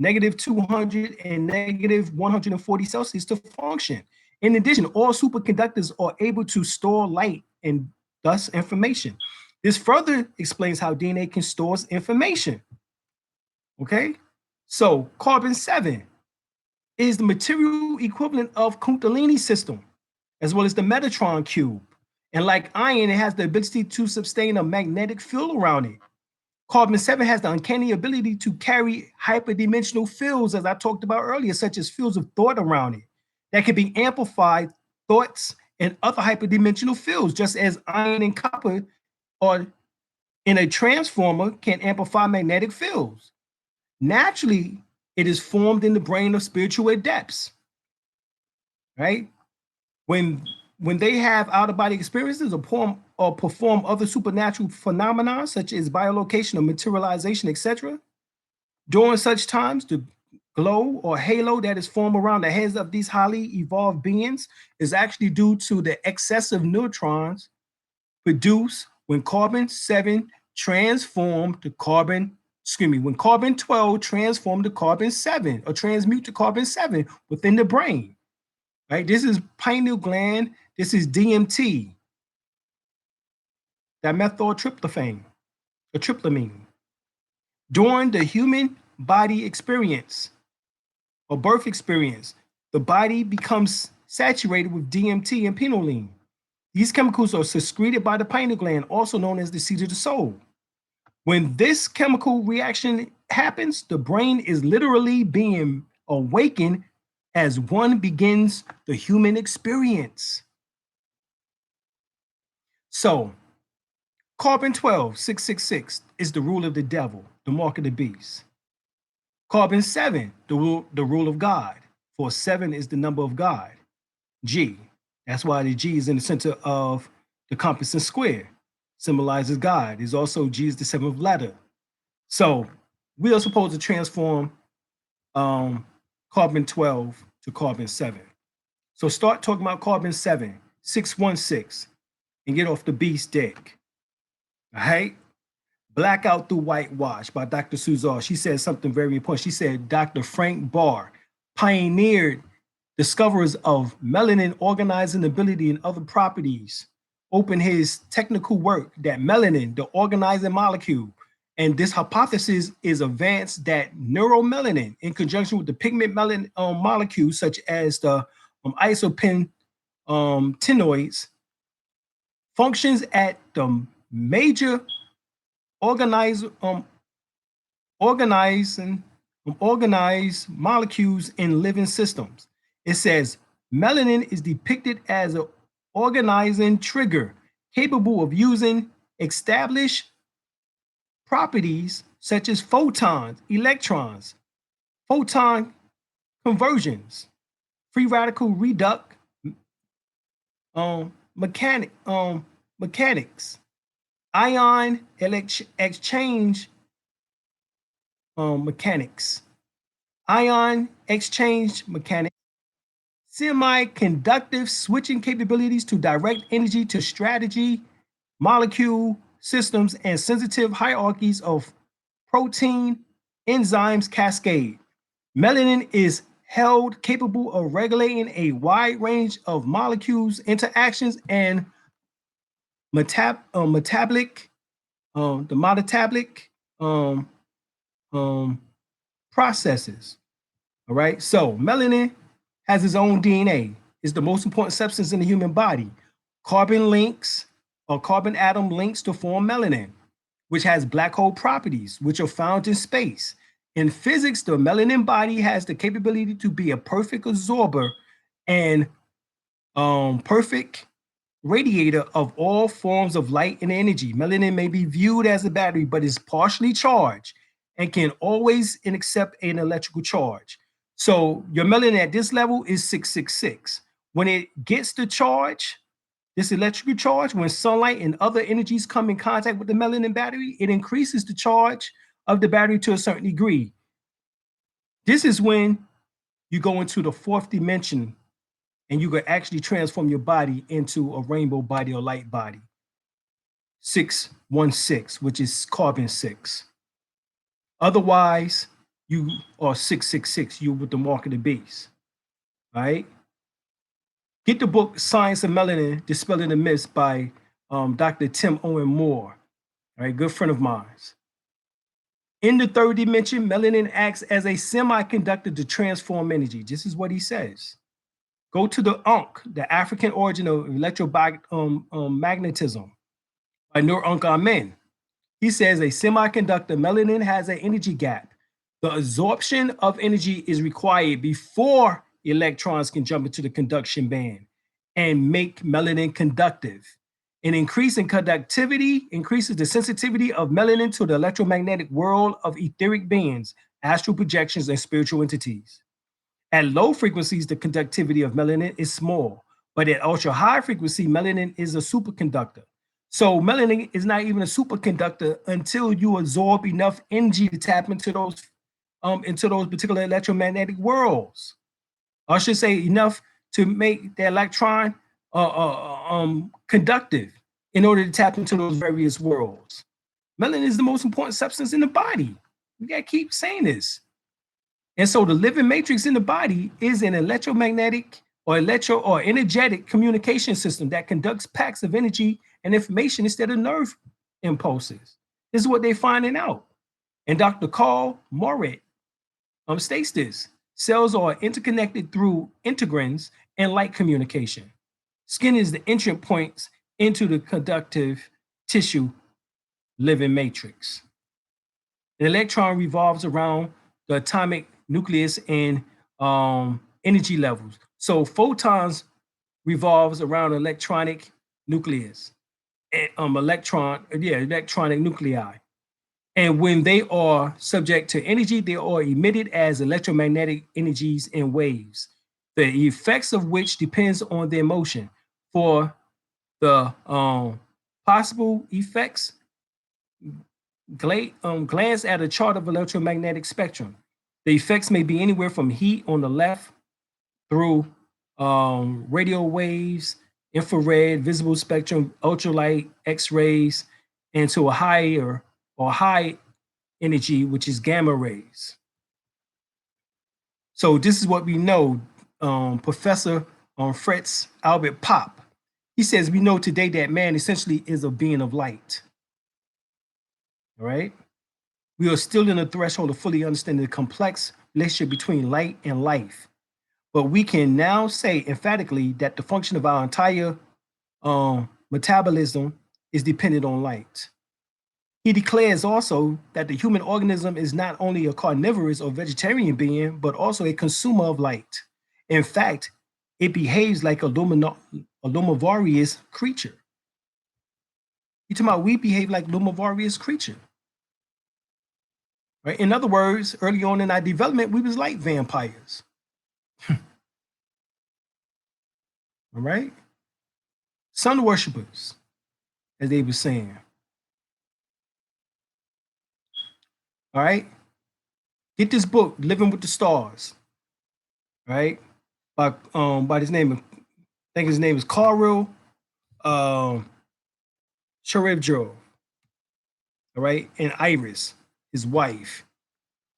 -200 and -140 Celsius to function. In addition, all superconductors are able to store light and thus information. This further explains how DNA can store information. Okay, so carbon-7 is the material equivalent of Kundalini system, as well as the Metatron cube. And like iron, it has the ability to sustain a magnetic field around it. Carbon-7 has the uncanny ability to carry hyperdimensional fields, as I talked about earlier, such as fields of thought around it, that can be amplified thoughts and other hyperdimensional fields, just as iron and copper or in a transformer can amplify magnetic fields. Naturally, it is formed in the brain of spiritual adepts, right? When they have out-of-body experiences or perform other supernatural phenomena such as biolocation or materialization, etc., during such times, the glow or halo that is formed around the heads of these highly evolved beings is actually due to the excessive neutrons produced when carbon-7 transformed to when carbon-12 transformed to carbon-7 or transmute to carbon-7 within the brain. Right? This is pineal gland. This is DMT, dimethyltryptophan, or tryptamine. During the human body experience or birth experience, the body becomes saturated with DMT and pinoline. These chemicals are secreted by the pineal gland, also known as the seat of the soul. When this chemical reaction happens, the brain is literally being awakened as one begins the human experience. So, carbon-12, 666, is the rule of the devil, the mark of the beast. Carbon-7, the rule of God, for 7 is the number of God. G, that's why the G is in the center of the compass and square, symbolizes God. Is also G is the 7th letter. So we are supposed to transform carbon-12 to carbon-7. So start talking about carbon-7, 616, and get off the beast deck. All right? Blackout Through Whitewash by Dr. Suzar. She said something very important. She said Dr. Frank Barr pioneered discoverers of melanin organizing ability and other properties. Opened his technical work that melanin, the organizing molecule, and this hypothesis is advanced that neuromelanin, in conjunction with the pigment melanin molecules such as the isopentenoids, functions at the major organized molecules in living systems. It says melanin is depicted as an organizing trigger capable of using established properties such as photons, electrons, photon conversions, free radical reduction, mechanics, ion exchange mechanics, ion exchange mechanics, semiconductive switching capabilities to direct energy to strategy, molecule systems, and sensitive hierarchies of protein enzymes cascade. Melanin is held capable of regulating a wide range of molecules interactions and metabolic processes. All right. So melanin has its own DNA. It's the most important substance in the human body. Carbon links or carbon atom links to form melanin, which has black hole properties, which are found in space. In physics, the melanin body has the capability to be a perfect absorber and perfect radiator of all forms of light and energy. Melanin may be viewed as a battery, but is partially charged and can always accept an electrical charge. So your melanin at this level is 666. When it gets the charge, This electrical charge, when sunlight and other energies come in contact with the melanin battery, it increases the charge of the battery to a certain degree. This is when you go into the fourth dimension and you can actually transform your body into a rainbow body or light body. 616, which is carbon 6. Otherwise, you are 666, you with the mark of the beast, right? Get the book Science of Melanin, Dispelling the Myths by Dr. Tim Owen Moore, all right, good friend of mine. In the third dimension, melanin acts as a semiconductor to transform energy. This is what he says. Go to the Ankh, the African origin of electromagnetism by Nur Ankh Amen. He says a semiconductor, melanin has an energy gap. The absorption of energy is required before electrons can jump into the conduction band and make melanin conductive. An increase in conductivity increases the sensitivity of melanin to the electromagnetic world of etheric beings, astral projections, and spiritual entities. At low frequencies, the conductivity of melanin is small, but at ultra high frequency, melanin is a superconductor. So melanin is not even a superconductor until you absorb enough energy to tap into those particular electromagnetic worlds. I should say enough to make the electron conductive in order to tap into those various worlds. Melanin is the most important substance in the body. We gotta keep saying this. And so the living matrix in the body is an electromagnetic or energetic communication system that conducts packs of energy and information instead of nerve impulses. This is what they're finding out. And Dr. Carl Moret states this. Cells are interconnected through integrins and light communication. Skin is the entrance points into the conductive tissue living matrix. The electron revolves around the atomic nucleus and energy levels. So photons revolves around electronic nucleus, electronic nuclei. And when they are subject to energy, they are emitted as electromagnetic energies and waves, the effects of which depends on their motion. For the possible effects, glance at a chart of electromagnetic spectrum. The effects may be anywhere from heat on the left through radio waves, infrared, visible spectrum, ultralight, X-rays, and to a higher or high energy, which is gamma rays. So this is what we know. Professor Fritz Albert Popp, he says we know today that man essentially is a being of light. All right. We are still in the threshold of fully understanding the complex relationship between light and life. But we can now say emphatically that the function of our entire metabolism is dependent on light. He declares also that the human organism is not only a carnivorous or vegetarian being, but also a consumer of light. In fact, it behaves like a lumivarious creature. You talking about we behave like lumivarious creature. Right? In other words, early on in our development, we was like vampires. All right? Sun worshipers, as they were saying. All right? Get this book, Living with the Stars. Right? By his name, I think his name is Carl Sharibjo. All right, and Iris, his wife.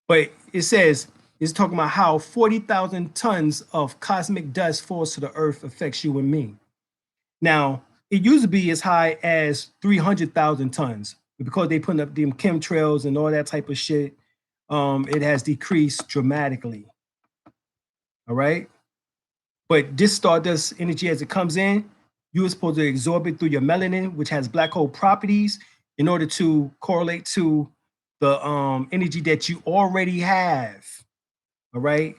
But it says, it's talking about how 40,000 tons of cosmic dust falls to the earth affects you and me. Now, it used to be as high as 300,000 tons, but because they putting up them chemtrails and all that type of shit, it has decreased dramatically. All right. But this stardust energy, as it comes in, you are supposed to absorb it through your melanin, which has black hole properties, in order to correlate to the energy that you already have. All right.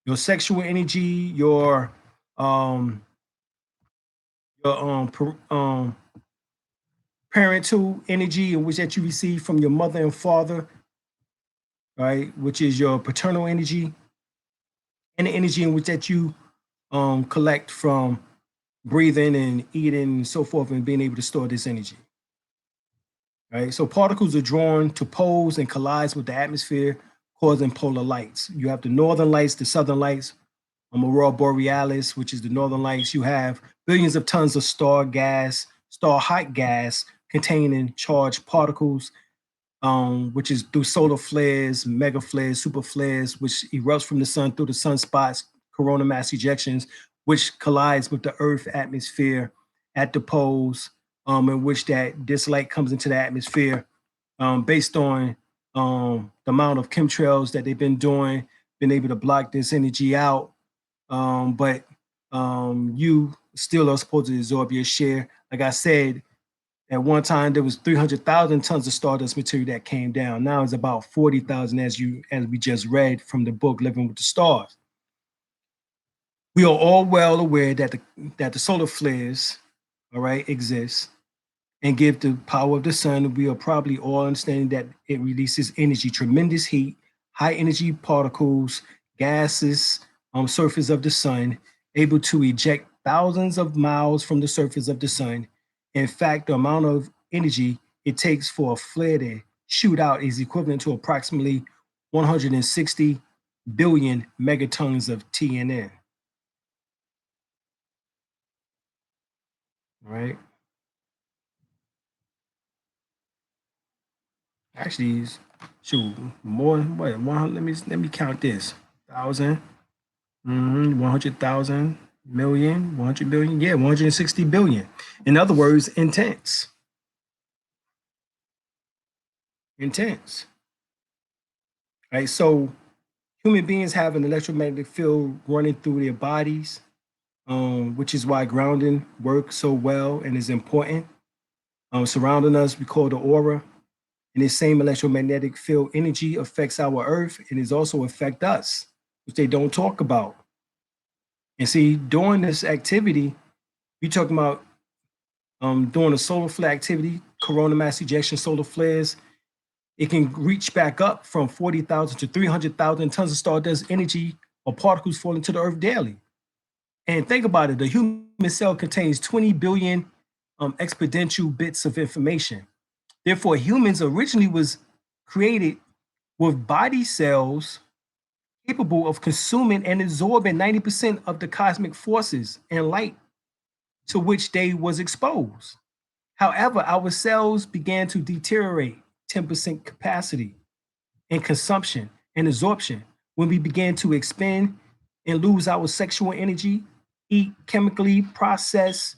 Your sexual energy, your parental energy, in which that you receive from your mother and father, right, which is your paternal energy, and the energy in which that you collect from breathing and eating and so forth, and being able to store this energy. Right? So particles are drawn to poles and collides with the atmosphere, causing polar lights. You have the northern lights, the southern lights, aurora borealis, which is the northern lights. You have billions of tons of star hot gas containing charged particles, which is through solar flares, mega flares, super flares, which erupts from the sun through the sunspots, coronal mass ejections, which collides with the Earth atmosphere at the poles, in which this light comes into the atmosphere, based on the amount of chemtrails that they've been doing, been able to block this energy out. But you still are supposed to absorb your share. Like I said, at one time there was 300,000 tons of stardust material that came down. Now it's about 40,000, as we just read from the book Living with the Stars. We are all well aware that the solar flares, all right, exist and give the power of the sun. We are probably all understanding that it releases energy, tremendous heat, high energy particles, gases on surface of the sun, able to eject thousands of miles from the surface of the sun. In fact, the amount of energy it takes for a flare to shoot out is equivalent to approximately 160 billion megatons of TNN. Right? Actually, shoot, more. What? Let me count this. 1,000, 100,000, million, 100 billion. Yeah, 160 billion. In other words, intense. Intense. Right. So human beings have an electromagnetic field running through their bodies, which is why grounding works so well and is important. Surrounding us, we call the aura. And this same electromagnetic field energy affects our earth and is also affect us, which they don't talk about. And see, during this activity, we talking about during the solar flare activity, coronal mass ejection, solar flares, it can reach back up from 40,000 to 300,000 tons of stardust energy or particles falling to the earth daily. And think about it, the human cell contains 20 billion exponential bits of information. Therefore, humans originally was created with body cells capable of consuming and absorbing 90% of the cosmic forces and light to which they was exposed. However, our cells began to deteriorate 10% capacity in consumption and absorption when we began to expand and lose our sexual energy, eat chemically processed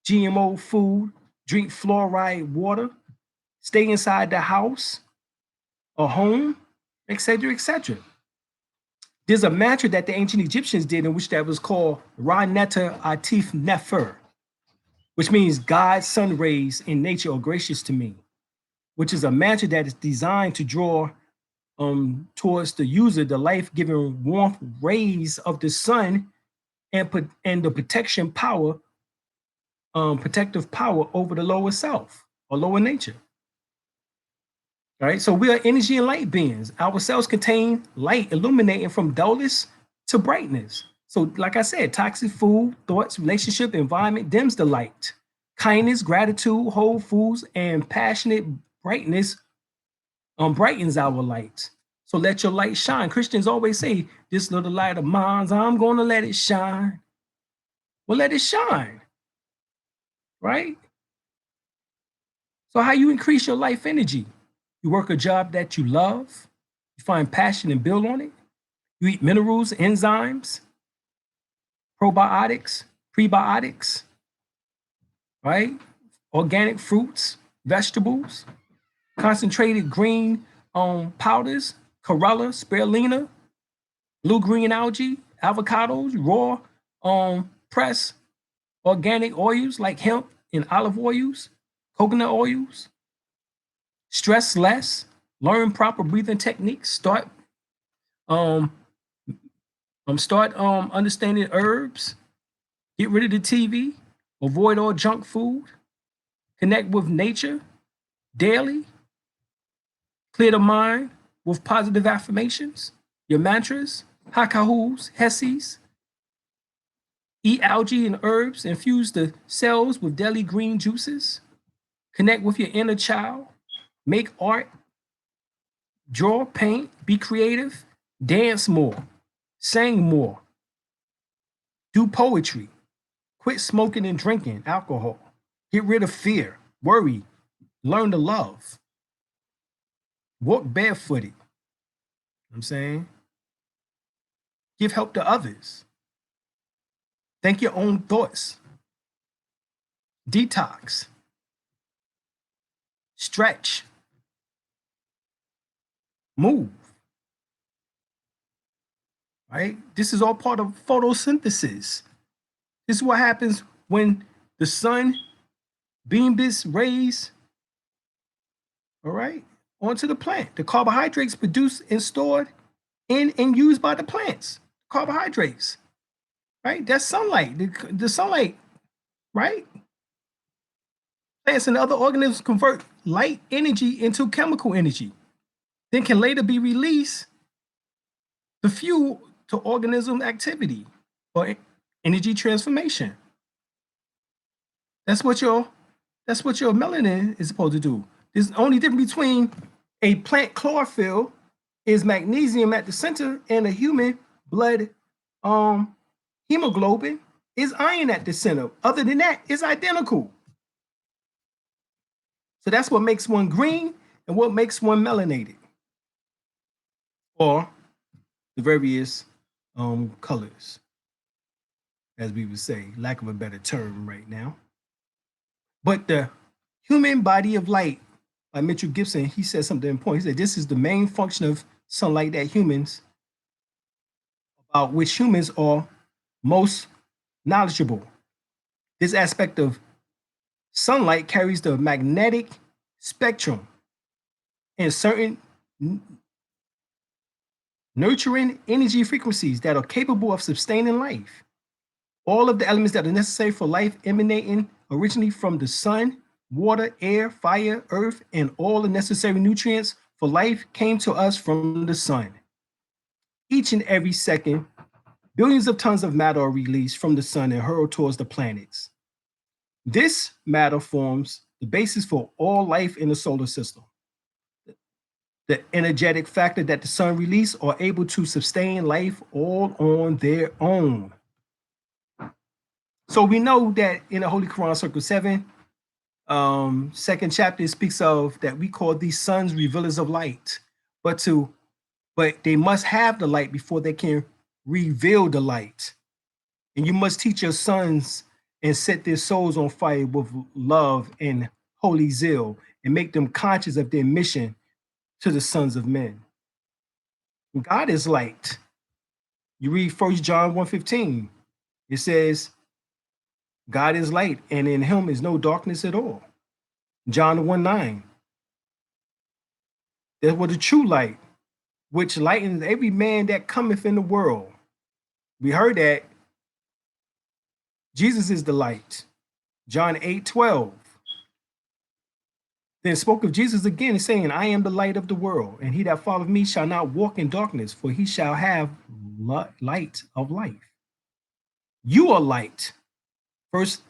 GMO food, drink fluoride water, stay inside the house or home, etc., etc. There's a mantra that the ancient Egyptians did in which that was called Ra Neta Atif Nefer, which means God's sun rays in nature are gracious to me, which is a mantra that is designed to draw towards the user the life-giving warmth rays of the sun and the protective power over the lower self or lower nature. All right, so we are energy and light beings. Our cells contain light illuminating from dullness to brightness. So, like I said, toxic food, thoughts, relationship, environment dims the light. Kindness, gratitude, whole foods, and passionate brightness brightens our light. So let your light shine. Christians always say, this little light of mine, I'm going to let it shine. Well, let it shine, right? So how you increase your life energy? You work a job that you love. You find passion and build on it. You eat minerals, enzymes, probiotics, prebiotics, right? Organic fruits, vegetables, concentrated green powders, chlorella, spirulina, blue-green algae, avocados, raw pressed organic oils like hemp and olive oils, coconut oils. Stress less, learn proper breathing techniques, um, start understanding herbs, get rid of the TV, avoid all junk food, connect with nature daily, clear the mind with positive affirmations, your mantras, hakahus, hesses, Eat algae and herbs, infuse the cells with daily green juices, connect with your inner child, make art, draw, paint, be creative, dance more, sing more, do poetry, quit smoking and drinking alcohol, get rid of fear, worry, learn to love, walk barefooted. I'm saying, give help to others, think your own thoughts, detox, stretch, move, right? This is all part of photosynthesis. This is what happens when the sun beams its rays, all right, onto the plant. The carbohydrates produced and stored in and used by the plants. Carbohydrates, right? That's sunlight. The sunlight, right? Plants and other organisms convert light energy into chemical energy, then can later be released to fuel to organism activity or energy transformation. That's what your melanin is supposed to do. There's only difference between a plant chlorophyll is magnesium at the center, and a human blood hemoglobin is iron at the center. Other than that, it's identical. So that's what makes one green and what makes one melanated, or the various colors, as we would say, lack of a better term right now. But the human body of light, by Mitchell Gibson, he said something important. He said, this is the main function of sunlight that humans, about which humans are most knowledgeable. This aspect of sunlight carries the magnetic spectrum and certain nurturing energy frequencies that are capable of sustaining life. All of the elements that are necessary for life emanating originally from the sun, water, air, fire, earth, and all the necessary nutrients for life came to us from the sun. Each and every second, billions of tons of matter are released from the sun and hurled towards the planets. This matter forms the basis for all life in the solar system. The energetic factor that the sun releases are able to sustain life all on their own. So we know that in the Holy Quran, Circle 7, second chapter, it speaks of that we call these sons revealers of light, but they must have the light before they can reveal the light. And you must teach your sons and set their souls on fire with love and holy zeal, and make them conscious of their mission to the sons of men. God is light. You read 1 John 1:15. It says, God is light, and in him is no darkness at all. John 1:9. There was the true light, which lightens every man that cometh in the world. We heard that Jesus is the light. John 8:12. Then spoke of Jesus again, saying, I am the light of the world, and he that followeth me shall not walk in darkness, for he shall have light of life. You are light. First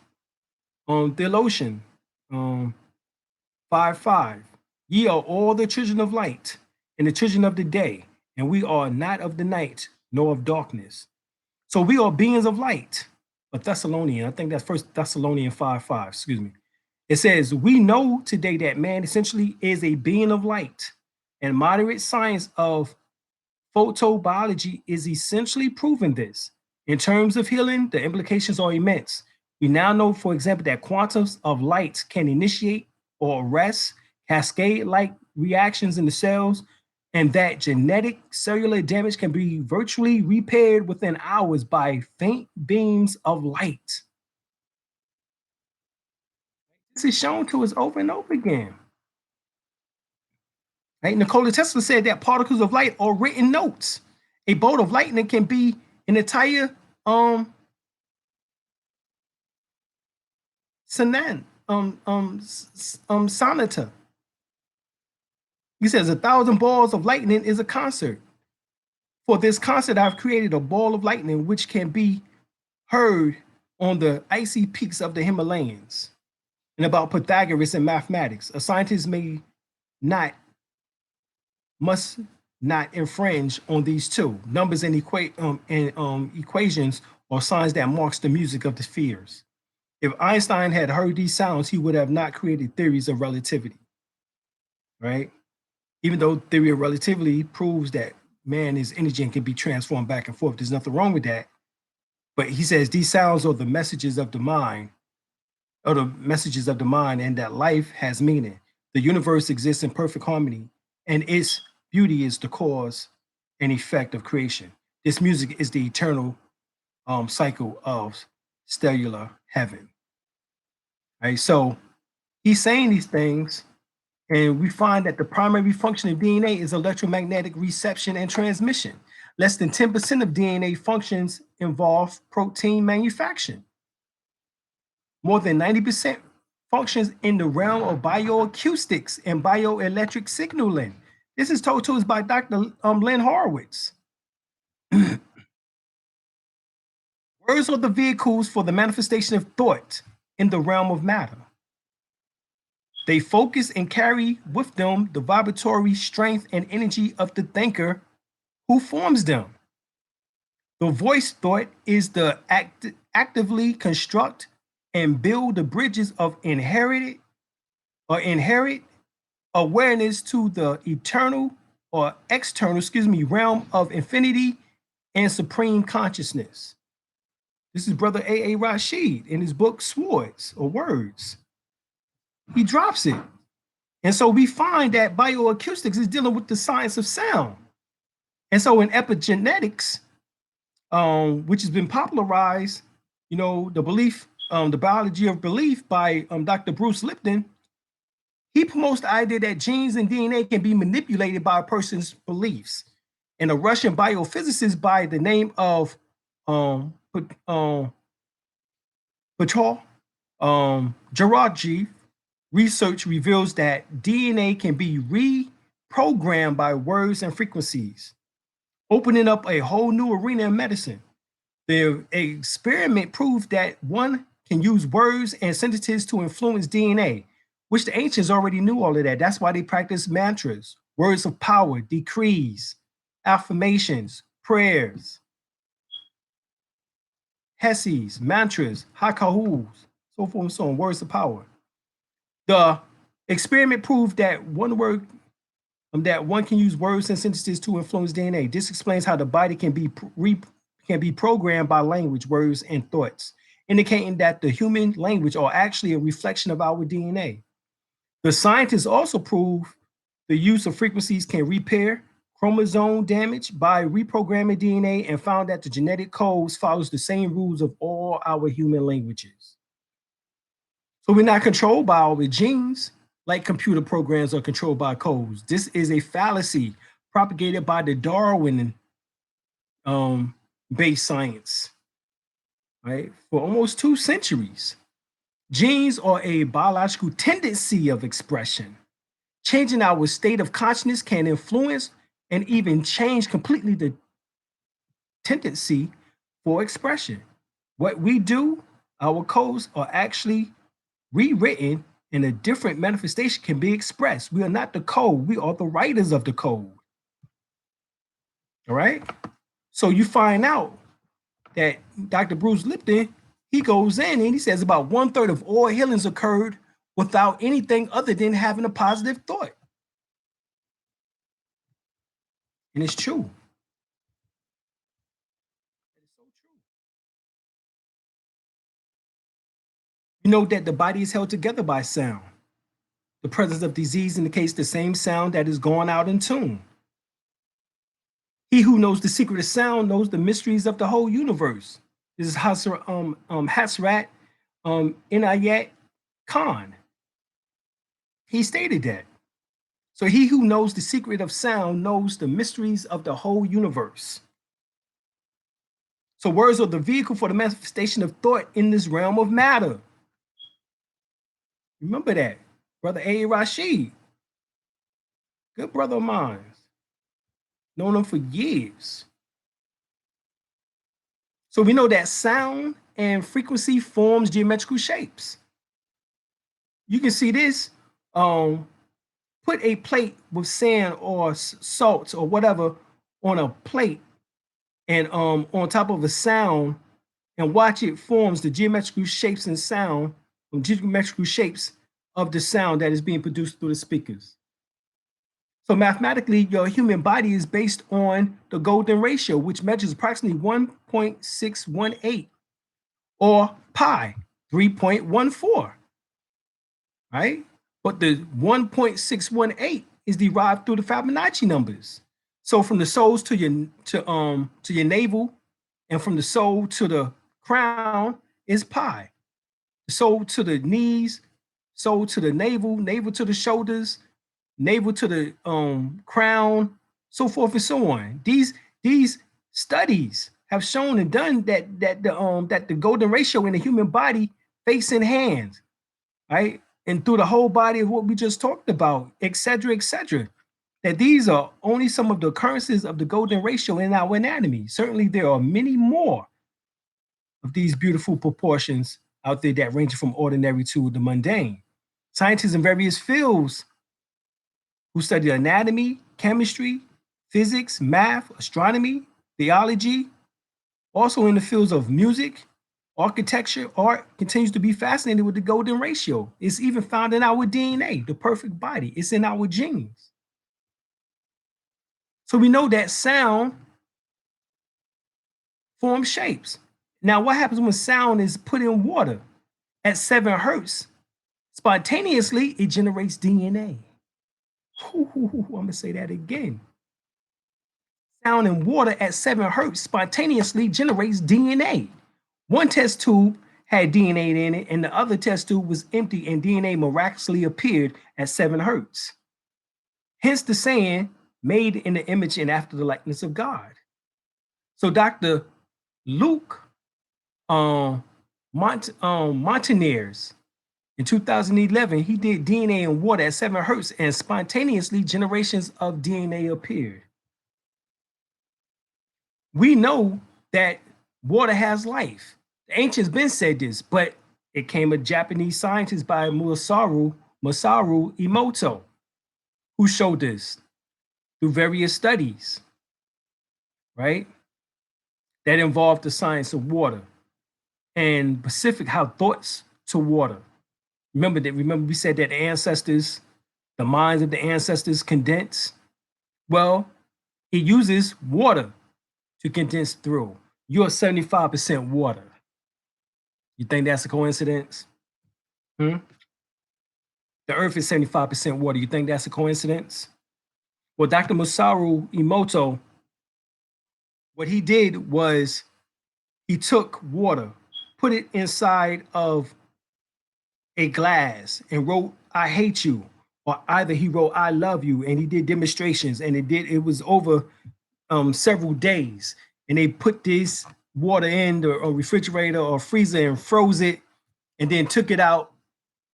Theologian 5:5. Ye are all the children of light and the children of the day, and we are not of the night nor of darkness. So we are beings of light. But Thessalonian, I think that's First Thessalonians 5:5, excuse me. It says, we know today that man essentially is a being of light, and moderate science of photobiology is essentially proving this. In terms of healing, the implications are immense. We now know, for example, that quantums of light can initiate or arrest cascade-like reactions in the cells, and that genetic cellular damage can be virtually repaired within hours by faint beams of light. This is shown to us over and over again. Right? Nikola Tesla said that particles of light are written notes. A bolt of lightning can be an entire sonata. He says 1,000 balls of lightning is a concert. For this concert, I've created a ball of lightning which can be heard on the icy peaks of the Himalayas, and about Pythagoras and mathematics. A scientist must not infringe on these two numbers and equations or signs that marks the music of the spheres. If Einstein had heard these sounds, he would have not created theories of relativity, right? Even though theory of relativity proves that man is energy and can be transformed back and forth. There's nothing wrong with that. But he says these sounds are the messages of the mind, and that life has meaning. The universe exists in perfect harmony, and its beauty is the cause and effect of creation. This music is the eternal cycle of stellar heaven. Right? So he's saying these things, and we find that the primary function of DNA is electromagnetic reception and transmission. Less than 10% of DNA functions involve protein manufacturing. More than 90% functions in the realm of bioacoustics and bioelectric signaling. This is told to us by Dr. Lynn Horowitz. Words are the vehicles for the manifestation of thought in the realm of matter. They focus and carry with them the vibratory strength and energy of the thinker who forms them. The voice thought is the actively construct and build the bridges of inherent awareness to the eternal or external, realm of infinity and supreme consciousness. This is Brother A.A. Rashid in his book Swords or Words. He drops it. And so we find that bioacoustics is dealing with the science of sound. And so in epigenetics, which has been popularized, the belief, the biology of belief by Dr. Bruce Lipton, he promotes the idea that genes and DNA can be manipulated by a person's beliefs. And a Russian biophysicist by the name of Petrov Georgiev research reveals that DNA can be reprogrammed by words and frequencies, opening up a whole new arena in medicine. The experiment proved that one can use words and sentences to influence DNA, which the ancients already knew all of that. That's why they practiced mantras, words of power, decrees, affirmations, prayers, hesses, mantras, hakahus, so forth and so on, words of power. The experiment proved that one can use words and sentences to influence DNA. This explains how the body can be programmed by language, words, and thoughts, indicating that the human language are actually a reflection of our DNA. The scientists also proved the use of frequencies can repair chromosome damage by reprogramming DNA and found that the genetic codes follows the same rules of all our human languages. So we're not controlled by our genes like computer programs are controlled by codes. This is a fallacy propagated by the Darwin based science, right? For almost 2 centuries. Genes are a biological tendency of expression. Changing our state of consciousness can influence and even change completely the tendency for expression. What we do, our codes are actually rewritten and a different manifestation can be expressed. We are not the code, we are the writers of the code. All right? So you find out that Dr. Bruce Lipton, he goes in and he says about 1/3 of all healings occurred without anything other than having a positive thought. And it's true. It's so true. You know that the body is held together by sound. The presence of disease indicates the same sound that is going out in tune. He who knows the secret of sound knows the mysteries of the whole universe. This is Hasrat Inayat Khan. He stated that. So he who knows the secret of sound knows the mysteries of the whole universe. So words are the vehicle for the manifestation of thought in this realm of matter. Remember that. Brother A. Rashid, good brother of mine. Known him for years. So we know that sound and frequency forms geometrical shapes. You can see this. Put a plate with sand or salt or whatever on a plate and on top of a sound, and watch it forms the geometrical shapes and sound, geometrical shapes of the sound that is being produced through the speakers. So mathematically, your human body is based on the golden ratio, which measures approximately 1.618 or pi, 3.14, right? But the 1.618 is derived through the Fibonacci numbers. So from the soles to your navel, and from the soul to the crown is pi. The soul to the knees, soul to the navel, navel to the shoulders, navel to the crown, so forth and so on. These studies have shown and done that the golden ratio in the human body, face and hands, right, and through the whole body of what we just talked about, et cetera, that these are only some of the occurrences of the golden ratio in our anatomy. Certainly, there are many more of these beautiful proportions out there that range from ordinary to the mundane. Scientists in various fields who study anatomy, chemistry, physics, math, astronomy, theology, also in the fields of music, architecture, art, continues to be fascinated with the golden ratio. It's even found in our DNA, the perfect body. It's in our genes. So we know that sound forms shapes. Now, what happens when sound is put in water at 7 hertz? Spontaneously, it generates DNA. I'm going to say that again. Sound in water at 7 hertz spontaneously generates DNA. One test tube had DNA in it, and the other test tube was empty, and DNA miraculously appeared at 7 hertz. Hence the saying, made in the image and after the likeness of God. So Dr. Luc Montagners, in 2011, he did DNA in water at 7 hertz, and spontaneously generations of DNA appeared. We know that water has life. The ancients been said this, but it came a Japanese scientist by Masaru Emoto, who showed this through various studies, right? That involved the science of water and specific how thoughts to water. Remember we said that the ancestors, the minds of the ancestors condense. Well, it uses water to condense through. You're 75% water. You think that's a coincidence? The earth is 75% water. You think that's a coincidence? Well, Dr. Masaru Emoto, what he did was he took water, put it inside of a glass and wrote, "I hate you," or either he wrote, "I love you," and he did demonstrations, and it was over several days, and they put this water in the refrigerator or freezer and froze it, and then took it out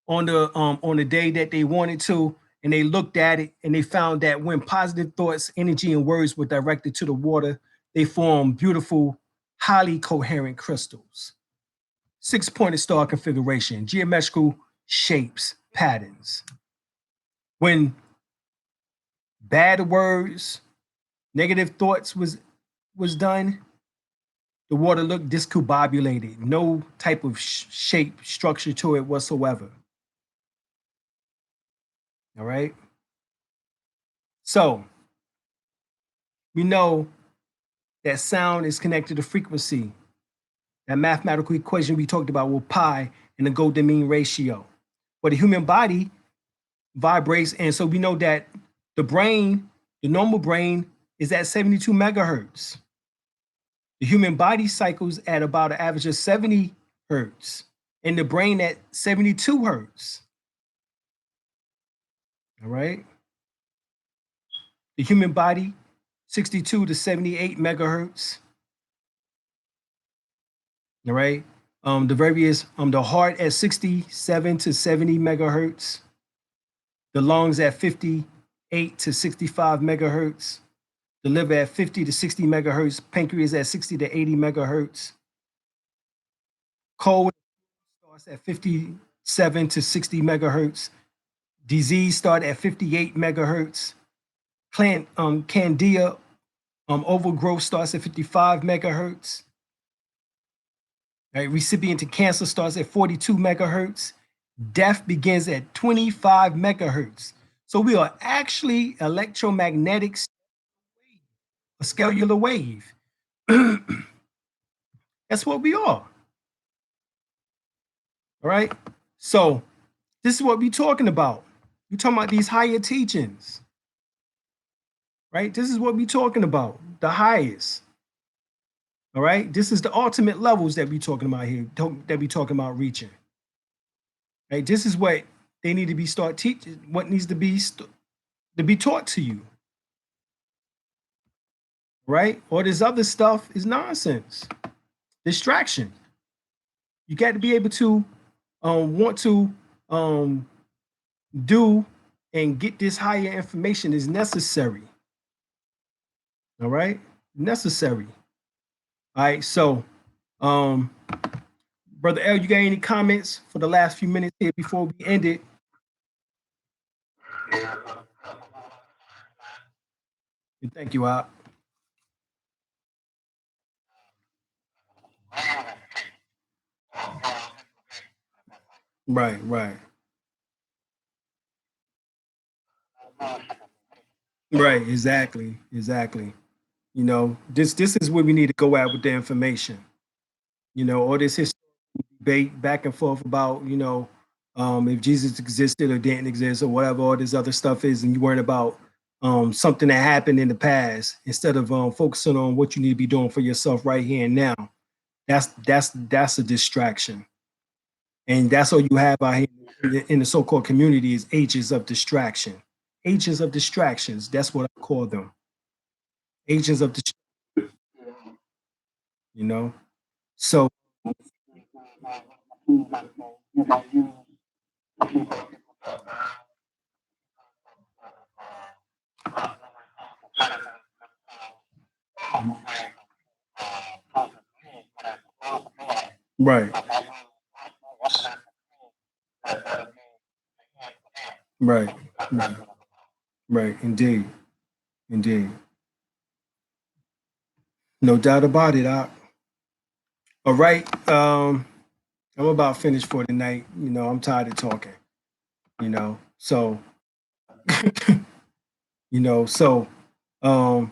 on the day that they wanted to, and they looked at it, and they found that when positive thoughts, energy, and words were directed to the water, they formed beautiful, highly coherent crystals. 6-pointed star configuration, geometrical shapes, patterns. When bad words, negative thoughts was done, the water looked discombobulated, no type of shape, structure to it whatsoever. All right. So we know that sound is connected to frequency. That mathematical equation we talked about with pi and the golden mean ratio. But the human body vibrates, and so we know that the brain, the normal brain, is at 72 megahertz. The human body cycles at about an average of 70 hertz, and the brain at 72 hertz. All right. The human body, 62 to 78 megahertz. All right. The various, the heart at 67 to 70 megahertz. The lungs at 58 to 65 megahertz. The liver at 50 to 60 megahertz. Pancreas at 60 to 80 megahertz. Cold starts at 57 to 60 megahertz. Disease start at 58 megahertz. Candida overgrowth starts at 55 megahertz. Right, recipient to cancer starts at 42 megahertz. Death begins at 25 megahertz. So we are actually electromagnetic, a cellular wave. That's what we are. All right. So this is what we're talking about. We're talking about these higher teachings. Right? This is what we're talking about. The highest. All right. This is the ultimate levels that we're talking about here, that we're talking about reaching. Right? This is what they need to be start teaching, what needs to be taught to you. Right? All this other stuff is nonsense. Distraction. You got to be able to want to do and get this higher information is necessary. All right? Necessary. All right. So, Brother L, you got any comments for the last few minutes here before we end it? Thank you, Op. Right, right. Right, exactly, exactly. You know, this is where we need to go at with the information. You know, all this history debate back and forth about, you know, if Jesus existed or didn't exist or whatever all this other stuff is, and you worrying about something that happened in the past instead of focusing on what you need to be doing for yourself right here and now. That's a distraction, and that's all you have out here in the so-called community is agents of distraction. Agents of distractions. That's what I call them. Agents of distraction. You know. So right, right, right, right. Indeed, indeed. No doubt about it. All right. I'm about finished for the night. You know, I'm tired of talking. You know, so you know, so we're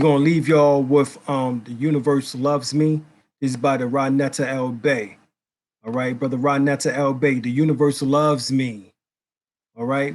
gonna leave y'all with The Universe Loves Me. This is by the Ronetta El-Bey. All right, brother Ronetta El-Bey, The Universe Loves Me. All right.